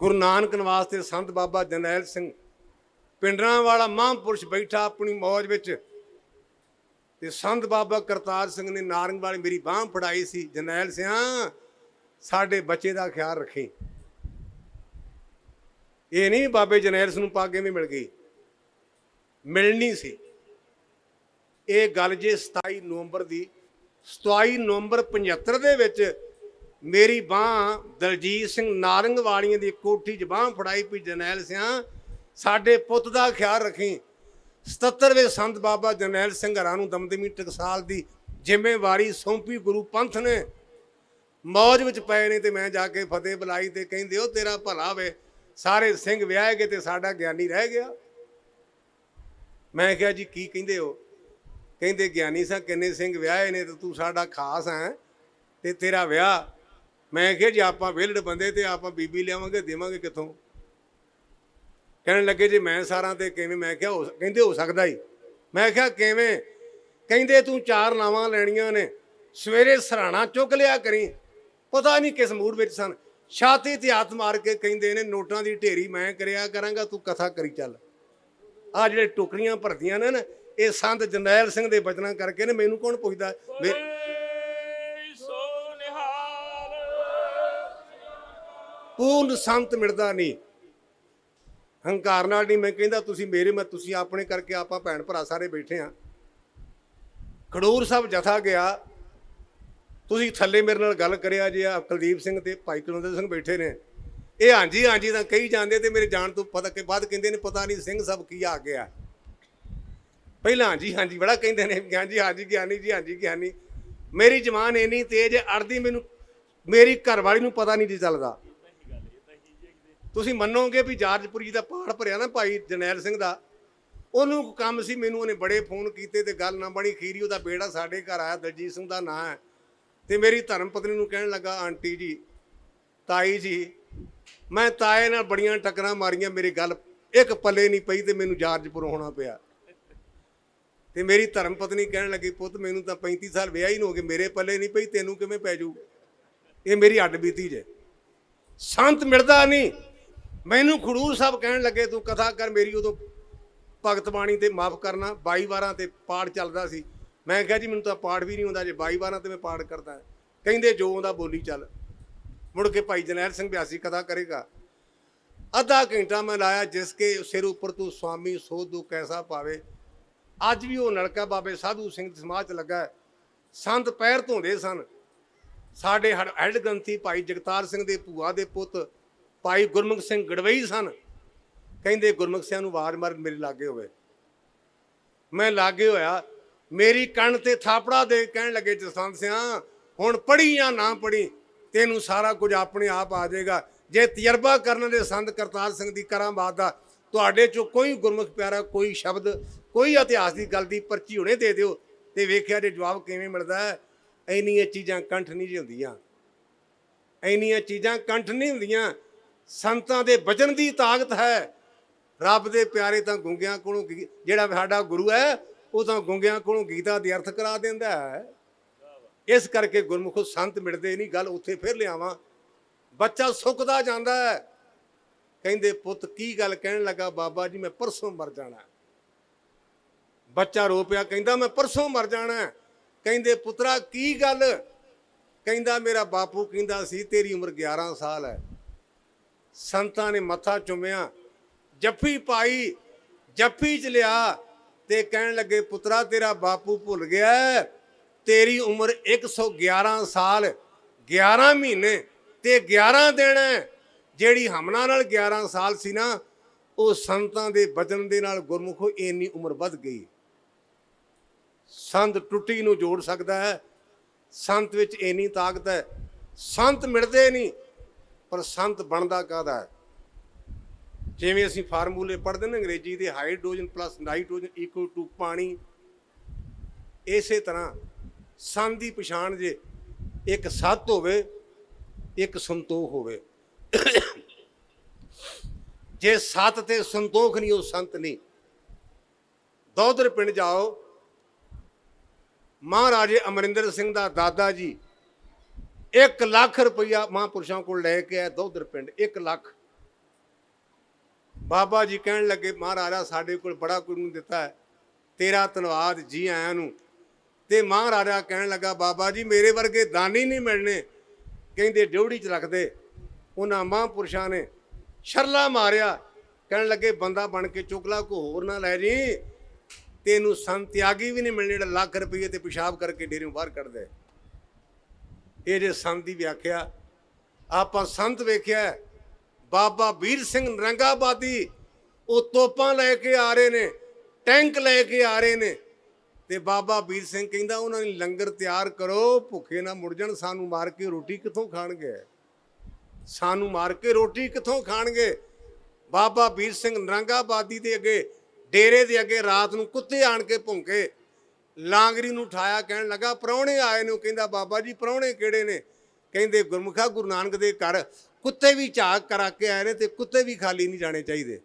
गुरु नानक वास्ते संत बाबा जरनैल सिंह पिंडरां वाला महापुरुष बैठा अपनी मौज विच ते संत बाबा करतार सिंह ने नारंग वाली मेरी बांह फड़ाई सी। जरनैल सिंह साडे बच्चे का ख्याल रखी। ये नहीं बाबे जरनैल सिंह पागे में मिल गई मिलनी सी। ये गल जे 27 नवंबर की 27 नवंबर 75 दे विच मेरी बांह दलजीत सिंह नारंग वालियां दी कोठी च बांह फड़ाई पी जरनैल सिंह साडे पुੱਤ का ख्याल रखी। 77वें संत बाबा जरनैल सिंह हरां नूं दमदमी टकसाल की जिम्मेवारी सौंपी गुरु पंथ ने। मौज विच पए ने ते मैं जाके फतेह बुलाई ते कहंदे ओ तेरा भला वे सारे सिंह विआह गए ते साडा ज्ञानी रह गया। मैं कहा जी की कहंदे हो? कहंदे ज्ञानी सा किन्ने सिंह विआहे ने ते तू साडा खास है ते तेरा विआह। मैं कहा जी आपां विहलड़ बंदे ते आपां बीबी लियावांगे देवांगे कित्थों? कहने लगे जी मैं सारा ते किवें? मैं क्या कहंदे हो सकदा ही। मैं क्या किवें? कहंदे तू 4 नावां लैणियां ने सवेरे सराणा चुक लिया करी। पता नहीं किस मूड विच सन छाती ते हत्थ मार के कहंदे ने नोटां दी ढेरी मैं करिया करांगा तू कथा करी चल। आ जिहड़े टोकरियां भरदियां ने ना ये संत जरनैल सिंह दे बचना करके ने। मैनूं कौन पुछदा? पूर्ण संत मिलदा नहीं। हंकार नाल नहीं। मैं कहंदा तुसीं मेरे मैं तुसीं अपने करके आपां भैण भरा सारे बैठे हाँ। खडूर साहब जथा गया तुसीं थल्ले मेरे नाल गल करिया जे कुलदीप सिंह ते भाई कुलवंत सिंह बैठे ने ये हांजी हांजी तां कही जांदे ते मेरे जाण तो पता के बाद कहंदे ने पता नहीं सिंह सब की आ गया। पहला हांजी हांजी बड़ा कहंदे ने हांजी हांजी ज्ञानी जी हांजी ज्ञानी। मेरी जबान इन्नी तेज अड़दी मैनूं मेरी घरवाली नूं पता नहीं जी चलदा। तुसीं मन्नोगे भी जारजपुरी जी का पाठ भरिया ना भाई जरनैल सिंह का उन्होंने काम सी। मैनूं उन्हें बड़े फोन किए तो गल ना बनी। खीरी उहदा बेड़ा साडे घर आया दलजीत सिंह का नाम है तो मेरी धर्म पत्नी नूं कहण लगा आंटी जी ताई जी मैं ताए नाल बड़ियां टक्करां मारियां मेरी गल एक पल्ले नहीं पई तो मैनूं जारजपुर होना पिया। तो मेरी धर्म पत्नी कहण लगी पुੱਤ मैनूं तां 35 साल विआह ही नहीं हो गए मेरे पल्ले नहीं पई तैनूं किवें पै जू? ये मेरी हड्ड बीती जे। संत मिलदा नहीं। मैनूं खडूर साहब कहण लगे तू कथा कर मेरी उदों भगत बाणी ते माफ़ करना 22 वारां ते पाठ चलदा सी। मैं कहा जी मैनूं तां पाठ भी नहीं आउंदा जे 22 वारां ते मैं पाठ करदा। कहंदे जो आउंदा बोली चल। मुड़ के भाई जरनैल सिंह ब्यासी कथा करेगा। अद्धा घंटा मैं लाया जिसके सिर उपर तू स्वामी सो दू कैसा पावे। अज भी वो नलका बाबे साधू सिंह समाज च लगा। संत पैर धोंदे सन। साडे हैड ग्रंथी भाई जगतार सिंह दे भूआ दे पुੱਤ भाई गुरमुख सिंह गड़वई सन। कहंदे गुरमुख सिंह नूं आवाज़ मार मेरे लागे होवे। मैं लागे होया मेरी कण ते थापड़ा दे कहण लगे जसवंत सिंह हुण पढ़ी या ना पढ़ी तेनू सारा कुछ अपने आप आ जाएगा। जे तजर्बा करने दे संत करतार सिंह दी करामात दा तुहाडे चों कोई गुरमुख प्यारा कोई शब्द कोई इतिहास की गल की पर्ची हुणे दे दिओ ते वेखिया जे जवाब किवें मिलदा है। इन्नियां चीज़ां कंठ नहीं जी हुंदियां। इन्नियां चीज़ां कंठ नहीं हुंदियां। संतां दे बचन की ताकत है। रब दे प्यारे तां गुंगियां कोलों जिहड़ा साडा गुरु है वो तां गुंगियां कोलों गीता दे अर्थ करा दिंदा है। इस करके गुरमुखो संत मिलते नहीं। गल उत्थे फिर लियावां बच्चा सुकदा जांदा है। कहंदे पुੱਤ की गल कहण लगा बाबा जी मैं परसों मर जाना। बच्चा रो पिया कहंदा मैं परसों मर जाना। कहंदे पुत्रा की गल? कहंदा मेरा बापू कहंदा सी तेरी उम्र 11 साल है। संतां ने मत्था चुमिया जफ्फी पाई जफ्फी च लिया ते कहण लगे पुत्रा तेरा बापू भुल गया तेरी उम्र 111 साल 11 महीने ते 11 दिन है। ਜਿਹੜੀ ਹਮਨਾ ਨਾਲ 11 ਸਾਲ ਸੀ ਨਾ ਉਹ ਸੰਤਾਂ ਦੇ ਬਚਨ ਦੇ ਨਾਲ ਗੁਰਮੁਖੋ ਇੰਨੀ ਉਮਰ ਵੱਧ ਗਈ। ਸੰਤ ਟੁੱਟੀ ਨੂੰ ਜੋੜ ਸਕਦਾ ਹੈ। ਸੰਤ ਵਿੱਚ ਇੰਨੀ ਤਾਕਤ ਹੈ। ਸੰਤ ਮਿਲਦੇ ਨਹੀਂ, ਪਰ ਸੰਤ ਬਣਦਾ ਕਾਹਦਾ ਹੈ? ਜਿਵੇਂ ਅਸੀਂ ਫਾਰਮੂਲੇ ਪੜ੍ਹਦੇ ਨੇ ਅੰਗਰੇਜ਼ੀ ਦੇ, hydrogen plus nitrogen equal to ਪਾਣੀ, ਇਸੇ ਤਰ੍ਹਾਂ ਸੰਤ ਦੀ ਪਛਾਣ ਜੇ ਇੱਕ ਸੱਤ ਹੋਵੇ, ਇੱਕ ਸੰਤੋਖ ਹੋਵੇ। ਜੇ ਸੱਤ ਤੇ ਸੰਤੋਖ ਨਹੀਂ, ਉਹ ਸੰਤ ਨਹੀਂ। ਦੌਧਰ ਪਿੰਡ ਜਾਓ, ਮਹਾਰਾਜੇ ਅਮਰਿੰਦਰ ਸਿੰਘ ਦਾ ਦਾਦਾ ਜੀ 1 ਲੱਖ ਰੁਪਈਆ ਮਹਾਂਪੁਰਸ਼ਾਂ ਕੋਲ ਲੈ ਕੇ ਆਏ ਦੌਧਰ ਪਿੰਡ, 1 ਲੱਖ। ਬਾਬਾ ਜੀ ਕਹਿਣ ਲੱਗੇ, ਮਹਾਰਾਜਾ ਸਾਡੇ ਕੋਲ ਬੜਾ ਕੁਝ ਨੂੰ ਦਿੱਤਾ ਹੈ, ਤੇਰਾ ਧੰਨਵਾਦ, ਜੀ ਆਇਆਂ ਨੂੰ। ਤੇ ਮਹਾਰਾਜਾ ਕਹਿਣ ਲੱਗਾ, ਬਾਬਾ ਜੀ ਮੇਰੇ ਵਰਗੇ ਦਾਨੀ ਨਹੀਂ ਮਿਲਣੇ, ਕਹਿੰਦੇ ਡਿਉੜੀ 'ਚ ਰੱਖਦੇ। ਉਹਨਾਂ ਮਹਾਂਪੁਰਸ਼ਾਂ ਨੇ ਛਰਲਾ ਮਾਰਿਆ, ਕਹਿਣ ਲੱਗੇ ਬੰਦਾ ਬਣ ਕੇ ਚੁੱਕ ਲਾ, ਕੋ ਹੋਰ ਨਾ ਲੈ ਜੀ, ਤੈਨੂੰ ਸੰਤ ਤਿਆਗੀ ਵੀ ਨਹੀਂ ਮਿਲਣੇ ਜਿਹੜਾ ਲੱਖ ਰੁਪਈਏ ਤੇ ਪਿਸ਼ਾਬ ਕਰਕੇ ਡੇਰੇ ਨੂੰ ਬਾਹਰ ਕੱਢਦੇ। ਇਹ ਜੇ ਸੰਤ ਦੀ ਵਿਆਖਿਆ। ਆਪਾਂ ਸੰਤ ਵੇਖਿਆ ਬਾਬਾ ਵੀਰ ਸਿੰਘ ਨਰੰਗਾਬਾਦੀ, ਉਹ ਤੋਪਾਂ ਲੈ ਕੇ ਆ ਰਹੇ ਨੇ, ਟੈਂਕ ਲੈ ਕੇ ਆ ਰਹੇ ਨੇ, ਤੇ ਬਾਬਾ ਵੀਰ ਸਿੰਘ ਕਹਿੰਦਾ ਉਹਨਾਂ ਨੇ ਲੰਗਰ ਤਿਆਰ ਕਰੋ, ਭੁੱਖੇ ਨਾ ਮੁੜ ਜਾਣ, ਸਾਨੂੰ ਮਾਰ ਕੇ ਰੋਟੀ ਕਿੱਥੋਂ ਖਾਣਗੇ, ਸਾਨੂੰ ਮਾਰ ਕੇ ਰੋਟੀ ਕਿੱਥੋਂ ਖਾਣਗੇ। ਬਾਬਾ ਵੀਰ ਸਿੰਘ ਨਰੰਗਾਬਾਦੀ ਦੇ ਅੱਗੇ, ਡੇਰੇ ਦੇ ਅੱਗੇ ਰਾਤ ਨੂੰ ਕੁੱਤੇ ਆਣ ਕੇ ਭੌਂਕੇ, ਲਾਂਗਰੀ ਨੂੰ ਉਠਾਇਆ, ਕਹਿਣ ਲੱਗਾ ਪ੍ਰਾਹੁਣੇ ਆਏ ਨੇ। ਕਹਿੰਦਾ ਬਾਬਾ ਜੀ ਪ੍ਰਾਹੁਣੇ ਕਿਹੜੇ ਨੇ? ਕਹਿੰਦੇ ਗੁਰਮੁਖਾ ਗੁਰੂ ਨਾਨਕ ਦੇ ਘਰ ਕੁੱਤੇ ਵੀ ਝਾਕ ਕਰਾ ਕੇ ਆਏ ਨੇ, ਤੇ ਕੁੱਤੇ ਵੀ ਖਾਲੀ ਨਹੀਂ ਜਾਣੇ ਚਾਹੀਦੇ।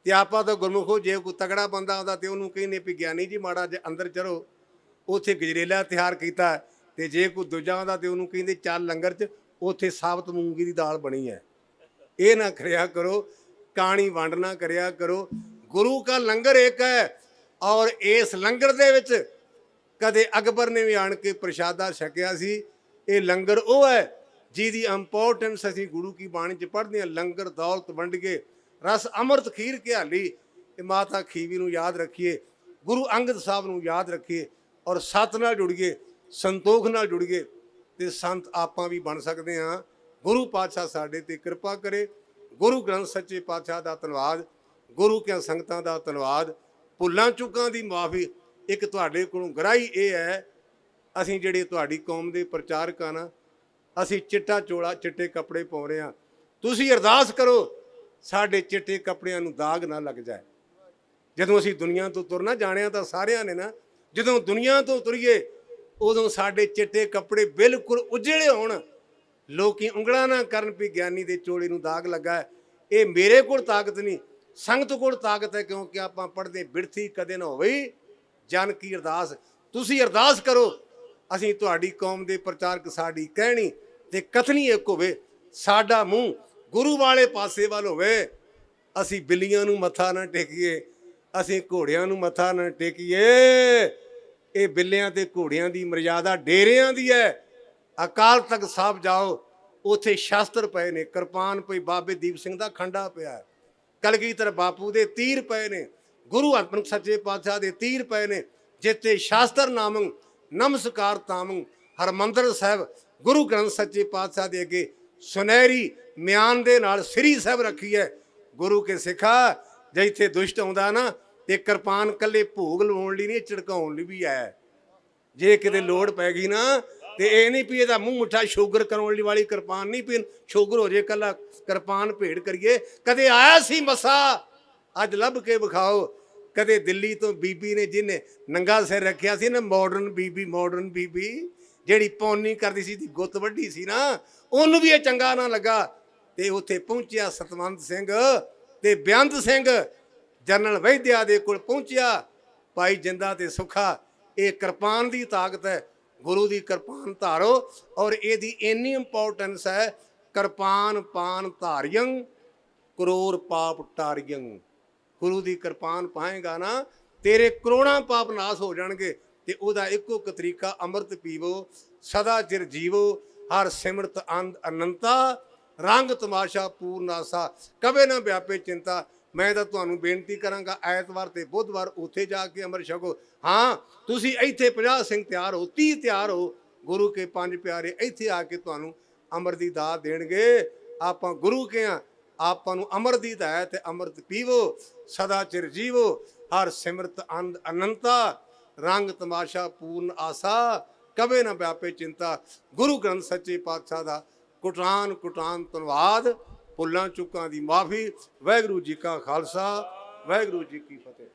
ਤੇ ਆਪਾਂ ਤਾਂ ਗੁਰਮੁਖੋ ਜੇ ਕੋਈ ਤਗੜਾ ਬੰਦਾ ਆਉਂਦਾ ਤੇ ਉਹਨੂੰ ਕਹਿੰਦੇ ਵੀ ਗਿਆਨੀ ਜੀ ਮਾੜਾ ਜੇ ਅੰਦਰ ਚਲੋ, ਉੱਥੇ ਗਜਰੇਲਾ ਤਿਆਰ ਕੀਤਾ, ਤੇ ਜੇ ਕੋਈ ਦੂਜਾ ਆਉਂਦਾ ਤੇ ਉਹਨੂੰ ਕਹਿੰਦੇ ਚੱਲ ਲੰਗਰ 'ਚ, ਉੱਥੇ ਸਾਬਤ ਮੂੰਗੀ ਦੀ ਦਾਲ ਬਣੀ ਹੈ। ਇਹ ਨਾ ਕਰਿਆ ਕਰੋ, ਕਾਣੀ ਵੰਡ ਨਾ ਕਰਿਆ ਕਰੋ। ਗੁਰੂ ਕਾ ਲੰਗਰ ਇੱਕ ਹੈ, ਔਰ ਇਸ ਲੰਗਰ ਦੇ ਵਿੱਚ ਕਦੇ ਅਕਬਰ ਨੇ ਵੀ ਆਣ ਕੇ ਪ੍ਰਸ਼ਾਦਾ ਛਕਿਆ ਸੀ। ਇਹ ਲੰਗਰ ਉਹ ਹੈ ਜਿਹਦੀ ਇੰਪੋਰਟੈਂਸ ਅਸੀਂ ਗੁਰੂ ਕੀ ਬਾਣੀ 'ਚ ਪੜ੍ਹਦੇ ਹਾਂ। ਲੰਗਰ ਦੌਲਤ ਵੰਡ ਕੇ ਰਸ ਅੰਮ੍ਰਿਤ ਖੀਰ ਘਿਆਲੀ। ਇਹ ਮਾਤਾ ਖੀਵੀ ਨੂੰ ਯਾਦ ਰੱਖੀਏ, ਗੁਰੂ ਅੰਗਦ ਸਾਹਿਬ ਨੂੰ ਯਾਦ ਰੱਖੀਏ, ਔਰ ਸੱਤ ਨਾਲ ਜੁੜੀਏ, ਸੰਤੋਖ ਨਾਲ ਜੁੜੀਏ, ਤੇ ਸੰਤ ਆਪਾਂ ਵੀ ਬਣ ਸਕਦੇ ਹਾਂ। ਗੁਰੂ ਪਾਤਸ਼ਾਹ ਸਾਡੇ ਤੇ ਕਿਰਪਾ ਕਰੇ। ਗੁਰੂ ਗ੍ਰੰਥ ਸੱਚੇ ਪਾਤਸ਼ਾਹ ਦਾ ਧੰਨਵਾਦ, ਗੁਰੂ ਕਿਆਂ ਸੰਗਤਾਂ ਦਾ ਧੰਨਵਾਦ। ਭੁੱਲਾਂ ਚੁੱਕਾਂ ਦੀ ਮਾਫੀ। ਇੱਕ ਤੁਹਾਡੇ ਕੋਲੋਂ ਗਰਾਹੀ ਇਹ ਹੈ, ਅਸੀਂ ਜਿਹੜੇ ਤੁਹਾਡੀ ਕੌਮ ਦੇ ਪ੍ਰਚਾਰਕ ਆ ਨਾ, ਅਸੀਂ ਚਿੱਟਾ ਚੋਲਾ ਚਿੱਟੇ ਕੱਪੜੇ ਪਾਉ ਰਹੇ ਹਾਂ। ਤੁਸੀਂ ਅਰਦਾਸ ਕਰੋ ਸਾਡੇ ਚਿੱਟੇ ਕੱਪੜਿਆਂ ਨੂੰ ਦਾਗ ਨਾ ਲੱਗ ਜਾਏ। ਜਦੋਂ ਅਸੀਂ ਦੁਨੀਆ ਤੋਂ ਤੁਰਨਾ, ਜਾਣਿਆ ਤਾਂ ਸਾਰਿਆਂ ਨੇ ਨਾ, ਜਦੋਂ ਦੁਨੀਆ ਤੋਂ ਤੁਰੀਏ ਉਦੋਂ ਸਾਡੇ ਚਿੱਟੇ ਕੱਪੜੇ ਬਿਲਕੁਲ ਉਜੜੇ ਹੋਣ, ਲੋਕੀ ਉਂਗਲਾਂ ਨਾ ਕਰਨ ਵੀ ਗਿਆਨੀ ਦੇ ਚੋਲੇ ਨੂੰ ਦਾਗ ਲੱਗਾ। ਇਹ ਮੇਰੇ ਕੋਲ ਤਾਕਤ ਨਹੀਂ, ਸੰਗਤ ਕੋਲ ਤਾਕਤ ਹੈ, ਕਿਉਂਕਿ ਆਪਾਂ ਪੜ੍ਹਦੇ ਬਿਰਥੀ ਕਦੇ ਨਾ ਹੋਵੇ ਜਨ ਕੀ ਅਰਦਾਸ। ਤੁਸੀਂ ਅਰਦਾਸ ਕਰੋ, ਅਸੀਂ ਤੁਹਾਡੀ ਕੌਮ ਦੇ ਪ੍ਰਚਾਰਕ, ਸਾਡੀ ਕਹਿਣੀ ਤੇ ਕਥਨੀ ਇੱਕ ਹੋਵੇ, ਸਾਡਾ ਮੂੰਹ ਗੁਰੂ ਵਾਲੇ ਪਾਸੇ ਵੱਲ ਹੋਵੇ। ਅਸੀਂ ਬਿੱਲੀਆਂ ਨੂੰ ਮੱਥਾ ਨਾ ਟੇਕੀਏ, ਅਸੀਂ ਘੋੜਿਆਂ ਨੂੰ ਮੱਥਾ ਨਾ ਟੇਕੀਏ। ਇਹ ਬਿੱਲਿਆਂ ਤੇ ਘੋੜਿਆਂ ਦੀ ਮਰਜ਼ਾਦਾ ਡੇਰਿਆਂ ਦੀ ਹੈ। ਅਕਾਲ ਤਖਤ ਸਾਹਿਬ ਜਾਓ, ਉੱਥੇ ਸ਼ਾਸਤਰ ਪਏ ਨੇ, ਕਿਰਪਾਨ ਪਈ, ਬਾਬੇ ਦੀਪ ਸਿੰਘ ਦਾ ਖੰਡਾ ਪਿਆ, ਕਲਗੀਧਰ ਬਾਪੂ ਦੇ ਤੀਰ ਪਏ ਨੇ, ਗੁਰੂ ਹਰਗੋਬਿੰਦ ਸੱਚੇ ਪਾਤਸ਼ਾਹ ਦੇ ਤੀਰ ਪਏ ਨੇ, ਜਿੱਤੇ ਸ਼ਾਸਤਰ ਨਾਮੰ ਨਮਸਕਾਰ ਤਾਮੰ। ਹਰਮੰਦਰ ਸਾਹਿਬ ਗੁਰੂ ਗ੍ਰੰਥ ਸੱਚੇ ਪਾਤਸ਼ਾਹ ਦੇ ਅੱਗੇ ਸੁਨਹਿਰੀ ਮਿਆਨ ਦੇ ਨਾਲ ਸ੍ਰੀ ਸਾਹਿਬ ਰੱਖੀ ਹੈ। ਗੁਰੂ ਕੇ ਸਿੱਖਾ, ਜੇ ਇੱਥੇ ਦੁਸ਼ਟ ਆਉਂਦਾ ਨਾ, ਤੇ ਕਿਰਪਾਨ ਕੱਲੇ ਭੋਗ ਲਵਾਉਣ ਲਈ ਨਹੀਂ, ਝੜਕਾਉਣ ਲਈ ਵੀ ਹੈ। ਜੇ ਕਿਤੇ ਲੋੜ ਪੈ ਗਈ ਨਾ, ਤੇ ਇਹ ਨਹੀਂ ਵੀ ਇਹਦਾ ਮੂੰਹ ਮੁੱਠਾ ਸ਼ੂਗਰ ਕਰਾਉਣ ਲਈ ਵਾਲੀ ਕਿਰਪਾਨ ਨਹੀਂ, ਵੀ ਸ਼ੂਗਰ ਹੋ ਜੇ ਕੱਲਾ ਕਿਰਪਾਨ ਭੇੜ ਕਰੀਏ। ਕਦੇ ਆਇਆ ਸੀ ਮਸਾ, ਅੱਜ ਲੱਭ ਕੇ ਵਿਖਾਓ। ਕਦੇ ਦਿੱਲੀ ਤੋਂ ਬੀਬੀ ਨੇ, ਜਿਹਨੇ ਨੰਗਾ ਸਿਰ ਰੱਖਿਆ ਸੀ ਨਾ, ਮਾਡਰਨ ਬੀਬੀ ਜਿਹੜੀ ਪੌਣੀ ਕਰਦੀ ਸੀ, ਦੀ ਗੁੱਤ ਵੱਢੀ ਸੀ ਨਾ, ਉਹਨੂੰ ਵੀ ਇਹ ਚੰਗਾ ਨਾ ਲੱਗਾ, ਤੇ ਉੱਥੇ ਪਹੁੰਚਿਆ ਸਤਵੰਤ ਸਿੰਘ ਤੇ ਬੇਅੰਤ ਸਿੰਘ ਜਨਰਲ ਵੈਦਿਆ ਦੇ ਕੋਲ ਪਹੁੰਚਿਆ। ਭਾਈ ਜਿੰਦਾ ਤੇ ਸੁੱਖਾ, ਇਹ ਕਿਰਪਾਨ ਦੀ ਤਾਕਤ ਹੈ, ਗੁਰੂ ਦੀ ਕਿਰਪਾਨ ਧਾਰੋ। ਔਰ ਇਹਦੀ ਇੰਨੀ ਇੰਪੋਰਟੈਂਸ ਹੈ, ਕਿਰਪਾਨ ਪਾਨ ਧਾਰਿਯੰ ਕਰੋੜ ਪਾਪ ਟਾਰਿਯੰ। ਗੁਰੂ ਦੀ ਕਿਰਪਾਨ ਪਾਏਗਾ ਨਾ, ਤੇਰੇ ਕਰੋੜਾਂ ਪਾਪ ਨਾਸ ਹੋ ਜਾਣਗੇ। ਤੇ ਉਹਦਾ ਇੱਕੋ ਇੱਕ ਤਰੀਕਾ, ਅੰਮ੍ਰਿਤ ਪੀਵੋ, ਸਦਾ ਚਿਰ ਜੀਵੋ, ਹਰ ਸਿਮਰਤ ਅੰਧ ਅਨੰਤਾ, ਰੰਗ ਤਮਾਸ਼ਾ ਪੂਰਨਾਸਾ, ਕਦੇ ਨਾ ਵਿਆਪੇ ਚਿੰਤਾ। ਮੈਂ ਤਾਂ ਤੁਹਾਨੂੰ ਬੇਨਤੀ ਕਰਾਂਗਾ, ਐਤਵਾਰ ਤੇ ਬੁੱਧਵਾਰ ਉੱਥੇ ਜਾ ਕੇ ਅੰਮ੍ਰਿਤ ਛਕੋ। ਹਾਂ, ਤੁਸੀਂ ਇੱਥੇ 50 ਸਿੰਘ ਤਿਆਰ ਹੋ, 30 ਤਿਆਰ ਹੋ, ਗੁਰੂ ਕੇ 5 ਪਿਆਰੇ ਇੱਥੇ ਆ ਕੇ ਤੁਹਾਨੂੰ ਅੰਮ੍ਰਿਤ ਦੀ ਦਾਤ ਦੇਣਗੇ। ਆਪਾਂ ਗੁਰੂ ਕੇ ਆ, ਆਪਾਂ ਨੂੰ ਅੰਮ੍ਰਿਤ ਦੀ ਦਾਤ ਹੈ। ਅੰਮ੍ਰਿਤ ਪੀਵੋ, ਸਦਾ ਚਿਰ ਜੀਵੋ, ਹਰ ਸਿਮਰਤ ਅੰਧ ਅਨੰਤਾ, ਰੰਗ ਤਮਾਸ਼ਾ ਪੂਰਨ ਆਸਾ, ਕਵੇ ਨਾ ਵਿਆਪੇ ਚਿੰਤਾ। ਗੁਰੂ ਗ੍ਰੰਥ ਸੱਚੇ ਪਾਤਸ਼ਾਹ ਦਾ ਕੁਟਾਨ ਕੁਟਾਨ ਧੰਨਵਾਦ। ਭੁੱਲਾਂ ਚੁੱਕਾਂ ਦੀ ਮਾਫੀ। ਵਾਹਿਗੁਰੂ ਜੀ ਕਾ ਖਾਲਸਾ, ਵਾਹਿਗੁਰੂ ਜੀ ਕੀ ਫਤਿਹ।